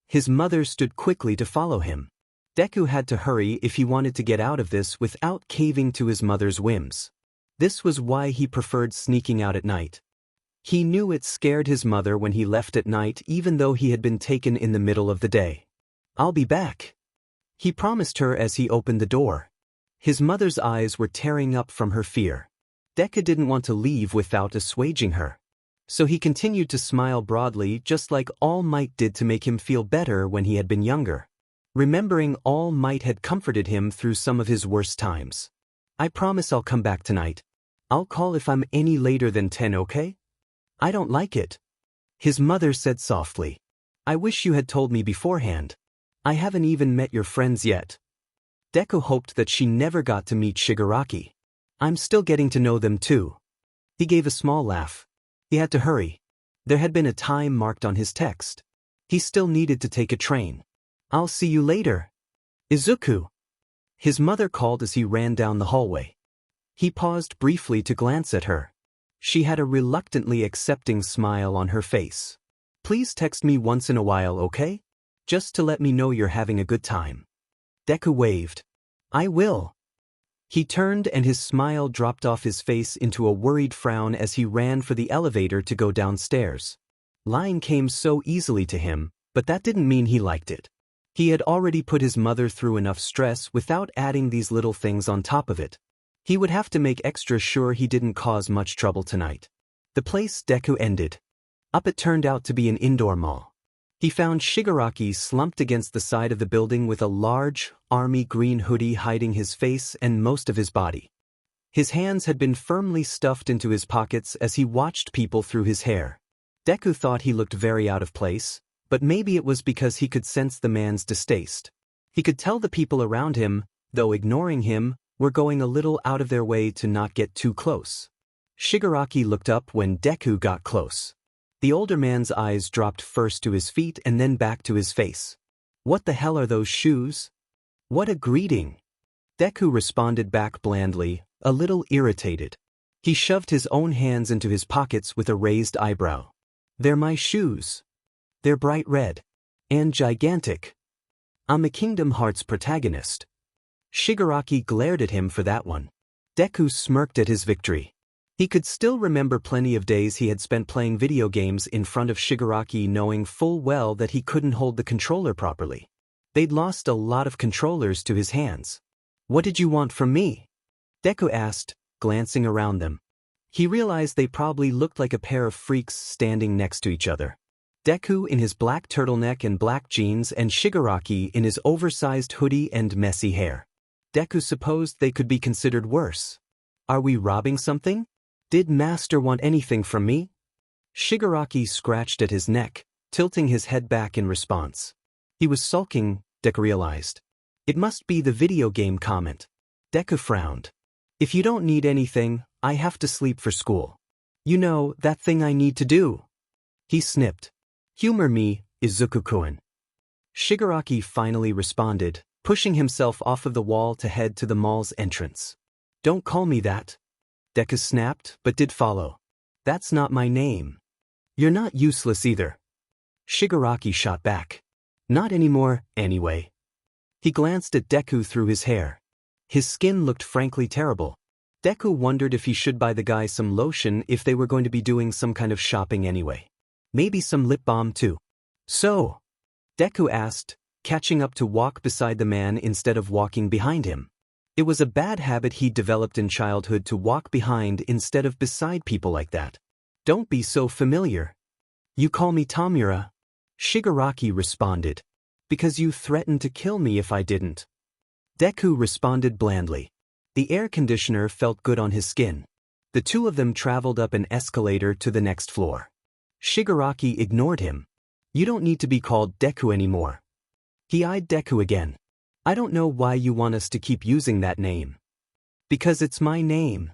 His mother stood quickly to follow him. Deku had to hurry if he wanted to get out of this without caving to his mother's whims. This was why he preferred sneaking out at night. He knew it scared his mother when he left at night even though he had been taken in the middle of the day. "I'll be back," he promised her as he opened the door. His mother's eyes were tearing up from her fear. Deku didn't want to leave without assuaging her. So he continued to smile broadly just like All Might did to make him feel better when he had been younger. Remembering All Might had comforted him through some of his worst times. "I promise I'll come back tonight. I'll call if I'm any later than 10, okay?" "I don't like it," his mother said softly. "I wish you had told me beforehand. I haven't even met your friends yet." Deku hoped that she never got to meet Shigaraki. "I'm still getting to know them too." He gave a small laugh. He had to hurry. There had been a time marked on his text. He still needed to take a train. "I'll see you later, Izuku," his mother called as he ran down the hallway. He paused briefly to glance at her. She had a reluctantly accepting smile on her face. "Please text me once in a while, okay? Just to let me know you're having a good time." Deku waved. "I will." He turned and his smile dropped off his face into a worried frown as he ran for the elevator to go downstairs. Lying came so easily to him, but that didn't mean he liked it. He had already put his mother through enough stress without adding these little things on top of it. He would have to make extra sure he didn't cause much trouble tonight. The place Deku ended up it turned out to be an indoor mall. He found Shigaraki slumped against the side of the building with a large, army green hoodie hiding his face and most of his body. His hands had been firmly stuffed into his pockets as he watched people through his hair. Deku thought he looked very out of place, but maybe it was because he could sense the man's distaste. He could tell the people around him, though ignoring him, were going a little out of their way to not get too close. Shigaraki looked up when Deku got close. The older man's eyes dropped first to his feet and then back to his face. "What the hell are those shoes?" "What a greeting." Deku responded back blandly, a little irritated. He shoved his own hands into his pockets with a raised eyebrow. "They're my shoes. They're bright red. And gigantic. I'm a Kingdom Hearts protagonist." Shigaraki glared at him for that one. Deku smirked at his victory. He could still remember plenty of days he had spent playing video games in front of Shigaraki knowing full well that he couldn't hold the controller properly. They'd lost a lot of controllers to his hands. "What did you want from me?" Deku asked, glancing around them. He realized they probably looked like a pair of freaks standing next to each other. Deku in his black turtleneck and black jeans and Shigaraki in his oversized hoodie and messy hair. Deku supposed they could be considered worse. "Are we robbing something? Did Master want anything from me?" Shigaraki scratched at his neck, tilting his head back in response. He was sulking, Deku realized. It must be the video game comment. Deku frowned. "If you don't need anything, I have to sleep for school. You know, that thing I need to do." He snipped. "Humor me, Izuku-kun." Shigaraki finally responded, pushing himself off of the wall to head to the mall's entrance. "Don't call me that." Deku snapped, but did follow. "That's not my name." "You're not useless either." Shigaraki shot back. "Not anymore, anyway." He glanced at Deku through his hair. His skin looked frankly terrible. Deku wondered if he should buy the guy some lotion if they were going to be doing some kind of shopping anyway. Maybe some lip balm too. "So?" Deku asked, catching up to walk beside the man instead of walking behind him. It was a bad habit he'd developed in childhood to walk behind instead of beside people like that. "Don't be so familiar." "You call me Tamura," Shigaraki responded. "Because you threatened to kill me if I didn't." Deku responded blandly. The air conditioner felt good on his skin. The two of them traveled up an escalator to the next floor. Shigaraki ignored him. "You don't need to be called Deku anymore." He eyed Deku again. "I don't know why you want us to keep using that name." "Because it's my name."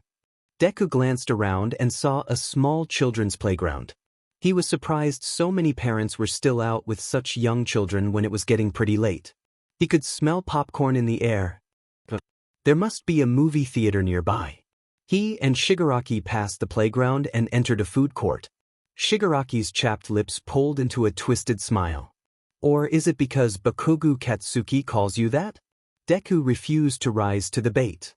Deku glanced around and saw a small children's playground. He was surprised so many parents were still out with such young children when it was getting pretty late. He could smell popcorn in the air. There must be a movie theater nearby. He and Shigaraki passed the playground and entered a food court. Shigaraki's chapped lips pulled into a twisted smile. "Or is it because Bakugo Katsuki calls you that?" Deku refused to rise to the bait.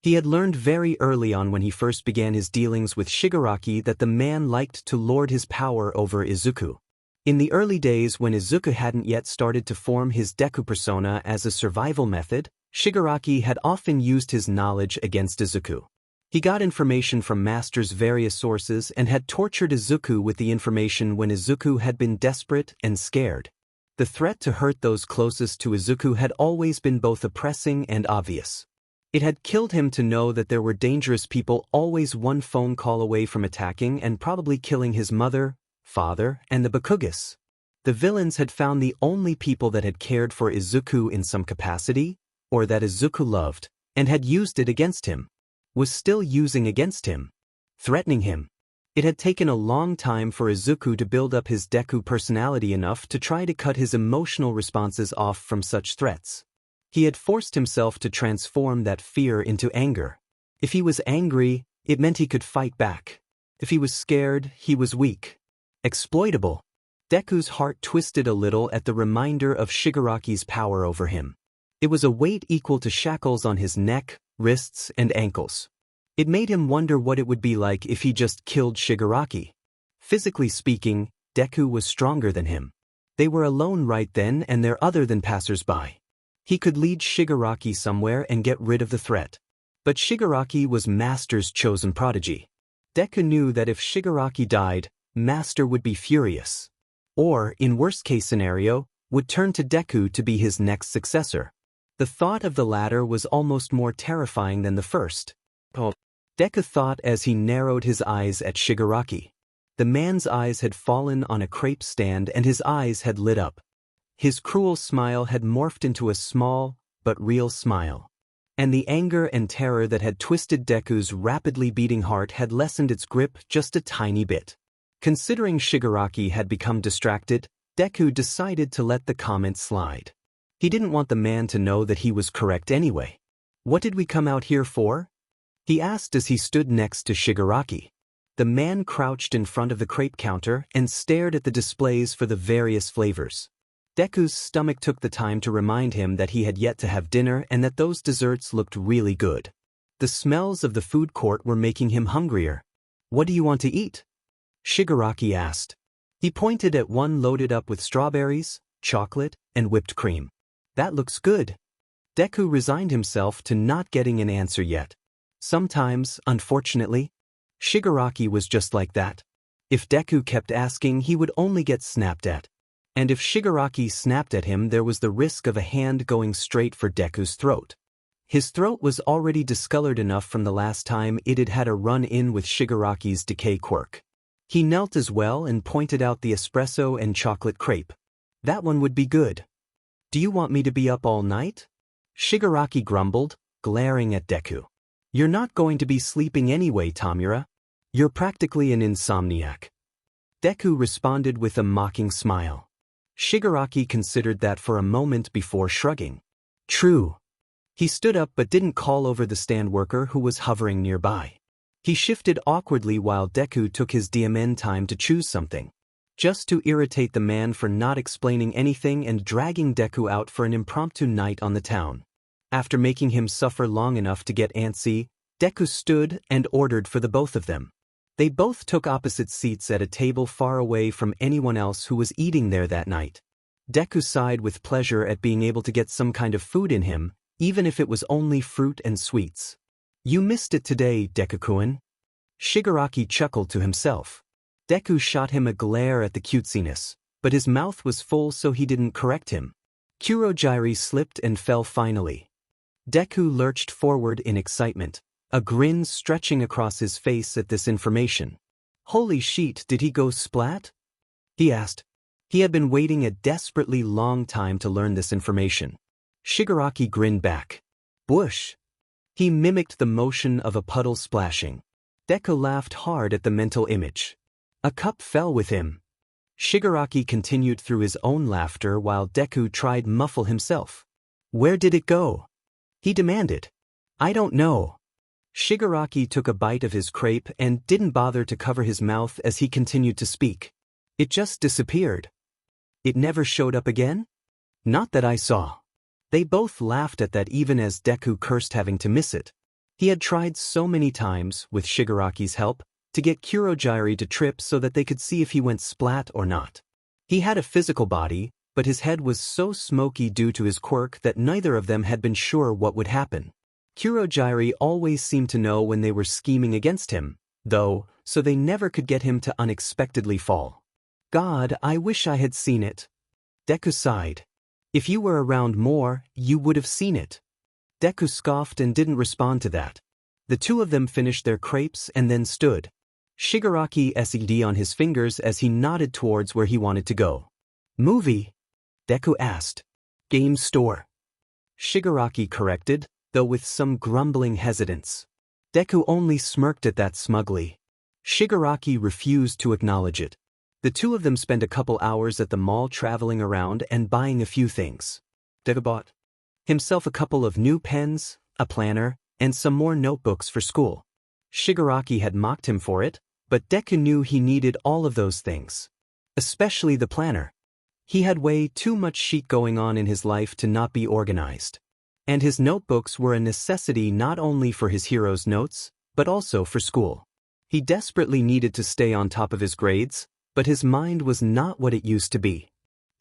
He had learned very early on when he first began his dealings with Shigaraki that the man liked to lord his power over Izuku. In the early days when Izuku hadn't yet started to form his Deku persona as a survival method, Shigaraki had often used his knowledge against Izuku. He got information from Master's various sources and had tortured Izuku with the information when Izuku had been desperate and scared. The threat to hurt those closest to Izuku had always been both oppressing and obvious. It had killed him to know that there were dangerous people always one phone call away from attacking and probably killing his mother, father, and the Bakugas. The villains had found the only people that had cared for Izuku in some capacity, or that Izuku loved, and had used it against him, was still using against him, threatening him. It had taken a long time for Izuku to build up his Deku personality enough to try to cut his emotional responses off from such threats. He had forced himself to transform that fear into anger. If he was angry, it meant he could fight back. If he was scared, he was weak. Exploitable. Deku's heart twisted a little at the reminder of Shigaraki's power over him. It was a weight equal to shackles on his neck, wrists, and ankles. It made him wonder what it would be like if he just killed Shigaraki. Physically speaking, Deku was stronger than him. They were alone right then and there other than passers-by. He could lead Shigaraki somewhere and get rid of the threat. But Shigaraki was Master's chosen prodigy. Deku knew that if Shigaraki died, Master would be furious. Or, in worst-case scenario, would turn to Deku to be his next successor. The thought of the latter was almost more terrifying than the first. Deku thought as he narrowed his eyes at Shigaraki. The man's eyes had fallen on a crepe stand and his eyes had lit up. His cruel smile had morphed into a small, but real smile. And the anger and terror that had twisted Deku's rapidly beating heart had lessened its grip just a tiny bit. Considering Shigaraki had become distracted, Deku decided to let the comment slide. He didn't want the man to know that he was correct anyway. "What did we come out here for?" he asked as he stood next to Shigaraki. The man crouched in front of the crepe counter and stared at the displays for the various flavors. Deku's stomach took the time to remind him that he had yet to have dinner and that those desserts looked really good. The smells of the food court were making him hungrier. "What do you want to eat?" Shigaraki asked. He pointed at one loaded up with strawberries, chocolate, and whipped cream. "That looks good." Deku resigned himself to not getting an answer yet. Sometimes, unfortunately, Shigaraki was just like that. If Deku kept asking, he would only get snapped at. And if Shigaraki snapped at him, there was the risk of a hand going straight for Deku's throat. His throat was already discolored enough from the last time it had had a run-in with Shigaraki's decay quirk. He knelt as well and pointed out the espresso and chocolate crepe. "That one would be good." "Do you want me to be up all night?" Shigaraki grumbled, glaring at Deku. "You're not going to be sleeping anyway, Tamura. You're practically an insomniac." Deku responded with a mocking smile. Shigaraki considered that for a moment before shrugging. "True." He stood up but didn't call over the stand worker who was hovering nearby. He shifted awkwardly while Deku took his DMN time to choose something. Just to irritate the man for not explaining anything and dragging Deku out for an impromptu night on the town. After making him suffer long enough to get antsy, Deku stood and ordered for the both of them. They both took opposite seats at a table far away from anyone else who was eating there that night. Deku sighed with pleasure at being able to get some kind of food in him, even if it was only fruit and sweets. "You missed it today, Deku-kun." Shigaraki chuckled to himself. Deku shot him a glare at the cutesiness, but his mouth was full so he didn't correct him. Kurogiri slipped and fell finally. Deku lurched forward in excitement, a grin stretching across his face at this information. "Holy sheet, did he go splat?" he asked. He had been waiting a desperately long time to learn this information. Shigaraki grinned back. "Whoosh." He mimicked the motion of a puddle splashing. Deku laughed hard at the mental image. "A cup fell with him." Shigaraki continued through his own laughter while Deku tried muffle himself. "Where did it go?" he demanded. "I don't know." Shigaraki took a bite of his crepe and didn't bother to cover his mouth as he continued to speak. "It just disappeared." "It never showed up again?" "Not that I saw." They both laughed at that even as Deku cursed having to miss it. He had tried so many times, with Shigaraki's help, to get Kurogyari to trip so that they could see if he went splat or not. He had a physical body, but his head was so smoky due to his quirk that neither of them had been sure what would happen. Kurogyari always seemed to know when they were scheming against him, though, so they never could get him to unexpectedly fall. God, I wish I had seen it. Deku sighed. If you were around more, you would have seen it. Deku scoffed and didn't respond to that. The two of them finished their crepes and then stood. Shigaraki SED on his fingers as he nodded towards where he wanted to go. Movie? Deku asked. Game store. Shigaraki corrected, though with some grumbling hesitance. Deku only smirked at that smugly. Shigaraki refused to acknowledge it. The two of them spent a couple hours at the mall traveling around and buying a few things. Deku bought himself a couple of new pens, a planner, and some more notebooks for school. Shigaraki had mocked him for it, but Deku knew he needed all of those things. Especially the planner. He had way too much shit going on in his life to not be organized. And his notebooks were a necessity not only for his hero's notes, but also for school. He desperately needed to stay on top of his grades, but his mind was not what it used to be.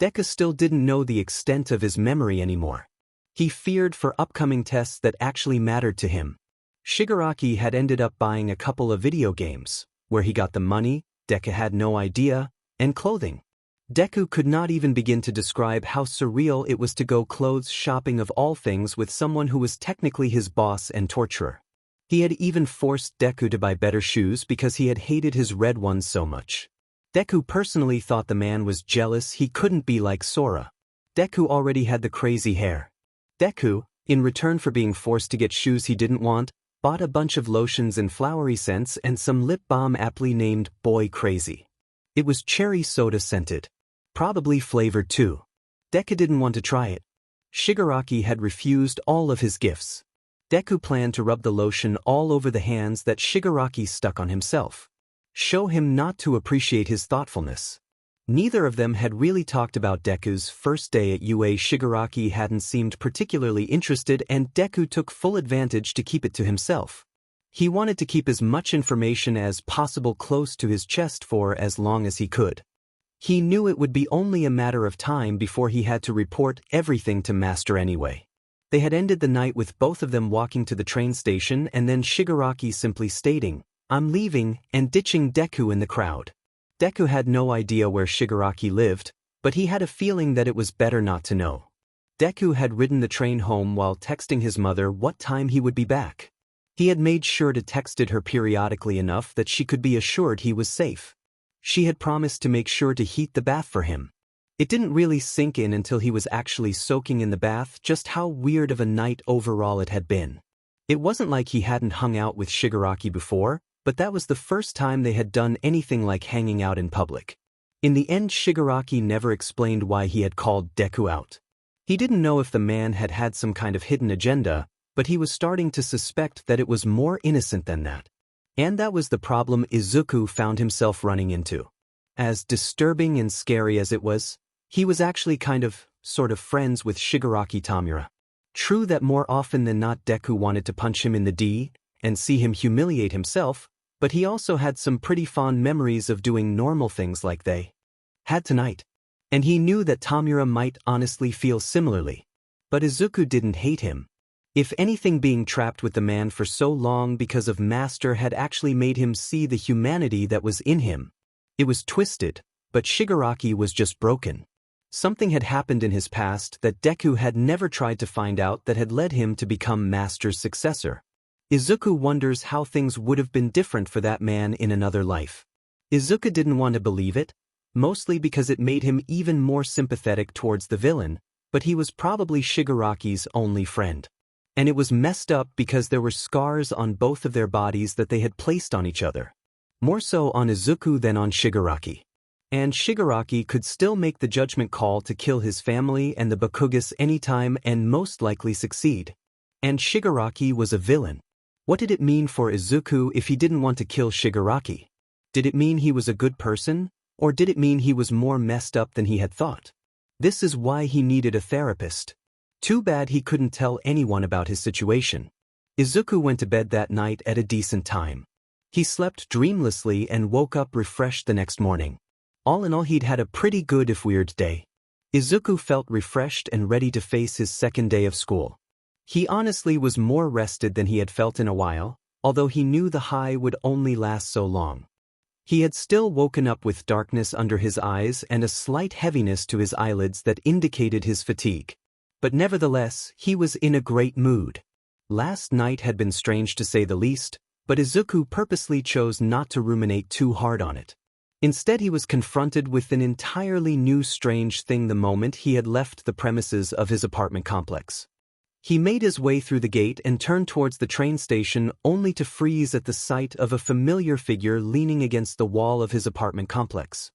Deku still didn't know the extent of his memory anymore. He feared for upcoming tests that actually mattered to him. Shigaraki had ended up buying a couple of video games. Where he got the money, Deku had no idea, and clothing. Deku could not even begin to describe how surreal it was to go clothes shopping of all things with someone who was technically his boss and torturer. He had even forced Deku to buy better shoes because he had hated his red ones so much. Deku personally thought the man was jealous he couldn't be like Sora. Deku already had the crazy hair. Deku, in return for being forced to get shoes he didn't want, bought a bunch of lotions and flowery scents and some lip balm aptly named Boy Crazy. It was cherry soda scented. Probably flavored too. Deku didn't want to try it. Shigaraki had refused all of his gifts. Deku planned to rub the lotion all over the hands that Shigaraki stuck on himself. Show him not to appreciate his thoughtfulness. Neither of them had really talked about Deku's first day at UA. Shigaraki hadn't seemed particularly interested and Deku took full advantage to keep it to himself. He wanted to keep as much information as possible close to his chest for as long as he could. He knew it would be only a matter of time before he had to report everything to Master anyway. They had ended the night with both of them walking to the train station and then Shigaraki simply stating, "I'm leaving," and ditching Deku in the crowd. Deku had no idea where Shigaraki lived, but he had a feeling that it was better not to know. Deku had ridden the train home while texting his mother what time he would be back. He had made sure to texted her periodically enough that she could be assured he was safe. She had promised to make sure to heat the bath for him. It didn't really sink in until he was actually soaking in the bath just how weird of a night overall it had been. It wasn't like he hadn't hung out with Shigaraki before, but that was the first time they had done anything like hanging out in public. In the end, Shigaraki never explained why he had called Deku out. He didn't know if the man had had some kind of hidden agenda, but he was starting to suspect that it was more innocent than that. And that was the problem Izuku found himself running into. As disturbing and scary as it was, he was actually sort of friends with Shigaraki Tamura. True that more often than not Deku wanted to punch him in the D and see him humiliate himself, but he also had some pretty fond memories of doing normal things like they had tonight. And he knew that Tamura might honestly feel similarly. But Izuku didn't hate him. If anything, being trapped with the man for so long because of Master had actually made him see the humanity that was in him. It was twisted, but Shigaraki was just broken. Something had happened in his past that Deku had never tried to find out that had led him to become Master's successor. Izuku wonders how things would have been different for that man in another life. Izuku didn't want to believe it, mostly because it made him even more sympathetic towards the villain, but he was probably Shigaraki's only friend. And it was messed up because there were scars on both of their bodies that they had placed on each other. More so on Izuku than on Shigaraki. And Shigaraki could still make the judgment call to kill his family and the Bakugas anytime and most likely succeed. And Shigaraki was a villain. What did it mean for Izuku if he didn't want to kill Shigaraki? Did it mean he was a good person, or did it mean he was more messed up than he had thought? This is why he needed a therapist. Too bad he couldn't tell anyone about his situation. Izuku went to bed that night at a decent time. He slept dreamlessly and woke up refreshed the next morning. All in all, he'd had a pretty good if weird day. Izuku felt refreshed and ready to face his second day of school. He honestly was more rested than he had felt in a while, although he knew the high would only last so long. He had still woken up with darkness under his eyes and a slight heaviness to his eyelids that indicated his fatigue. But nevertheless, he was in a great mood. Last night had been strange to say the least, but Izuku purposely chose not to ruminate too hard on it. Instead, he was confronted with an entirely new strange thing the moment he had left the premises of his apartment complex. He made his way through the gate and turned towards the train station only to freeze at the sight of a familiar figure leaning against the wall of his apartment complex.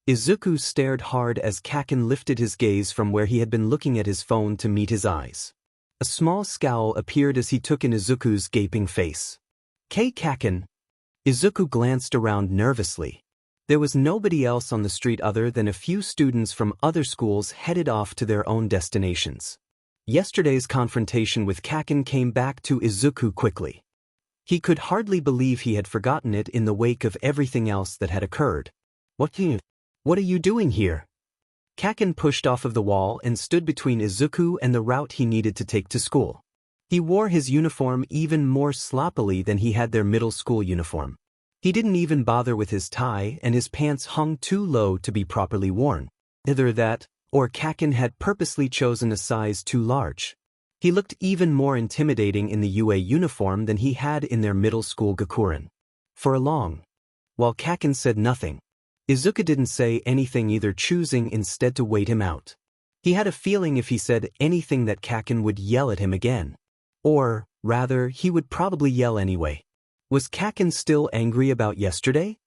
Izuku stared hard as Kaken lifted his gaze from where he had been looking at his phone to meet his eyes. A small scowl appeared as he took in Izuku's gaping face. Kaken. Izuku glanced around nervously. There was nobody else on the street other than a few students from other schools headed off to their own destinations. Yesterday's confrontation with Kaken came back to Izuku quickly. He could hardly believe he had forgotten it in the wake of everything else that had occurred. What are you doing here? Kaken pushed off of the wall and stood between Izuku and the route he needed to take to school. He wore his uniform even more sloppily than he had their middle school uniform. He didn't even bother with his tie, and his pants hung too low to be properly worn. Either that, or Kaken had purposely chosen a size too large. He looked even more intimidating in the UA uniform than he had in their middle school Gakuren. While Kaken said nothing, Izuku didn't say anything either, choosing instead to wait him out. He had a feeling if he said anything that Kaken would yell at him again. Or, rather, he would probably yell anyway. Was Kaken still angry about yesterday?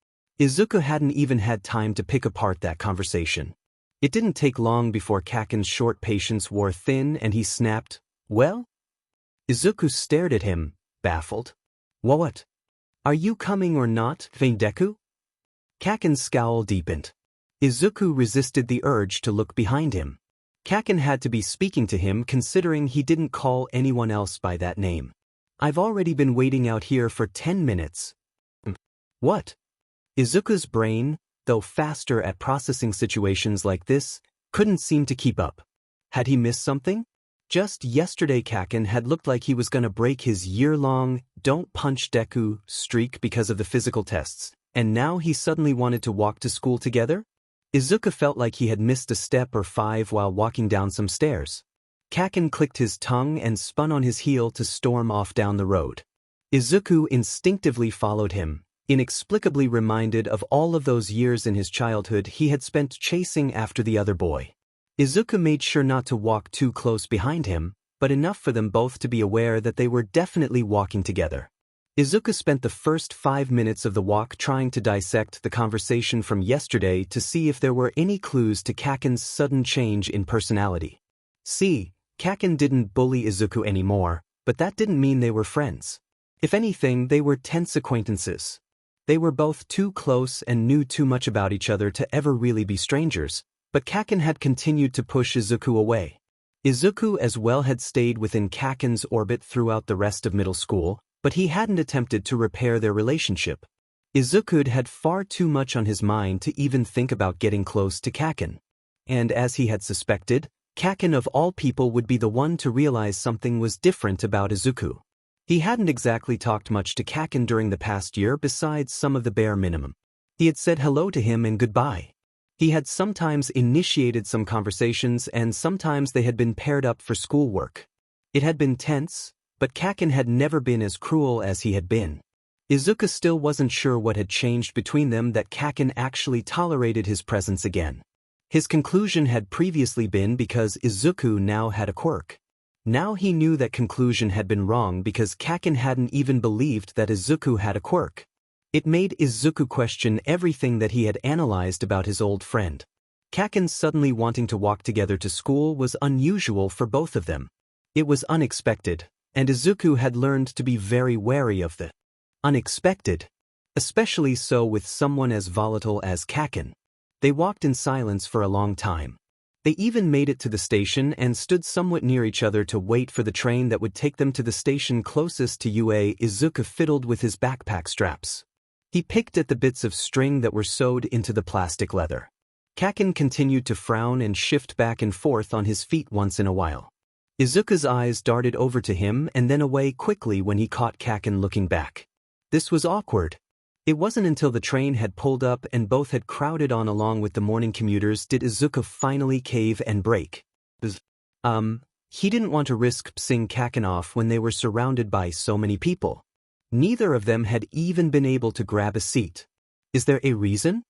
Izuku hadn't even had time to pick apart that conversation. It didn't take long before Kaken's short patience wore thin and he snapped, "Well?" Izuku stared at him, baffled. "What? Are you coming or not, Deku?" Kaken's scowl deepened. Izuku resisted the urge to look behind him. Kaken had to be speaking to him considering he didn't call anyone else by that name. "I've already been waiting out here for 10 minutes. What? Izuku's brain, though faster at processing situations like this, couldn't seem to keep up. Had he missed something? Just yesterday Kaken had looked like he was gonna break his year-long "don't punch Deku" streak because of the physical tests, and now he suddenly wanted to walk to school together? Izuku felt like he had missed a step or 5 while walking down some stairs. Kaken clicked his tongue and spun on his heel to storm off down the road. Izuku instinctively followed him, inexplicably reminded of all of those years in his childhood he had spent chasing after the other boy. Izuku made sure not to walk too close behind him, but enough for them both to be aware that they were definitely walking together. Izuku spent the first 5 minutes of the walk trying to dissect the conversation from yesterday to see if there were any clues to Kaken's sudden change in personality. See, Kaken didn't bully Izuku anymore, but that didn't mean they were friends. If anything, they were tense acquaintances. They were both too close and knew too much about each other to ever really be strangers, but Kaken had continued to push Izuku away. Izuku as well had stayed within Kaken's orbit throughout the rest of middle school, but he hadn't attempted to repair their relationship. Izuku had far too much on his mind to even think about getting close to Kaken. And as he had suspected, Kaken of all people would be the one to realize something was different about Izuku. He hadn't exactly talked much to Kaken during the past year besides some of the bare minimum. He had said hello to him and goodbye. He had sometimes initiated some conversations and sometimes they had been paired up for schoolwork. It had been tense, but Kaken had never been as cruel as he had been. Izuku still wasn't sure what had changed between them that Kaken actually tolerated his presence again. His conclusion had previously been because Izuku now had a quirk. Now he knew that conclusion had been wrong because Kaken hadn't even believed that Izuku had a quirk. It made Izuku question everything that he had analyzed about his old friend. Kaken suddenly wanting to walk together to school was unusual for both of them. It was unexpected, and Izuku had learned to be very wary of the unexpected, especially so with someone as volatile as Kaken. They walked in silence for a long time. They even made it to the station and stood somewhat near each other to wait for the train that would take them to the station closest to UA. Izuku fiddled with his backpack straps. He picked at the bits of string that were sewed into the plastic leather. Kaken continued to frown and shift back and forth on his feet once in a while. Izuku's eyes darted over to him and then away quickly when he caught Kaken looking back. This was awkward. It wasn't until the train had pulled up and both had crowded on along with the morning commuters did Izuku finally cave and break. He didn't want to risk pissing Kaken off when they were surrounded by so many people. Neither of them had even been able to grab a seat. Is there a reason?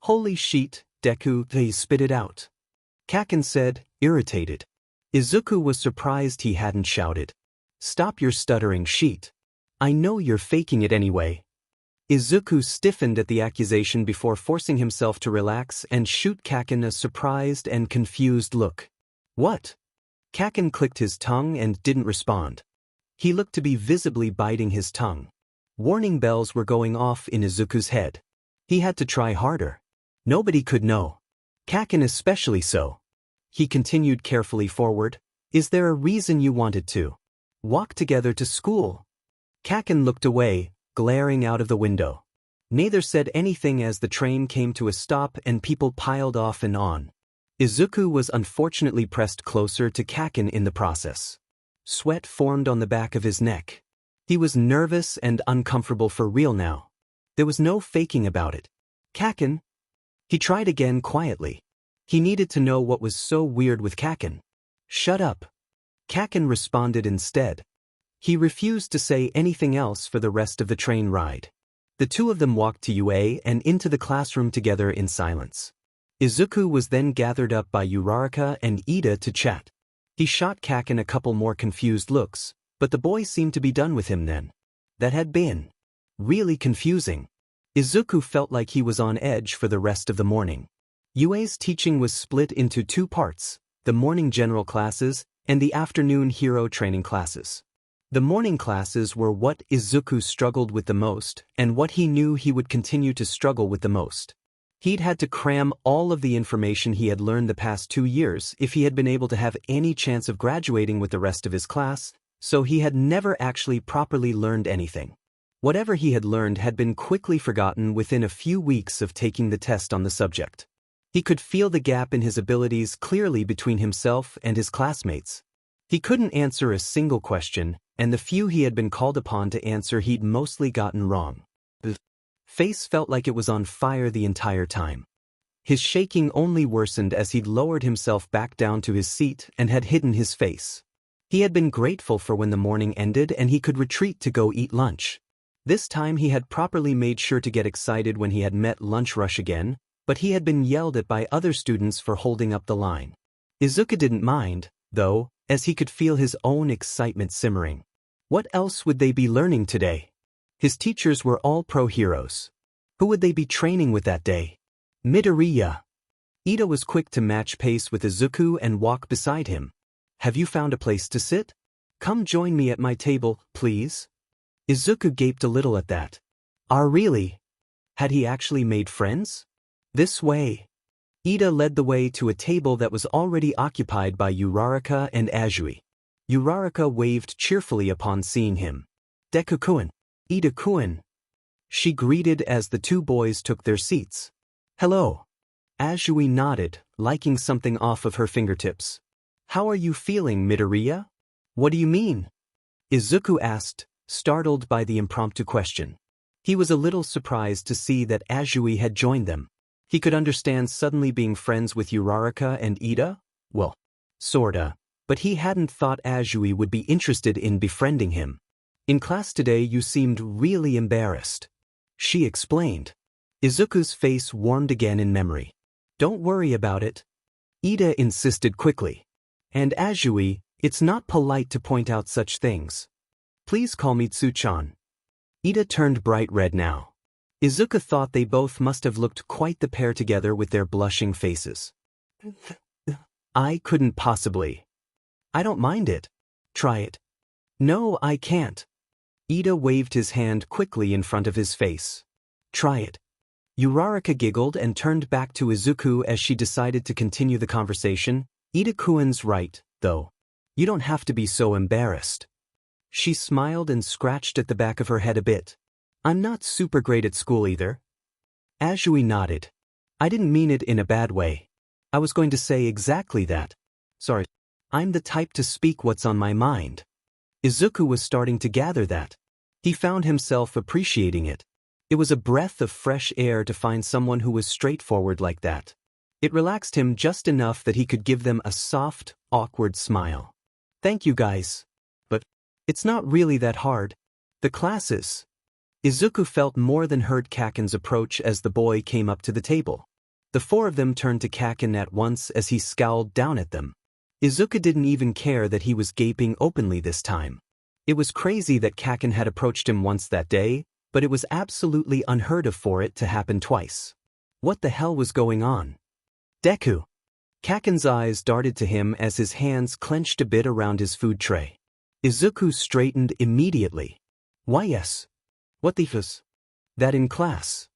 Holy shit, Deku, they spit it out. Kaken said, irritated. Izuku was surprised he hadn't shouted. Stop your stuttering shit. I know you're faking it anyway. Izuku stiffened at the accusation before forcing himself to relax and shoot Kaken a surprised and confused look. What? Kaken clicked his tongue and didn't respond. He looked to be visibly biting his tongue. Warning bells were going off in Izuku's head. He had to try harder. Nobody could know. Kaken especially so. He continued carefully forward. Is there a reason you wanted to walk together to school? Kaken looked away, glaring out of the window. Neither said anything as the train came to a stop and people piled off and on. Izuku was unfortunately pressed closer to Kaken in the process. Sweat formed on the back of his neck. He was nervous and uncomfortable for real now. There was no faking about it. Kaken? He tried again quietly. He needed to know what was so weird with Kaken. Shut up. Kaken responded instead. He refused to say anything else for the rest of the train ride. The two of them walked to UA and into the classroom together in silence. Izuku was then gathered up by Uraraka and Ida to chat. He shot Kaken a couple more confused looks, but the boy seemed to be done with him then. That had been really confusing. Izuku felt like he was on edge for the rest of the morning. UA's teaching was split into two parts, the morning general classes and the afternoon hero training classes. The morning classes were what Izuku struggled with the most and what he knew he would continue to struggle with the most. He'd had to cram all of the information he had learned the past 2 years if he had been able to have any chance of graduating with the rest of his class, so he had never actually properly learned anything. Whatever he had learned had been quickly forgotten within a few weeks of taking the test on the subject. He could feel the gap in his abilities clearly between himself and his classmates. He couldn't answer a single question, and the few he had been called upon to answer he'd mostly gotten wrong. His face felt like it was on fire the entire time. His shaking only worsened as he'd lowered himself back down to his seat and had hidden his face. He had been grateful for when the morning ended and he could retreat to go eat lunch. This time he had properly made sure to get excited when he had met lunch rush again, but he had been yelled at by other students for holding up the line. Izuku didn't mind, though, as he could feel his own excitement simmering. What else would they be learning today? His teachers were all pro-heroes. Who would they be training with that day? Midoriya. Ida was quick to match pace with Izuku and walk beside him. Have you found a place to sit? Come join me at my table, please. Izuku gaped a little at that. Really? Had he actually made friends? This way. Ida led the way to a table that was already occupied by Uraraka and Azui. Uraraka waved cheerfully upon seeing him. Deku-kun. Ida-kun. She greeted as the two boys took their seats. Hello. Azui nodded, liking something off of her fingertips. How are you feeling, Midoriya? What do you mean? Izuku asked, startled by the impromptu question. He was a little surprised to see that Azui had joined them. He could understand suddenly being friends with Uraraka and Ida? Well, sorta. But he hadn't thought Azui would be interested in befriending him. In class today you seemed really embarrassed. She explained. Izuku's face warmed again in memory. Don't worry about it. Ida insisted quickly. And Azui, it's not polite to point out such things. Please call me Tsu-chan. Ida turned bright red now. Izuku thought they both must have looked quite the pair together with their blushing faces. I couldn't possibly. I don't mind it. Try it. No, I can't. Ida waved his hand quickly in front of his face. Try it. Uraraka giggled and turned back to Izuku as she decided to continue the conversation. Ida-kuen's right, though. You don't have to be so embarrassed. She smiled and scratched at the back of her head a bit. I'm not super great at school either. Azui nodded. I didn't mean it in a bad way. I was going to say exactly that. Sorry. I'm the type to speak what's on my mind. Izuku was starting to gather that. He found himself appreciating it. It was a breath of fresh air to find someone who was straightforward like that. It relaxed him just enough that he could give them a soft, awkward smile. Thank you guys. But it's not really that hard. The classes. Izuku felt more than heard Kaken's approach as the boy came up to the table. The four of them turned to Kaken at once as he scowled down at them. Izuku didn't even care that he was gaping openly this time. It was crazy that Kaken had approached him once that day, but it was absolutely unheard of for it to happen twice. What the hell was going on? Deku. Kaken's eyes darted to him as his hands clenched a bit around his food tray. Izuku straightened immediately. Why yes. What the fuss? That in class.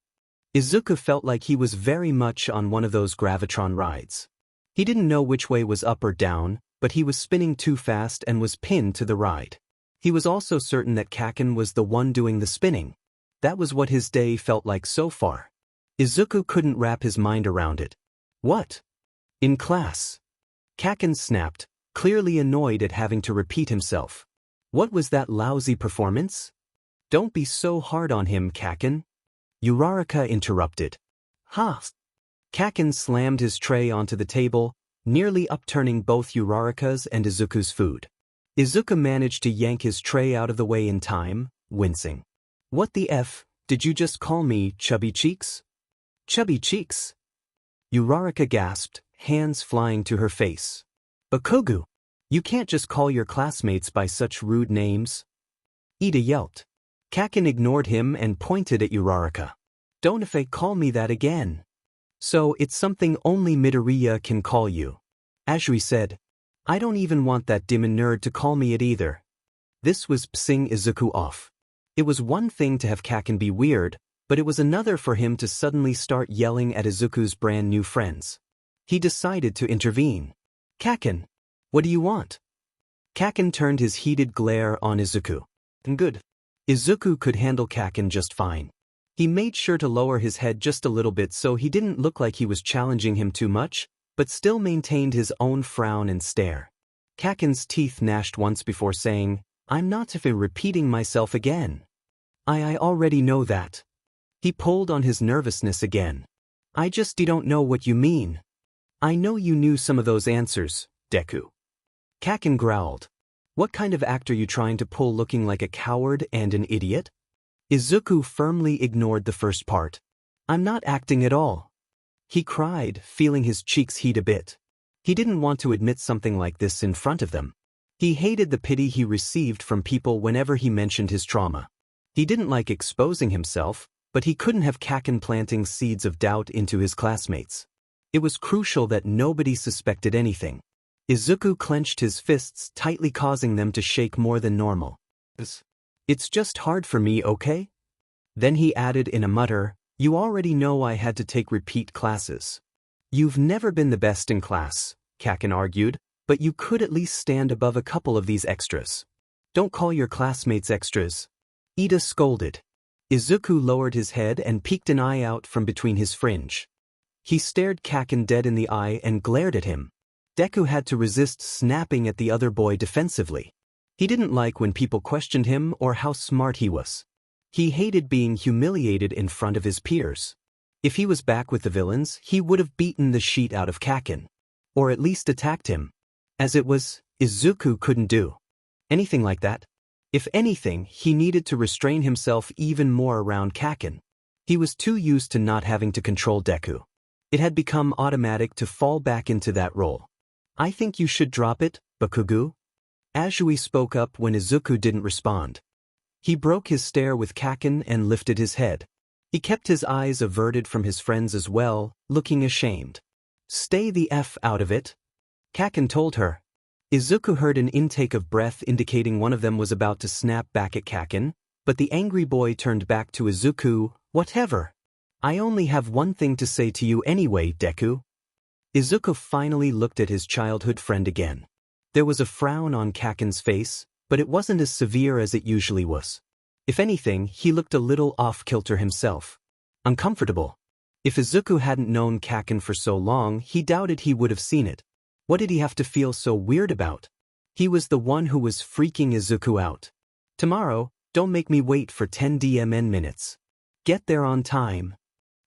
Izuku felt like he was very much on one of those gravitron rides. He didn't know which way was up or down, but he was spinning too fast and was pinned to the ride. He was also certain that Kaken was the one doing the spinning. That was what his day felt like so far. Izuku couldn't wrap his mind around it. What? In class? Kaken snapped, clearly annoyed at having to repeat himself. What was that lousy performance? Don't be so hard on him, Kaken. Uraraka interrupted. Ha! Kaken slammed his tray onto the table, nearly upturning both Uraraka's and Izuku's food. Izuku managed to yank his tray out of the way in time, wincing. What the F, did you just call me chubby cheeks? Chubby cheeks? Uraraka gasped, hands flying to her face. Bakugu, you can't just call your classmates by such rude names. Ida yelped. Kaken ignored him and pointed at Uraraka. Don't if they call me that again. So it's something only Midoriya can call you. Azui said. I don't even want that demon nerd to call me it either. This was pissing Izuku off. It was one thing to have Kaken be weird, but it was another for him to suddenly start yelling at Izuku's brand new friends. He decided to intervene. Kaken, what do you want? Kaken turned his heated glare on Izuku. Good. Izuku could handle Kaken just fine. He made sure to lower his head just a little bit so he didn't look like he was challenging him too much, but still maintained his own frown and stare. Kaken's teeth gnashed once before saying, I'm not even repeating myself again. I already know that. He pulled on his nervousness again. I just don't know what you mean. I know you knew some of those answers, Deku. Kaken growled. What kind of act are you trying to pull looking like a coward and an idiot? Izuku firmly ignored the first part. I'm not acting at all. He cried, feeling his cheeks heat a bit. He didn't want to admit something like this in front of them. He hated the pity he received from people whenever he mentioned his trauma. He didn't like exposing himself, but he couldn't have Kaken planting seeds of doubt into his classmates. It was crucial that nobody suspected anything. Izuku clenched his fists tightly, causing them to shake more than normal. It's just hard for me, okay? Then he added in a mutter, you already know I had to take repeat classes. You've never been the best in class, Kaken argued, but you could at least stand above a couple of these extras. Don't call your classmates extras. Ida scolded. Izuku lowered his head and peeked an eye out from between his fringe. He stared Kaken dead in the eye and glared at him. Deku had to resist snapping at the other boy defensively. He didn't like when people questioned him or how smart he was. He hated being humiliated in front of his peers. If he was back with the villains, he would have beaten the shit out of Kaken. Or at least attacked him. As it was, Izuku couldn't do anything like that. If anything, he needed to restrain himself even more around Kaken. He was too used to not having to control Deku. It had become automatic to fall back into that role. I think you should drop it, Bakugu. Azui spoke up when Izuku didn't respond. He broke his stare with Kaken and lifted his head. He kept his eyes averted from his friends as well, looking ashamed. Stay the F out of it, Kaken told her. Izuku heard an intake of breath indicating one of them was about to snap back at Kaken, but the angry boy turned back to Izuku, whatever. I only have one thing to say to you anyway, Deku. Izuku finally looked at his childhood friend again. There was a frown on Kaken's face, but it wasn't as severe as it usually was. If anything, he looked a little off-kilter himself. Uncomfortable. If Izuku hadn't known Kaken for so long, he doubted he would have seen it. What did he have to feel so weird about? He was the one who was freaking Izuku out. Tomorrow, don't make me wait for 10 DMN minutes. Get there on time.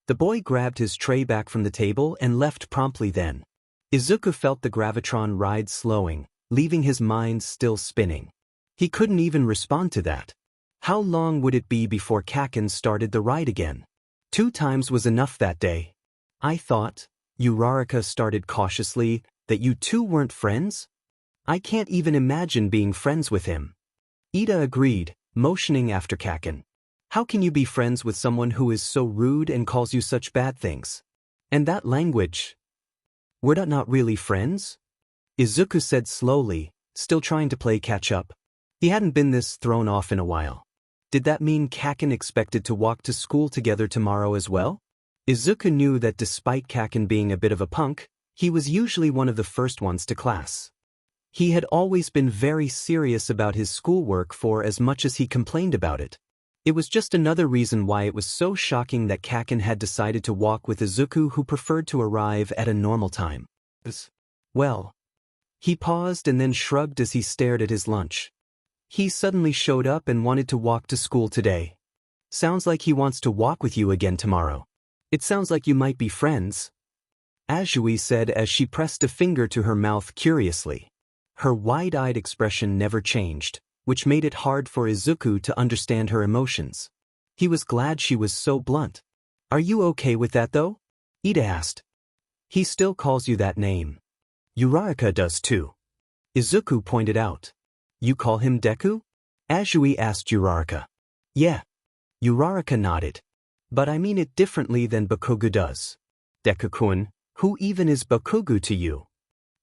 The boy grabbed his tray back from the table and left promptly then. Izuku felt the gravitron ride slowing, leaving his mind still spinning. He couldn't even respond to that. How long would it be before Kaken started the ride again? 2 times was enough that day. I thought, Uraraka started cautiously, that you two weren't friends? I can't even imagine being friends with him. Ida agreed, motioning after Kaken. How can you be friends with someone who is so rude and calls you such bad things? And that language. We're not really friends? Izuku said slowly, still trying to play catch up. He hadn't been this thrown off in a while. Did that mean Kaken expected to walk to school together tomorrow as well? Izuku knew that despite Kaken being a bit of a punk, he was usually one of the first ones to class. He had always been very serious about his schoolwork for as much as he complained about it. It was just another reason why it was so shocking that Kaken had decided to walk with Izuku, who preferred to arrive at a normal time. Well. He paused and then shrugged as he stared at his lunch. He suddenly showed up and wanted to walk to school today. Sounds like he wants to walk with you again tomorrow. It sounds like you might be friends. Azui said as she pressed a finger to her mouth curiously. Her wide-eyed expression never changed, which made it hard for Izuku to understand her emotions. He was glad she was so blunt. Are you okay with that though? Ida asked. He still calls you that name. Uraraka does too. Izuku pointed out. You call him Deku? Azui asked Uraraka. Yeah. Uraraka nodded. But I mean it differently than Bakugu does. Deku-kun, who even is Bakugu to you?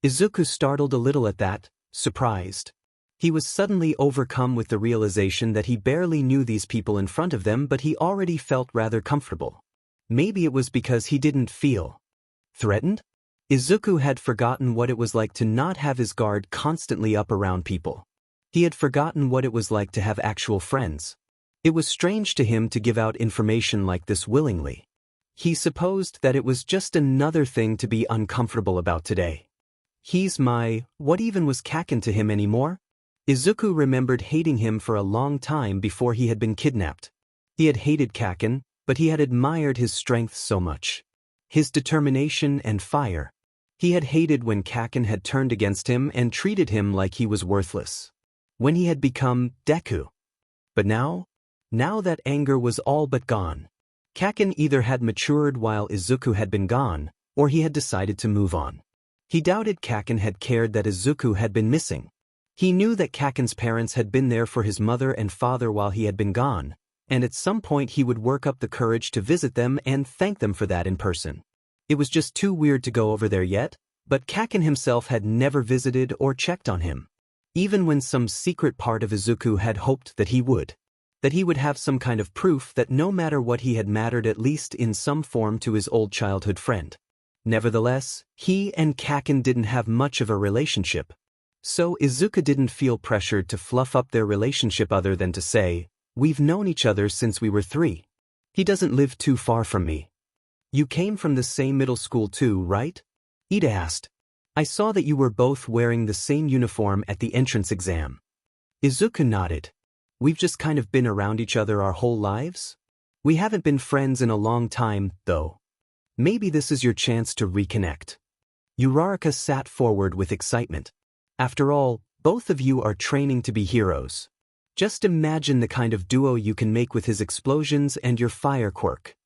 Izuku startled a little at that, surprised. He was suddenly overcome with the realization that he barely knew these people in front of them, but he already felt rather comfortable. Maybe it was because he didn't feel threatened? Izuku had forgotten what it was like to not have his guard constantly up around people. He had forgotten what it was like to have actual friends. It was strange to him to give out information like this willingly. He supposed that it was just another thing to be uncomfortable about today. What even was Kaken to him anymore? Izuku remembered hating him for a long time before he had been kidnapped. He had hated Kaken, but he had admired his strength so much. His determination and fire. He had hated when Kaken had turned against him and treated him like he was worthless. When he had become Deku. But now that anger was all but gone. Kaken either had matured while Izuku had been gone, or he had decided to move on. He doubted Kaken had cared that Izuku had been missing. He knew that Kaken's parents had been there for his mother and father while he had been gone, and at some point he would work up the courage to visit them and thank them for that in person. It was just too weird to go over there yet, but Kaken himself had never visited or checked on him. Even when some secret part of Izuku had hoped that he would have some kind of proof that no matter what he had mattered at least in some form to his old childhood friend. Nevertheless, he and Kaken didn't have much of a relationship. So Izuku didn't feel pressured to fluff up their relationship other than to say, we've known each other since we were 3. He doesn't live too far from me. You came from the same middle school too, right? Ida asked. I saw that you were both wearing the same uniform at the entrance exam. Izuku nodded. We've just kind of been around each other our whole lives? We haven't been friends in a long time, though. Maybe this is your chance to reconnect. Uraraka sat forward with excitement. After all, both of you are training to be heroes. Just imagine the kind of duo you can make with his explosions and your fire quirk.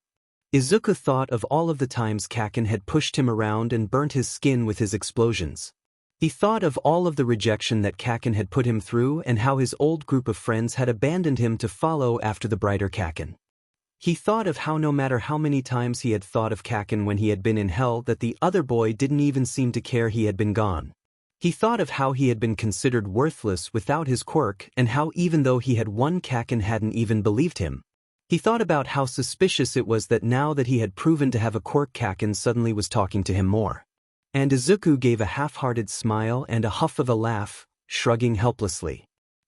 Izuku thought of all of the times Kaken had pushed him around and burnt his skin with his explosions. He thought of all of the rejection that Kaken had put him through and how his old group of friends had abandoned him to follow after the brighter Kaken. He thought of how no matter how many times he had thought of Kaken when he had been in hell, that the other boy didn't even seem to care he had been gone. He thought of how he had been considered worthless without his quirk and how even though he had won Kaken hadn't even believed him. He thought about how suspicious it was that now that he had proven to have a quirk, Kakin suddenly was talking to him more. And Izuku gave a half-hearted smile and a huff of a laugh, shrugging helplessly.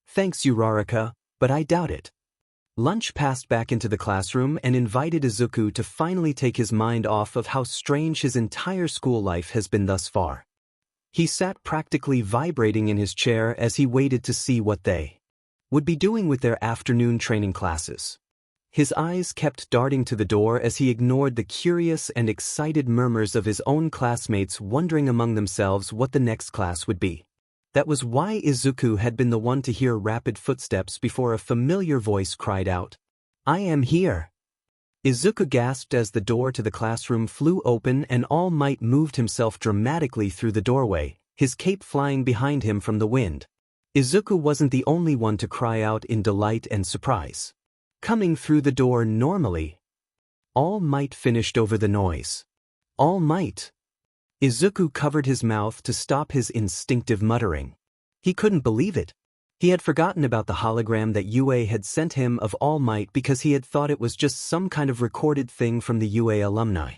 Thanks, Uraraka, but I doubt it. Lunch passed back into the classroom and invited Izuku to finally take his mind off of how strange his entire school life has been thus far. He sat practically vibrating in his chair as he waited to see what they would be doing with their afternoon training classes. His eyes kept darting to the door as he ignored the curious and excited murmurs of his own classmates wondering among themselves what the next class would be. That was why Izuku had been the one to hear rapid footsteps before a familiar voice cried out, "I am here." Izuku gasped as the door to the classroom flew open and All Might moved himself dramatically through the doorway, his cape flying behind him from the wind. Izuku wasn't the only one to cry out in delight and surprise. Coming through the door normally, All Might finished over the noise. All Might. Izuku covered his mouth to stop his instinctive muttering. He couldn't believe it. He had forgotten about the hologram that UA had sent him of All Might because he had thought it was just some kind of recorded thing from the UA alumni.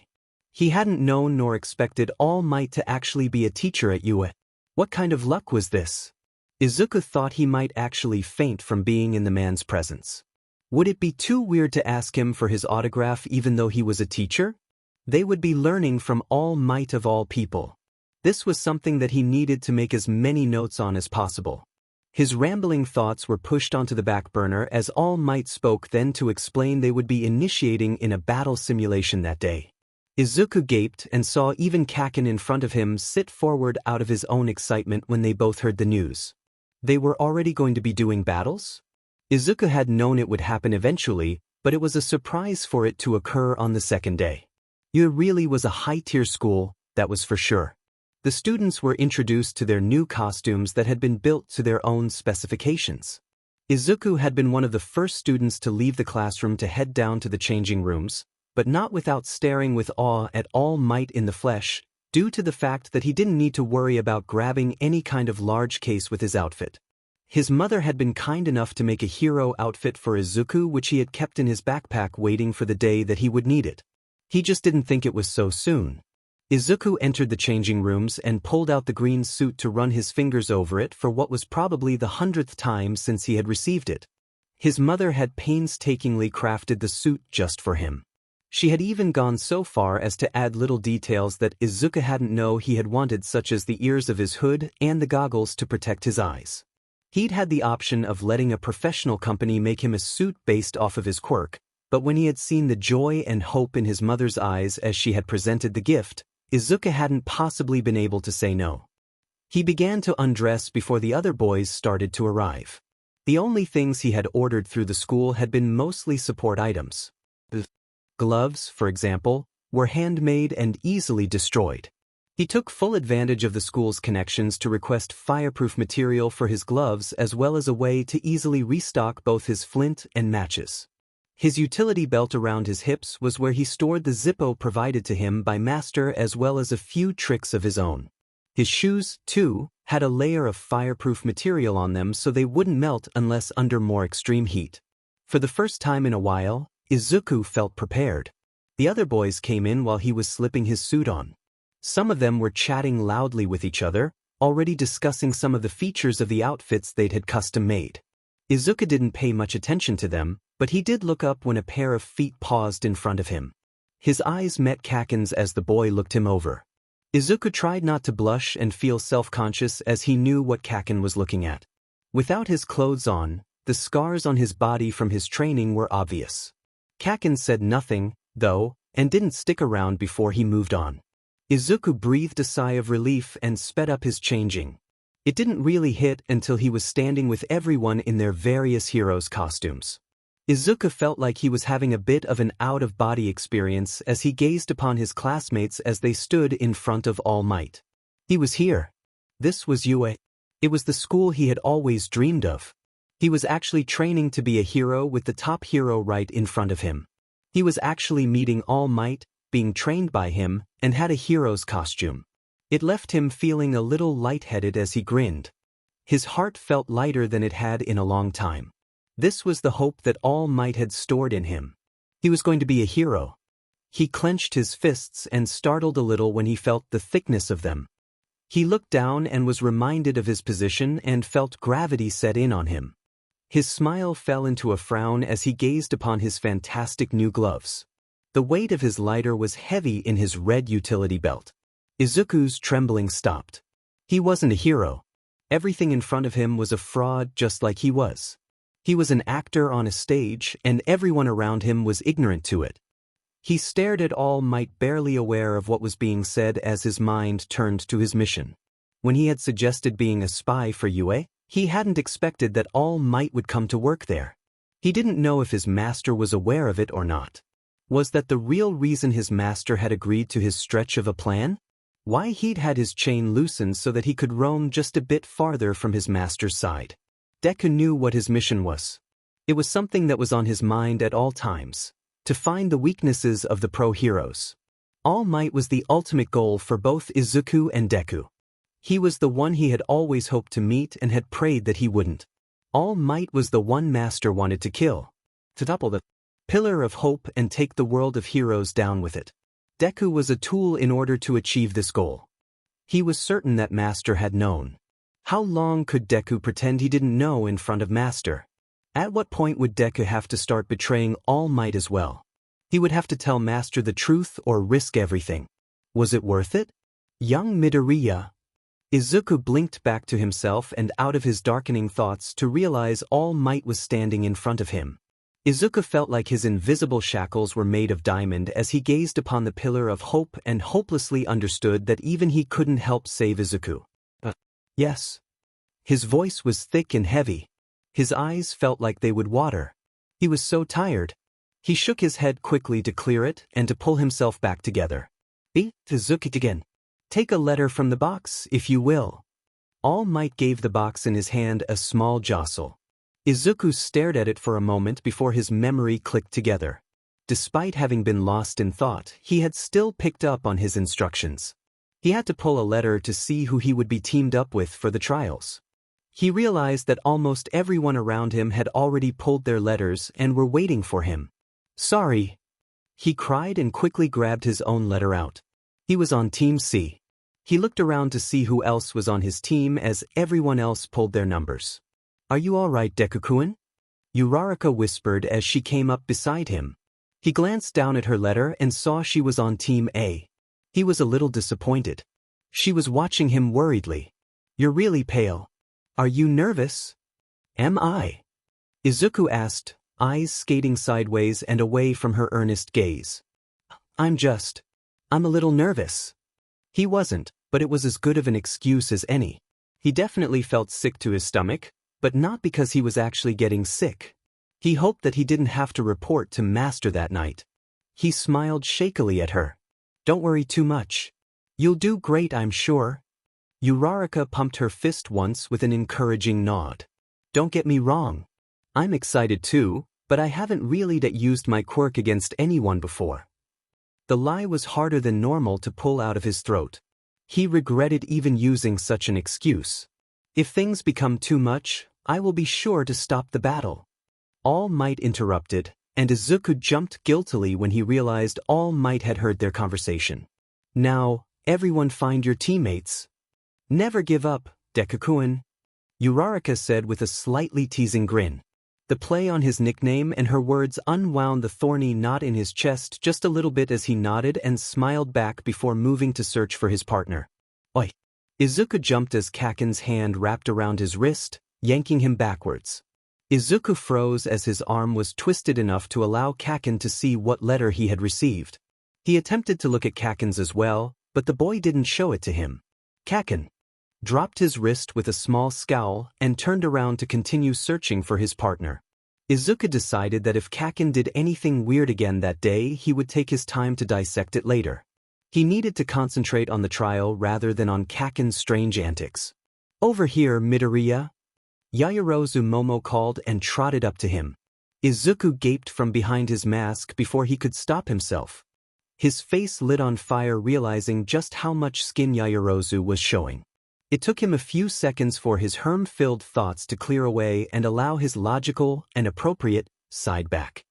He hadn't known nor expected All Might to actually be a teacher at UA. What kind of luck was this? Izuku thought he might actually faint from being in the man's presence. Would it be too weird to ask him for his autograph even though he was a teacher? They would be learning from All Might of all people. This was something that he needed to make as many notes on as possible. His rambling thoughts were pushed onto the back burner as All Might spoke then to explain they would be initiating in a battle simulation that day. Izuku gaped and saw even Kakin in front of him sit forward out of his own excitement when they both heard the news. They were already going to be doing battles? Izuku had known it would happen eventually, but it was a surprise for it to occur on the second day. UA really was a high-tier school, that was for sure. The students were introduced to their new costumes that had been built to their own specifications. Izuku had been one of the first students to leave the classroom to head down to the changing rooms, but not without staring with awe at All Might in the flesh, due to the fact that he didn't need to worry about grabbing any kind of large case with his outfit. His mother had been kind enough to make a hero outfit for Izuku which he had kept in his backpack waiting for the day that he would need it. He just didn't think it was so soon. Izuku entered the changing rooms and pulled out the green suit to run his fingers over it for what was probably the 100th time since he had received it. His mother had painstakingly crafted the suit just for him. She had even gone so far as to add little details that Izuku hadn't known he had wanted, such as the ears of his hood and the goggles to protect his eyes. He'd had the option of letting a professional company make him a suit based off of his quirk, but when he had seen the joy and hope in his mother's eyes as she had presented the gift, Izuku hadn't possibly been able to say no. He began to undress before the other boys started to arrive. The only things he had ordered through the school had been mostly support items. The gloves, for example, were handmade and easily destroyed. He took full advantage of the school's connections to request fireproof material for his gloves as well as a way to easily restock both his flint and matches. His utility belt around his hips was where he stored the Zippo provided to him by Master as well as a few tricks of his own. His shoes, too, had a layer of fireproof material on them so they wouldn't melt unless under more extreme heat. For the first time in a while, Izuku felt prepared. The other boys came in while he was slipping his suit on. Some of them were chatting loudly with each other, already discussing some of the features of the outfits they'd had custom made. Izuku didn't pay much attention to them, but he did look up when a pair of feet paused in front of him. His eyes met Kakin's as the boy looked him over. Izuku tried not to blush and feel self-conscious as he knew what Kakin was looking at. Without his clothes on, the scars on his body from his training were obvious. Kakin said nothing, though, and didn't stick around before he moved on. Izuku breathed a sigh of relief and sped up his changing. It didn't really hit until he was standing with everyone in their various heroes' costumes. Izuku felt like he was having a bit of an out-of-body experience as he gazed upon his classmates as they stood in front of All Might. He was here. This was UA. It was the school he had always dreamed of. He was actually training to be a hero with the top hero right in front of him. He was actually meeting All Might, being trained by him, and had a hero's costume. It left him feeling a little lightheaded as he grinned. His heart felt lighter than it had in a long time. This was the hope that All Might had stored in him. He was going to be a hero. He clenched his fists and startled a little when he felt the thickness of them. He looked down and was reminded of his position and felt gravity set in on him. His smile fell into a frown as he gazed upon his fantastic new gloves. The weight of his lighter was heavy in his red utility belt. Izuku's trembling stopped. He wasn't a hero. Everything in front of him was a fraud, just like he was. He was an actor on a stage, and everyone around him was ignorant to it. He stared at All Might, barely aware of what was being said as his mind turned to his mission. When he had suggested being a spy for Yue, he hadn't expected that All Might would come to work there. He didn't know if his master was aware of it or not. Was that the real reason his master had agreed to his stretch of a plan? Why he'd had his chain loosened so that he could roam just a bit farther from his master's side? Deku knew what his mission was. It was something that was on his mind at all times. To find the weaknesses of the pro-heroes. All Might was the ultimate goal for both Izuku and Deku. He was the one he had always hoped to meet and had prayed that he wouldn't. All Might was the one Master wanted to kill. To topple the pillar of hope and take the world of heroes down with it. Deku was a tool in order to achieve this goal. He was certain that Master had known. How long could Deku pretend he didn't know in front of Master? At what point would Deku have to start betraying All Might as well? He would have to tell Master the truth or risk everything. Was it worth it? Young Midoriya. Izuku blinked back to himself and out of his darkening thoughts to realize All Might was standing in front of him. Izuku felt like his invisible shackles were made of diamond as he gazed upon the pillar of hope and hopelessly understood that even he couldn't help save Izuku. Yes. His voice was thick and heavy. His eyes felt like they would water. He was so tired. He shook his head quickly to clear it and to pull himself back together. Izuku again. Take a letter from the box, if you will. All Might gave the box in his hand a small jostle. Izuku stared at it for a moment before his memory clicked together. Despite having been lost in thought, he had still picked up on his instructions. He had to pull a letter to see who he would be teamed up with for the trials. He realized that almost everyone around him had already pulled their letters and were waiting for him. Sorry. He cried and quickly grabbed his own letter out. He was on Team C. He looked around to see who else was on his team as everyone else pulled their numbers. Are you all right, Deku-kun? Uraraka whispered as she came up beside him. He glanced down at her letter and saw she was on Team A. He was a little disappointed. She was watching him worriedly. You're really pale. Are you nervous? Am I? Izuku asked, eyes skating sideways and away from her earnest gaze. I'm a little nervous. He wasn't, but it was as good of an excuse as any. He definitely felt sick to his stomach, but not because he was actually getting sick. He hoped that he didn't have to report to Master that night. He smiled shakily at her. Don't worry too much. You'll do great, I'm sure. Uraraka pumped her fist once with an encouraging nod. Don't get me wrong. I'm excited too, but I haven't really used my quirk against anyone before. The lie was harder than normal to pull out of his throat. He regretted even using such an excuse. If things become too much, I will be sure to stop the battle. All Might interrupted, and Izuku jumped guiltily when he realized All Might had heard their conversation. Now, everyone find your teammates. Never give up, Deku-kun, Uraraka said with a slightly teasing grin. The play on his nickname and her words unwound the thorny knot in his chest just a little bit as he nodded and smiled back before moving to search for his partner. Oi! Izuku jumped as Kaken's hand wrapped around his wrist, yanking him backwards. Izuku froze as his arm was twisted enough to allow Kaken to see what letter he had received. He attempted to look at Kaken's as well, but the boy didn't show it to him. Kaken dropped his wrist with a small scowl and turned around to continue searching for his partner. Izuku decided that if Kaken did anything weird again that day, he would take his time to dissect it later. He needed to concentrate on the trial rather than on Kaken's strange antics. Over here, Midoriya. Yaoyorozu Momo called and trotted up to him. Izuku gaped from behind his mask before he could stop himself. His face lit on fire realizing just how much skin Yaoyorozu was showing. It took him a few seconds for his herm-filled thoughts to clear away and allow his logical and appropriate side back.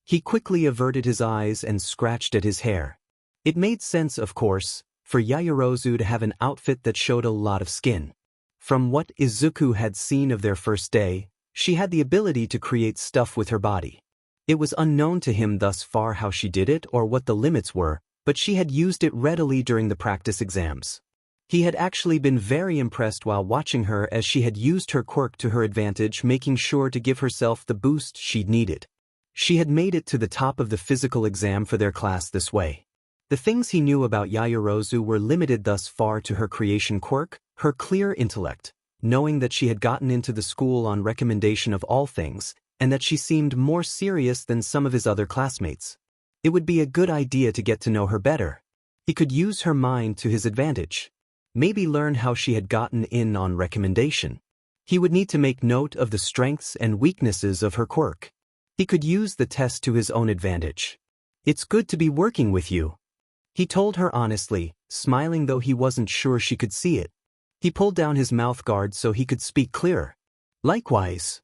He quickly averted his eyes and scratched at his hair. It made sense, of course, for Yaoyorozu to have an outfit that showed a lot of skin. From what Izuku had seen of their first day, she had the ability to create stuff with her body. It was unknown to him thus far how she did it or what the limits were, but she had used it readily during the practice exams. He had actually been very impressed while watching her as she had used her quirk to her advantage, making sure to give herself the boost she'd needed. She had made it to the top of the physical exam for their class this way. The things he knew about Yaoyorozu were limited thus far to her creation quirk, her clear intellect, knowing that she had gotten into the school on recommendation of all things, and that she seemed more serious than some of his other classmates. It would be a good idea to get to know her better. He could use her mind to his advantage. Maybe learn how she had gotten in on recommendation. He would need to make note of the strengths and weaknesses of her quirk. He could use the test to his own advantage. "It's good to be working with you," he told her honestly, smiling though he wasn't sure she could see it. He pulled down his mouth guard so he could speak clearer. "Likewise,"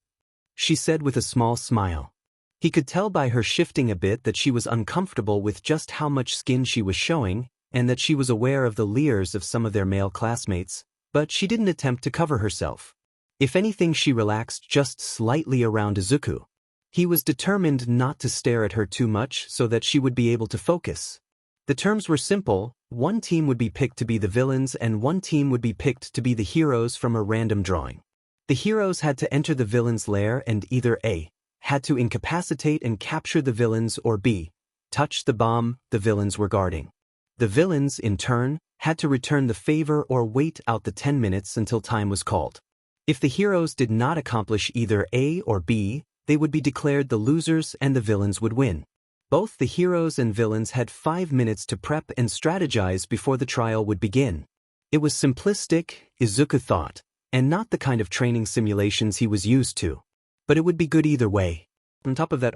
she said with a small smile. He could tell by her shifting a bit that she was uncomfortable with just how much skin she was showing, and that she was aware of the leers of some of their male classmates, but she didn't attempt to cover herself. If anything, she relaxed just slightly around Izuku. He was determined not to stare at her too much so that she would be able to focus. The terms were simple: one team would be picked to be the villains and one team would be picked to be the heroes from a random drawing. The heroes had to enter the villain's lair and either A, had to incapacitate and capture the villains, or B, touch the bomb the villains were guarding. The villains, in turn, had to return the favor or wait out the 10 minutes until time was called. If the heroes did not accomplish either A or B, they would be declared the losers and the villains would win. Both the heroes and villains had 5 minutes to prep and strategize before the trial would begin. It was simplistic, Izuku thought, and not the kind of training simulations he was used to. But it would be good either way. On top of that,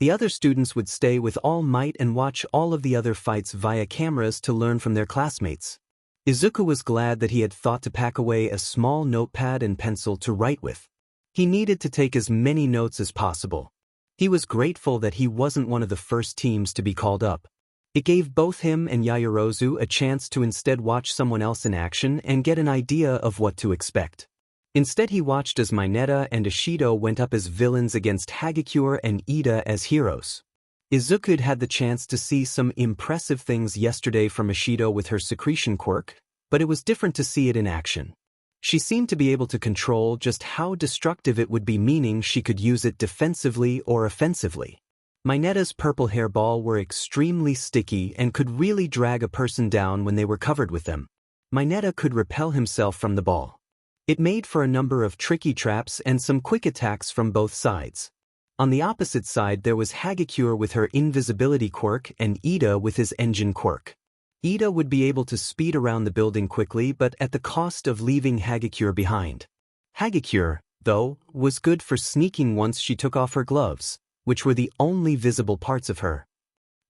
the other students would stay with all might and watch all of the other fights via cameras to learn from their classmates. Izuku was glad that he had thought to pack away a small notepad and pencil to write with. He needed to take as many notes as possible. He was grateful that he wasn't one of the first teams to be called up. It gave both him and Yaoyorozu a chance to instead watch someone else in action and get an idea of what to expect. Instead, he watched as Mineta and Ishido went up as villains against Hagakure and Ida as heroes. Izuku had the chance to see some impressive things yesterday from Ishido with her secretion quirk, but it was different to see it in action. She seemed to be able to control just how destructive it would be, meaning she could use it defensively or offensively. Mineta's purple hairball were extremely sticky and could really drag a person down when they were covered with them. Mineta could repel himself from the ball. It made for a number of tricky traps and some quick attacks from both sides. On the opposite side there was Hagakure with her invisibility quirk and Ida with his engine quirk. Ida would be able to speed around the building quickly, but at the cost of leaving Hagakure behind. Hagakure, though, was good for sneaking once she took off her gloves, which were the only visible parts of her.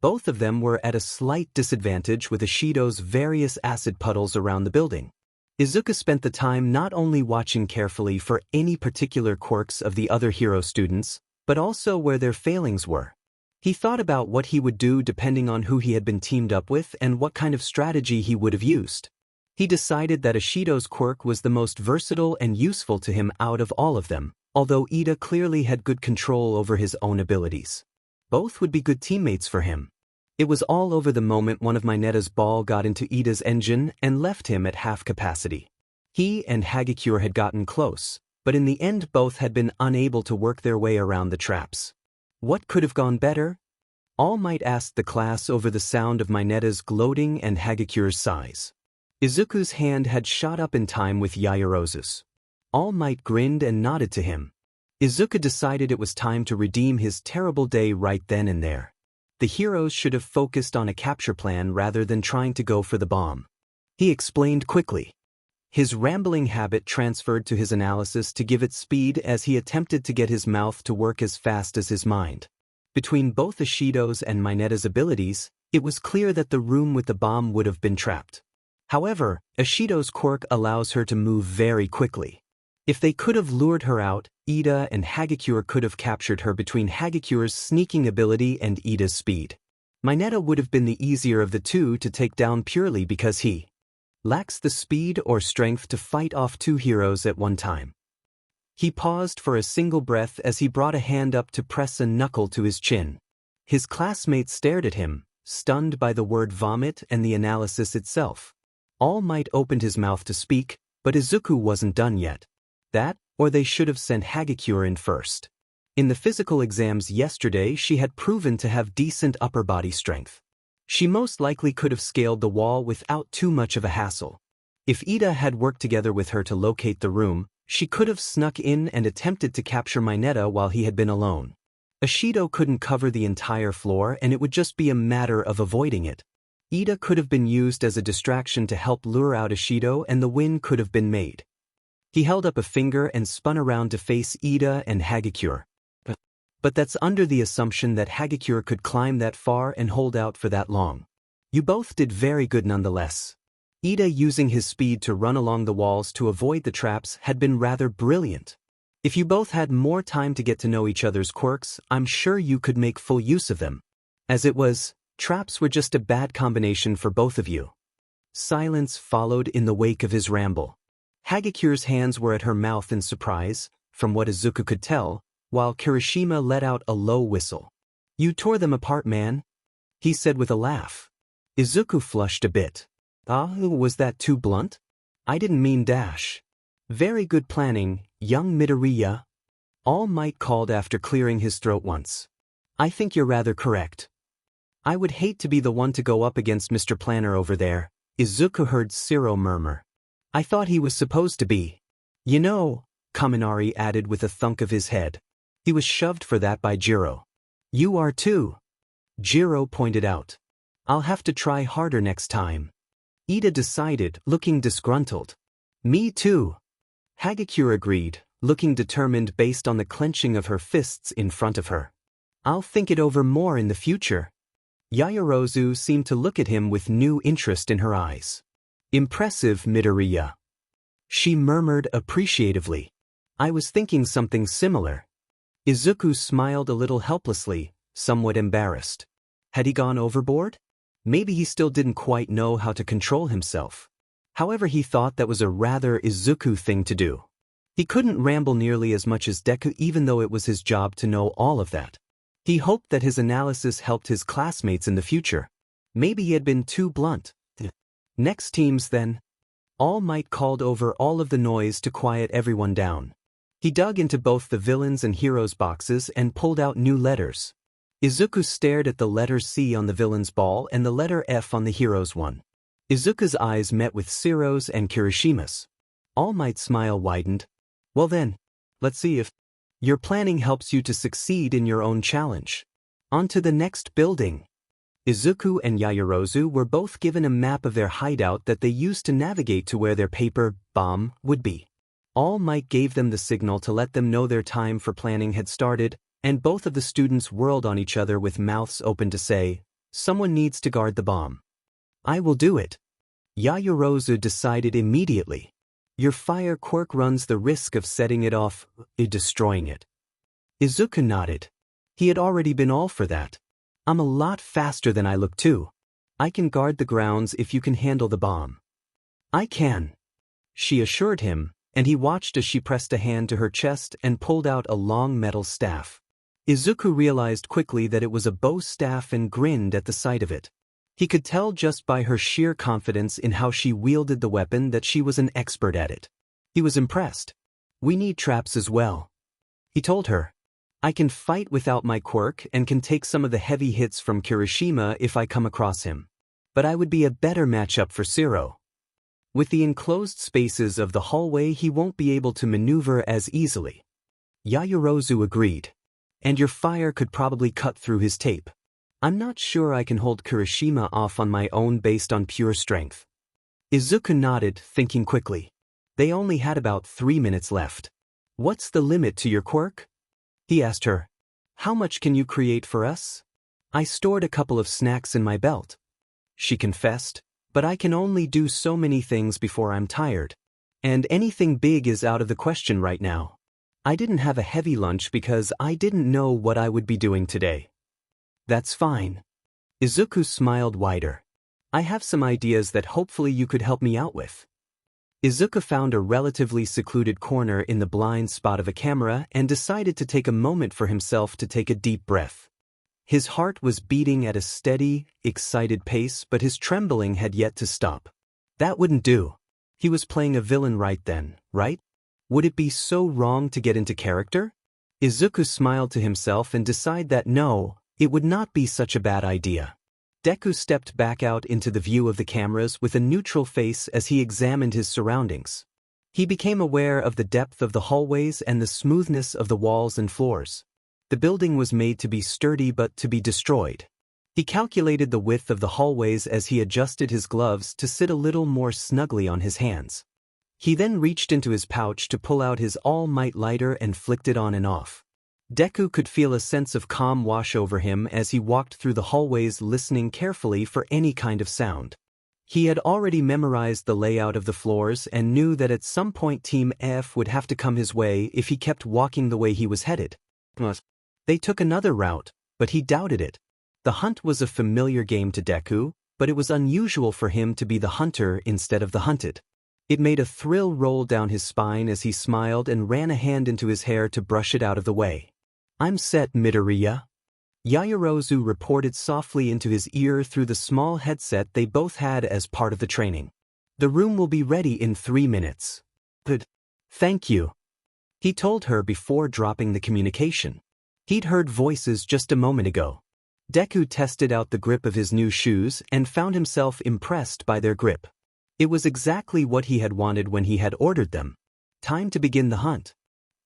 Both of them were at a slight disadvantage with Ishido's various acid puddles around the building. Izuku spent the time not only watching carefully for any particular quirks of the other hero students, but also where their failings were. He thought about what he would do depending on who he had been teamed up with and what kind of strategy he would have used. He decided that Ishido's quirk was the most versatile and useful to him out of all of them, although Ida clearly had good control over his own abilities. Both would be good teammates for him. It was all over the moment one of Mineta's ball got into Ida's engine and left him at half capacity. He and Hagakure had gotten close, but in the end both had been unable to work their way around the traps. What could have gone better? All Might asked the class over the sound of Mineta's gloating and Hagakure's sighs. Izuku's hand had shot up in time with Yaoyorozu's. All Might grinned and nodded to him. Izuku decided it was time to redeem his terrible day right then and there. The heroes should have focused on a capture plan rather than trying to go for the bomb. He explained quickly. His rambling habit transferred to his analysis to give it speed as he attempted to get his mouth to work as fast as his mind. Between both Ishido's and Mineta's abilities, it was clear that the room with the bomb would have been trapped. However, Ishido's quirk allows her to move very quickly. If they could have lured her out, Ida and Hagakure could have captured her between Hagakure's sneaking ability and Ida's speed. Mineta would have been the easier of the two to take down purely because he lacks the speed or strength to fight off two heroes at one time. He paused for a single breath as he brought a hand up to press a knuckle to his chin. His classmates stared at him, stunned by the word vomit and the analysis itself. All Might opened his mouth to speak, but Izuku wasn't done yet. That, or they should have sent Hagakure in first. In the physical exams yesterday she had proven to have decent upper body strength. She most likely could have scaled the wall without too much of a hassle. If Ida had worked together with her to locate the room, she could have snuck in and attempted to capture Mineta while he had been alone. Ishido couldn't cover the entire floor and it would just be a matter of avoiding it. Ida could have been used as a distraction to help lure out Ishido and the win could have been made. He held up a finger and spun around to face Ida and Hagakure. But that's under the assumption that Hagakure could climb that far and hold out for that long. You both did very good nonetheless. Ida using his speed to run along the walls to avoid the traps had been rather brilliant. If you both had more time to get to know each other's quirks, I'm sure you could make full use of them. As it was, traps were just a bad combination for both of you. Silence followed in the wake of his ramble. Hagakure's hands were at her mouth in surprise, from what Izuku could tell, while Kirishima let out a low whistle. You tore them apart, man, he said with a laugh. Izuku flushed a bit. Was that too blunt? I didn't mean dash. Very good planning, young Midoriya. All Might called after clearing his throat once. I think you're rather correct. I would hate to be the one to go up against Mr. Planner over there, Izuku heard Shiro murmur. I thought he was supposed to be. You know, Kaminari added with a thunk of his head. He was shoved for that by Jiro. You are too. Jiro pointed out. I'll have to try harder next time. Ida decided, looking disgruntled. Me too. Hagakure agreed, looking determined based on the clenching of her fists in front of her. I'll think it over more in the future. Yaoyorozu seemed to look at him with new interest in her eyes. Impressive, Midoriya. She murmured appreciatively. I was thinking something similar. Izuku smiled a little helplessly, somewhat embarrassed. Had he gone overboard? Maybe he still didn't quite know how to control himself. However, he thought that was a rather Izuku thing to do. He couldn't ramble nearly as much as Deku even though it was his job to know all of that. He hoped that his analysis helped his classmates in the future. Maybe he had been too blunt. Next teams then. All Might called over all of the noise to quiet everyone down. He dug into both the villains and heroes boxes and pulled out new letters. Izuku stared at the letter C on the villain's ball and the letter F on the hero's one. Izuku's eyes met with Shiro's and Kirishima's. All Might's smile widened. Well then, let's see if your planning helps you to succeed in your own challenge. On to the next building. Izuku and Yaoyorozu were both given a map of their hideout that they used to navigate to where their paper bomb would be. All Might gave them the signal to let them know their time for planning had started, and both of the students whirled on each other with mouths open to say, someone needs to guard the bomb. I will do it. Yaoyorozu decided immediately. Your fire quirk runs the risk of setting it off, destroying it. Izuku nodded. He had already been all for that. I'm a lot faster than I look too. I can guard the grounds if you can handle the bomb. I can. She assured him, and he watched as she pressed a hand to her chest and pulled out a long metal staff. Izuku realized quickly that it was a bow staff and grinned at the sight of it. He could tell just by her sheer confidence in how she wielded the weapon that she was an expert at it. He was impressed. We need traps as well. He told her. I can fight without my quirk and can take some of the heavy hits from Kirishima if I come across him. But I would be a better matchup for Shiro. With the enclosed spaces of the hallway he won't be able to maneuver as easily. Yaoyorozu agreed. And your fire could probably cut through his tape. I'm not sure I can hold Kirishima off on my own based on pure strength. Izuku nodded, thinking quickly. They only had about 3 minutes left. What's the limit to your quirk? He asked her. How much can you create for us? I stored a couple of snacks in my belt. She confessed. But I can only do so many things before I'm tired. And anything big is out of the question right now. I didn't have a heavy lunch because I didn't know what I would be doing today. That's fine. Izuku smiled wider. I have some ideas that hopefully you could help me out with. Izuku found a relatively secluded corner in the blind spot of a camera and decided to take a moment for himself to take a deep breath. His heart was beating at a steady, excited pace, but his trembling had yet to stop. That wouldn't do. He was playing a villain right then, right? Would it be so wrong to get into character? Izuku smiled to himself and decided that no, it would not be such a bad idea. Deku stepped back out into the view of the cameras with a neutral face as he examined his surroundings. He became aware of the depth of the hallways and the smoothness of the walls and floors. The building was made to be sturdy but to be destroyed. He calculated the width of the hallways as he adjusted his gloves to sit a little more snugly on his hands. He then reached into his pouch to pull out his all-might lighter and flicked it on and off. Deku could feel a sense of calm wash over him as he walked through the hallways listening carefully for any kind of sound. He had already memorized the layout of the floors and knew that at some point Team F would have to come his way if he kept walking the way he was headed. They took another route, but he doubted it. The hunt was a familiar game to Deku, but it was unusual for him to be the hunter instead of the hunted. It made a thrill roll down his spine as he smiled and ran a hand into his hair to brush it out of the way. I'm set, Midoriya. Yaoyorozu reported softly into his ear through the small headset they both had as part of the training. The room will be ready in 3 minutes. Good. Thank you. He told her before dropping the communication. He'd heard voices just a moment ago. Deku tested out the grip of his new shoes and found himself impressed by their grip. It was exactly what he had wanted when he had ordered them. Time to begin the hunt.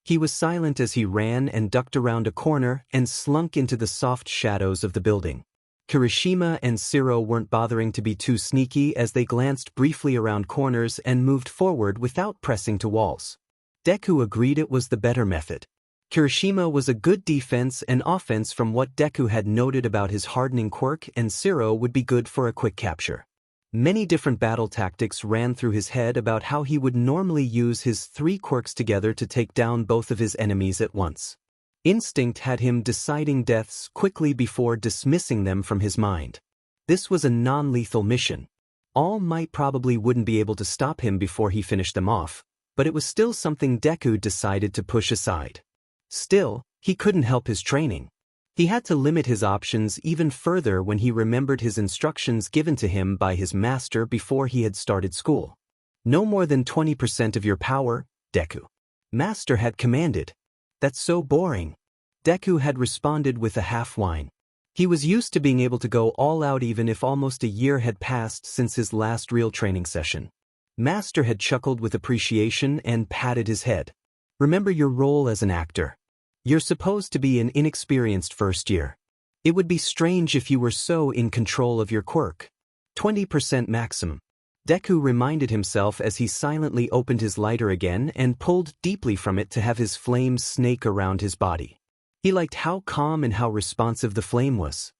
He was silent as he ran and ducked around a corner and slunk into the soft shadows of the building. Kirishima and Shiro weren't bothering to be too sneaky as they glanced briefly around corners and moved forward without pressing to walls. Deku agreed it was the better method. Kirishima was a good defense and offense from what Deku had noted about his hardening quirk, and Shiro would be good for a quick capture. Many different battle tactics ran through his head about how he would normally use his 3 quirks together to take down both of his enemies at once. Instinct had him deciding deaths quickly before dismissing them from his mind. This was a non-lethal mission. All Might probably wouldn't be able to stop him before he finished them off, but it was still something Deku decided to push aside. Still, he couldn't help his training. He had to limit his options even further when he remembered his instructions given to him by his master before he had started school. No more than 20% of your power, Deku. Master had commanded. That's so boring. Deku had responded with a half-whine. He was used to being able to go all out even if almost a year had passed since his last real training session. Master had chuckled with appreciation and patted his head. Remember your role as an actor. You're supposed to be an inexperienced first year. It would be strange if you were so in control of your quirk. 20% maximum. Deku reminded himself as he silently opened his lighter again and pulled deeply from it to have his flames snake around his body. He liked how calm and how responsive the flame was.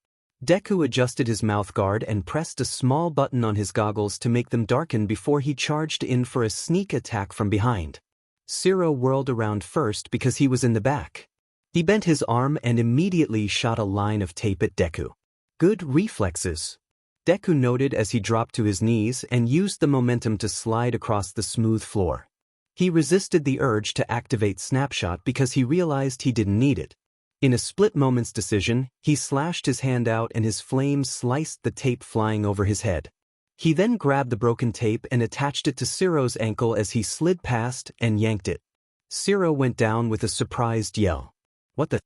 Deku adjusted his mouth guard and pressed a small button on his goggles to make them darken before he charged in for a sneak attack from behind. Shiro whirled around first because he was in the back. He bent his arm and immediately shot a line of tape at Deku. Good reflexes. Deku noted as he dropped to his knees and used the momentum to slide across the smooth floor. He resisted the urge to activate Snapshot because he realized he didn't need it. In a split moment's decision, he slashed his hand out and his flames sliced the tape flying over his head. He then grabbed the broken tape and attached it to Shiro's ankle as he slid past and yanked it. Shiro went down with a surprised yell. What the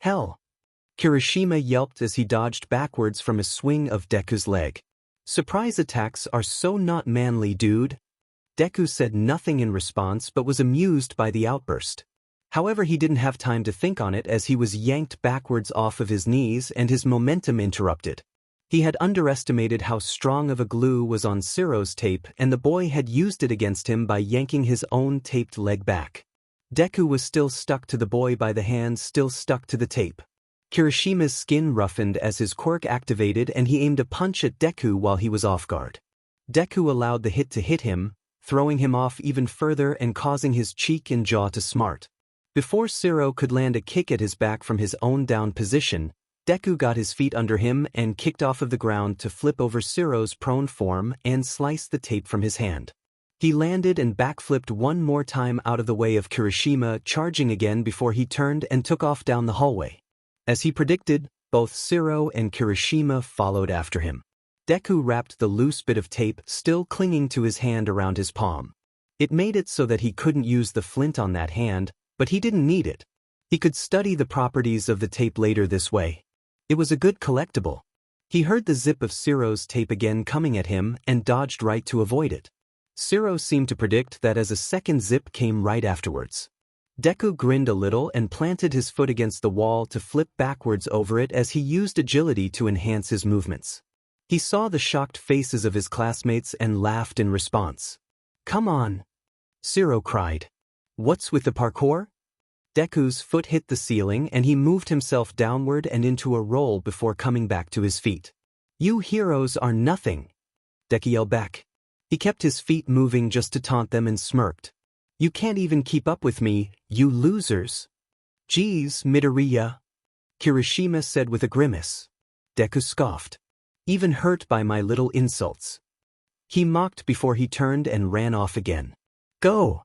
hell? Kirishima yelped as he dodged backwards from a swing of Deku's leg. Surprise attacks are so not manly, dude. Deku said nothing in response but was amused by the outburst. However, he didn't have time to think on it as he was yanked backwards off of his knees and his momentum interrupted. He had underestimated how strong of a glue was on Shiro's tape, and the boy had used it against him by yanking his own taped leg back. Deku was still stuck to the boy by the hands still stuck to the tape. Kirishima's skin roughened as his quirk activated and he aimed a punch at Deku while he was off guard. Deku allowed the hit to hit him, throwing him off even further and causing his cheek and jaw to smart. Before Zero could land a kick at his back from his own down position, Deku got his feet under him and kicked off of the ground to flip over Zero's prone form and slice the tape from his hand. He landed and backflipped one more time out of the way of Kirishima, charging again before he turned and took off down the hallway. As he predicted, both Zero and Kirishima followed after him. Deku wrapped the loose bit of tape still clinging to his hand around his palm. It made it so that he couldn't use the flint on that hand, but he didn't need it. He could study the properties of the tape later this way. It was a good collectible. He heard the zip of Zero's tape again coming at him and dodged right to avoid it. Zero seemed to predict that as a second zip came right afterwards. Deku grinned a little and planted his foot against the wall to flip backwards over it as he used agility to enhance his movements. He saw the shocked faces of his classmates and laughed in response. "Come on!" Zero cried. "What's with the parkour?" Deku's foot hit the ceiling and he moved himself downward and into a roll before coming back to his feet. "You heroes are nothing!" Deku yelled back. He kept his feet moving just to taunt them and smirked. "You can't even keep up with me, you losers." "Geez, Midoriya," Kirishima said with a grimace. Deku scoffed. "Even hurt by my little insults." He mocked before he turned and ran off again. "Go!"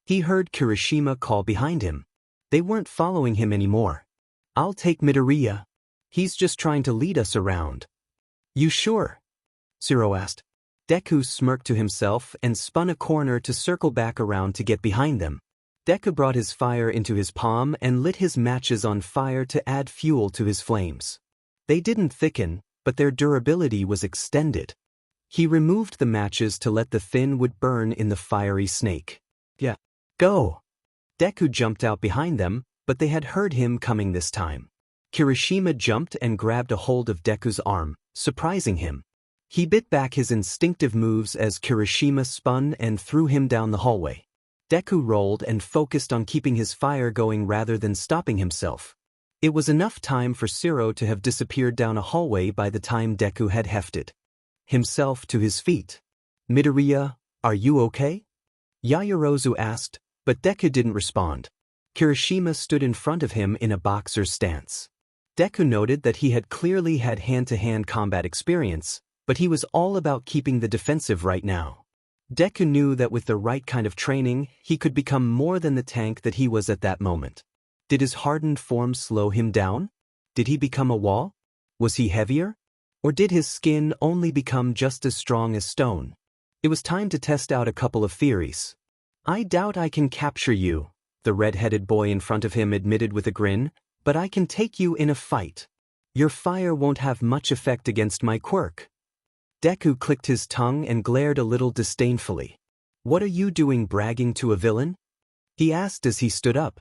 He heard Kirishima call behind him. They weren't following him anymore. "I'll take Midoriya. He's just trying to lead us around." "You sure?" Zero asked. Deku smirked to himself and spun a corner to circle back around to get behind them. Deku brought his fire into his palm and lit his matches on fire to add fuel to his flames. They didn't thicken, but their durability was extended. He removed the matches to let the thin wood burn in the fiery snake. "Yeah. Go!" Deku jumped out behind them, but they had heard him coming this time. Kirishima jumped and grabbed a hold of Deku's arm, surprising him. He bit back his instinctive moves as Kirishima spun and threw him down the hallway. Deku rolled and focused on keeping his fire going rather than stopping himself. It was enough time for Zero to have disappeared down a hallway by the time Deku had hefted himself to his feet. "Midoriya, are you okay?" Yaoyorozu asked, but Deku didn't respond. Kirishima stood in front of him in a boxer's stance. Deku noted that he had clearly had hand-to-hand combat experience, but he was all about keeping the defensive right now. Deku knew that with the right kind of training, he could become more than the tank that he was at that moment. Did his hardened form slow him down? Did he become a wall? Was he heavier? Or did his skin only become just as strong as stone? It was time to test out a couple of theories. "I doubt I can capture you," the red-headed boy in front of him admitted with a grin, "but I can take you in a fight. Your fire won't have much effect against my quirk." Deku clicked his tongue and glared a little disdainfully. "What are you doing bragging to a villain?" he asked as he stood up.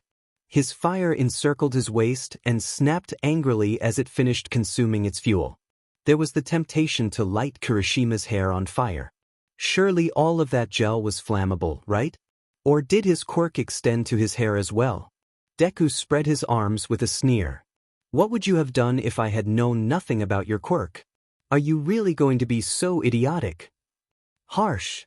His fire encircled his waist and snapped angrily as it finished consuming its fuel. There was the temptation to light Kirishima's hair on fire. Surely all of that gel was flammable, right? Or did his quirk extend to his hair as well? Deku spread his arms with a sneer. "What would you have done if I had known nothing about your quirk? Are you really going to be so idiotic?" Harsh.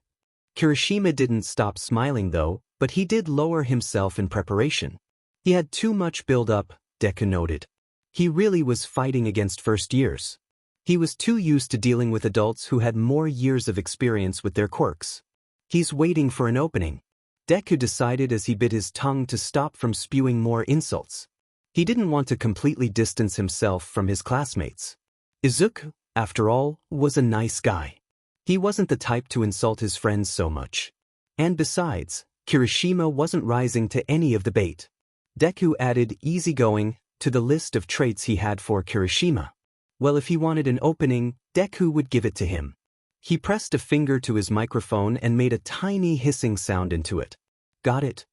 Kirishima didn't stop smiling though, but he did lower himself in preparation. He had too much build-up, Deku noted. He really was fighting against first years. He was too used to dealing with adults who had more years of experience with their quirks. He's waiting for an opening. Deku decided as he bit his tongue to stop from spewing more insults. He didn't want to completely distance himself from his classmates. Izuku, after all, was a nice guy. He wasn't the type to insult his friends so much. And besides, Kirishima wasn't rising to any of the bait. Deku added easygoing to the list of traits he had for Kirishima. Well, if he wanted an opening, Deku would give it to him. He pressed a finger to his microphone and made a tiny hissing sound into it. "Got it?"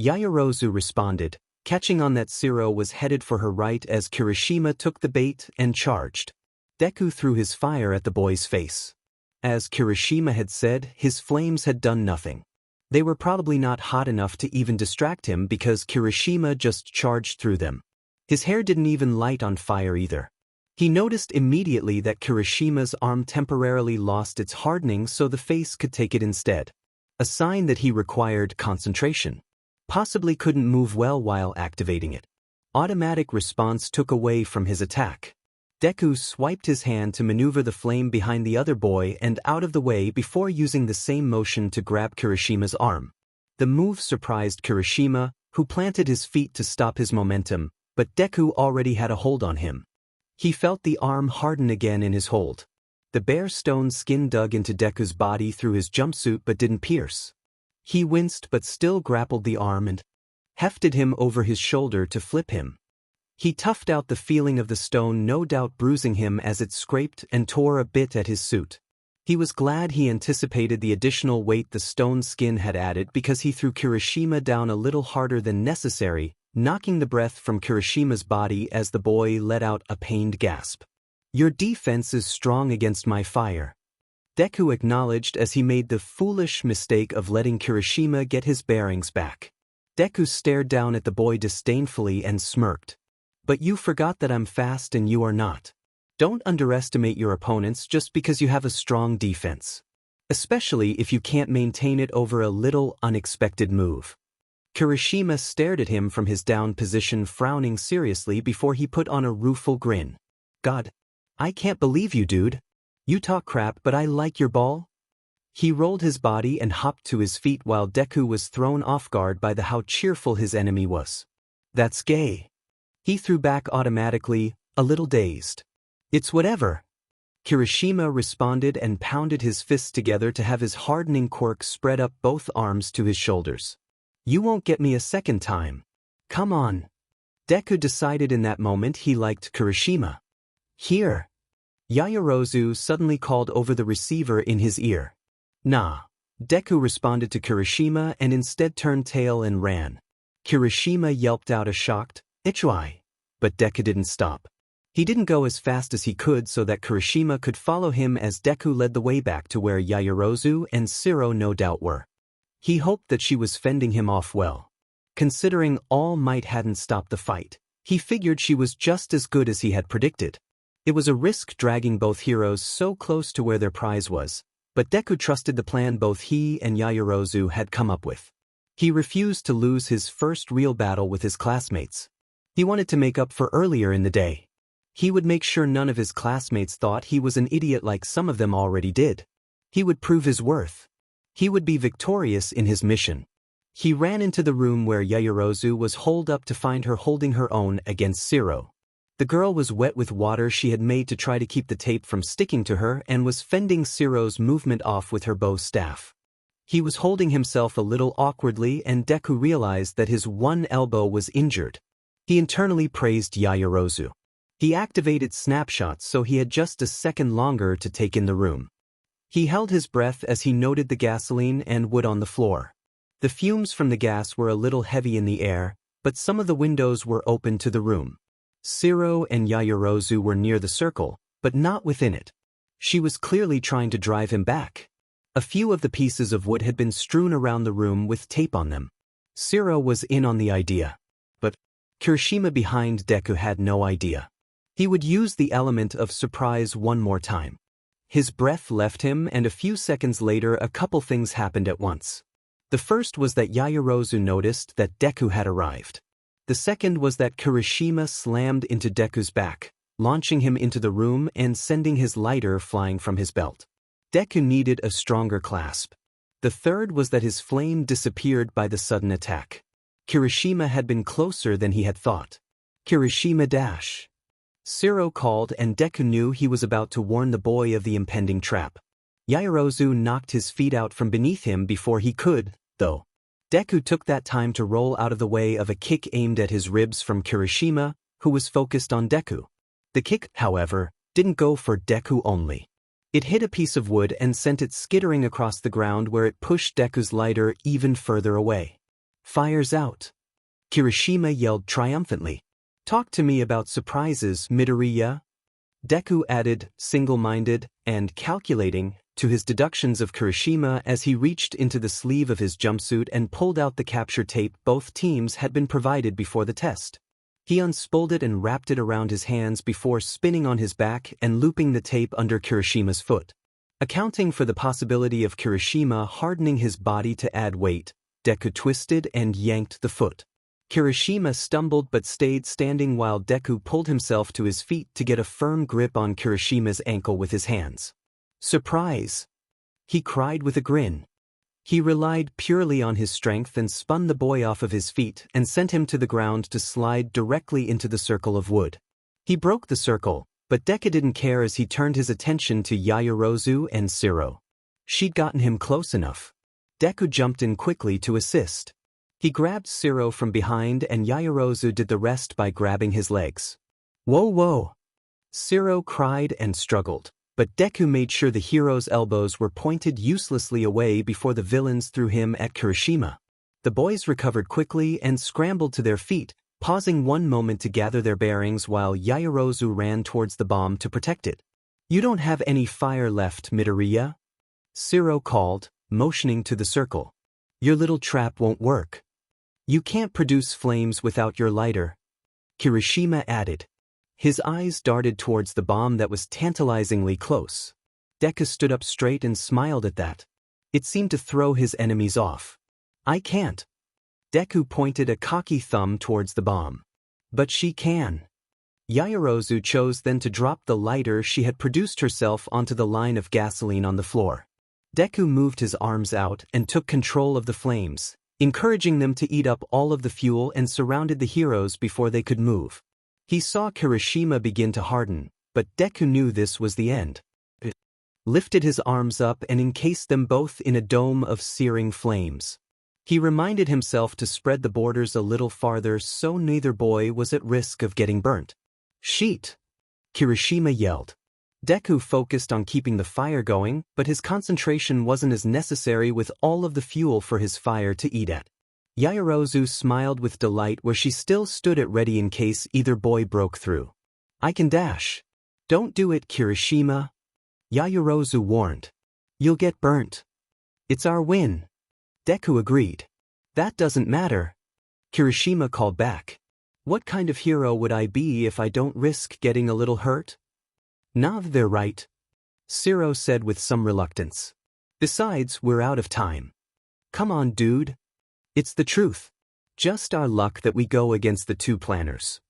Yaoyorozu responded, catching on that Zero was headed for her right as Kirishima took the bait and charged. Deku threw his fire at the boy's face. As Kirishima had said, his flames had done nothing. They were probably not hot enough to even distract him because Kirishima just charged through them. His hair didn't even light on fire either. He noticed immediately that Kirishima's arm temporarily lost its hardening so the face could take it instead. A sign that he required concentration. Possibly couldn't move well while activating it. Automatic response took away from his attack. Deku swiped his hand to maneuver the flame behind the other boy and out of the way before using the same motion to grab Kirishima's arm. The move surprised Kirishima, who planted his feet to stop his momentum, but Deku already had a hold on him. He felt the arm harden again in his hold. The bare stone skin dug into Deku's body through his jumpsuit but didn't pierce. He winced but still grappled the arm and hefted him over his shoulder to flip him. He toughed out the feeling of the stone, no doubt bruising him as it scraped and tore a bit at his suit. He was glad he anticipated the additional weight the stone skin had added because he threw Kirishima down a little harder than necessary, knocking the breath from Kirishima's body as the boy let out a pained gasp. "Your defense is strong against my fire," Deku acknowledged as he made the foolish mistake of letting Kirishima get his bearings back. Deku stared down at the boy disdainfully and smirked. "But you forgot that I'm fast and you are not. Don't underestimate your opponents just because you have a strong defense. Especially if you can't maintain it over a little unexpected move." Kirishima stared at him from his down position, frowning seriously before he put on a rueful grin. "God, I can't believe you, dude. You talk crap but I like your ball?" He rolled his body and hopped to his feet while Deku was thrown off guard by how cheerful his enemy was. "That's gay." He threw back automatically, a little dazed. "It's whatever." Kirishima responded and pounded his fists together to have his hardening quirk spread up both arms to his shoulders. "You won't get me a second time. Come on." Deku decided in that moment he liked Kirishima. "Here." Yaoyorozu suddenly called over the receiver in his ear. "Nah." Deku responded to Kirishima and instead turned tail and ran. Kirishima yelped out a shocked, "Ichwai!" But Deku didn't stop. He didn't go as fast as he could so that Kirishima could follow him as Deku led the way back to where Yaoyorozu and Shiro no doubt were. He hoped that she was fending him off well. Considering All Might hadn't stopped the fight, he figured she was just as good as he had predicted. It was a risk dragging both heroes so close to where their prize was, but Deku trusted the plan both he and Yaoyorozu had come up with. He refused to lose his first real battle with his classmates. He wanted to make up for earlier in the day. He would make sure none of his classmates thought he was an idiot like some of them already did. He would prove his worth. He would be victorious in his mission. He ran into the room where Yaoyorozu was holed up to find her holding her own against Shiro. The girl was wet with water she had made to try to keep the tape from sticking to her and was fending Shiro's movement off with her bow staff. He was holding himself a little awkwardly and Deku realized that his one elbow was injured. He internally praised Yaoyorozu. He activated snapshots so he had just a second longer to take in the room. He held his breath as he noted the gasoline and wood on the floor. The fumes from the gas were a little heavy in the air, but some of the windows were open to the room. Shiro and Yaoyorozu were near the circle, but not within it. She was clearly trying to drive him back. A few of the pieces of wood had been strewn around the room with tape on them. Shiro was in on the idea. But Kirishima behind Deku had no idea. He would use the element of surprise one more time. His breath left him and a few seconds later a couple things happened at once. The first was that Yaoyorozu noticed that Deku had arrived. The second was that Kirishima slammed into Deku's back, launching him into the room and sending his lighter flying from his belt. Deku needed a stronger clasp. The third was that his flame disappeared by the sudden attack. Kirishima had been closer than he had thought. "Kirishima dash!" Shiro called and Deku knew he was about to warn the boy of the impending trap. Yaoyorozu knocked his feet out from beneath him before he could, though. Deku took that time to roll out of the way of a kick aimed at his ribs from Kirishima, who was focused on Deku. The kick, however, didn't go for Deku only. It hit a piece of wood and sent it skittering across the ground where it pushed Deku's lighter even further away. "Fire's out!" Kirishima yelled triumphantly. "Talk to me about surprises, Midoriya." Deku added, single-minded and calculating, to his deductions of Kirishima as he reached into the sleeve of his jumpsuit and pulled out the capture tape both teams had been provided before the test. He unspooled it and wrapped it around his hands before spinning on his back and looping the tape under Kirishima's foot. Accounting for the possibility of Kirishima hardening his body to add weight, Deku twisted and yanked the foot. Kirishima stumbled but stayed standing while Deku pulled himself to his feet to get a firm grip on Kirishima's ankle with his hands. "Surprise!" he cried with a grin. He relied purely on his strength and spun the boy off of his feet and sent him to the ground to slide directly into the circle of wood. He broke the circle, but Deku didn't care as he turned his attention to Yaoyorozu and Shiro. She'd gotten him close enough. Deku jumped in quickly to assist. He grabbed Shiro from behind and Yaoyorozu did the rest by grabbing his legs. "Whoa, whoa!" Shiro cried and struggled, but Deku made sure the hero's elbows were pointed uselessly away before the villains threw him at Kirishima. The boys recovered quickly and scrambled to their feet, pausing one moment to gather their bearings while Yaoyorozu ran towards the bomb to protect it. "You don't have any fire left, Midoriya," Shiro called, motioning to the circle. "Your little trap won't work. You can't produce flames without your lighter," Kirishima added. His eyes darted towards the bomb that was tantalizingly close. Deku stood up straight and smiled at that. It seemed to throw his enemies off. "I can't." Deku pointed a cocky thumb towards the bomb. "But she can." Yaoyorozu chose then to drop the lighter she had produced herself onto the line of gasoline on the floor. Deku moved his arms out and took control of the flames, encouraging them to eat up all of the fuel and surrounded the heroes before they could move. He saw Kirishima begin to harden, but Deku knew this was the end. He lifted his arms up and encased them both in a dome of searing flames. He reminded himself to spread the borders a little farther so neither boy was at risk of getting burnt. "Sheet!" Kirishima yelled. Deku focused on keeping the fire going, but his concentration wasn't as necessary with all of the fuel for his fire to eat at. Yaoyorozu smiled with delight where she still stood at ready in case either boy broke through. "I can dash." "Don't do it, Kirishima," Yaoyorozu warned. "You'll get burnt." "It's our win." Deku agreed. "That doesn't matter," Kirishima called back. "What kind of hero would I be if I don't risk getting a little hurt?" "Nah, they're right," Shiro said with some reluctance. "Besides, we're out of time." "Come on, dude. It's the truth. Just our luck that we go against the two planners."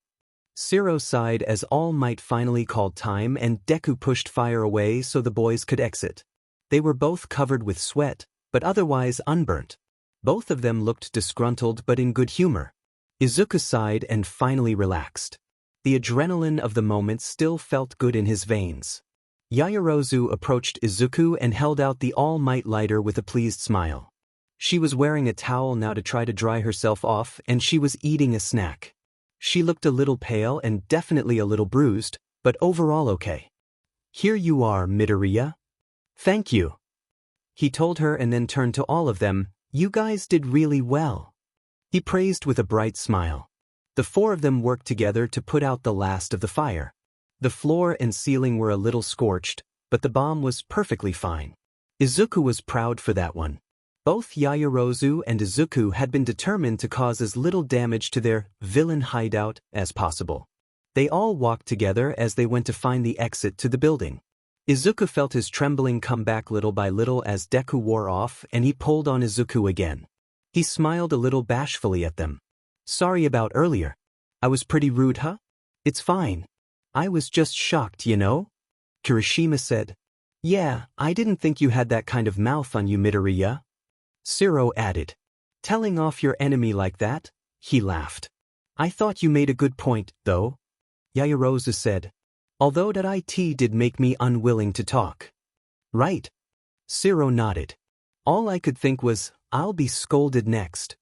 Shiro sighed as All Might finally called time and Deku pushed fire away so the boys could exit. They were both covered with sweat, but otherwise unburnt. Both of them looked disgruntled but in good humor. Izuku sighed and finally relaxed. The adrenaline of the moment still felt good in his veins. Yaoyorozu approached Izuku and held out the All Might lighter with a pleased smile. She was wearing a towel now to try to dry herself off and she was eating a snack. She looked a little pale and definitely a little bruised, but overall okay. "Here you are, Midoriya." "Thank you," he told her and then turned to all of them. "You guys did really well," he praised with a bright smile. The four of them worked together to put out the last of the fire. The floor and ceiling were a little scorched, but the bomb was perfectly fine. Izuku was proud for that one. Both Yaoyorozu and Izuku had been determined to cause as little damage to their villain hideout as possible. They all walked together as they went to find the exit to the building. Izuku felt his trembling come back little by little as Deku wore off and he pulled on Izuku again. He smiled a little bashfully at them. "Sorry about earlier. I was pretty rude, huh?" "It's fine. I was just shocked, you know?" Kirishima said. "Yeah, I didn't think you had that kind of mouth on you, Midoriya," Shiro added. "Telling off your enemy like that?" He laughed. "I thought you made a good point, though," Yaoyorozu said. "Although that it did make me unwilling to talk." "Right." Shiro nodded. "All I could think was, I'll be scolded next."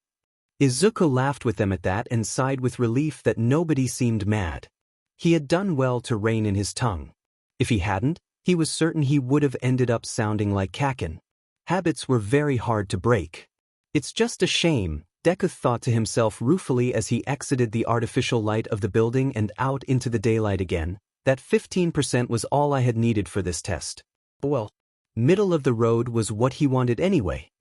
Izuku laughed with them at that and sighed with relief that nobody seemed mad. He had done well to rein in his tongue. If he hadn't, he was certain he would have ended up sounding like Kaken. Habits were very hard to break. "It's just a shame," Deku thought to himself ruefully as he exited the artificial light of the building and out into the daylight again, that 15% was all I had needed for this test. Well, middle of the road was what he wanted anyway.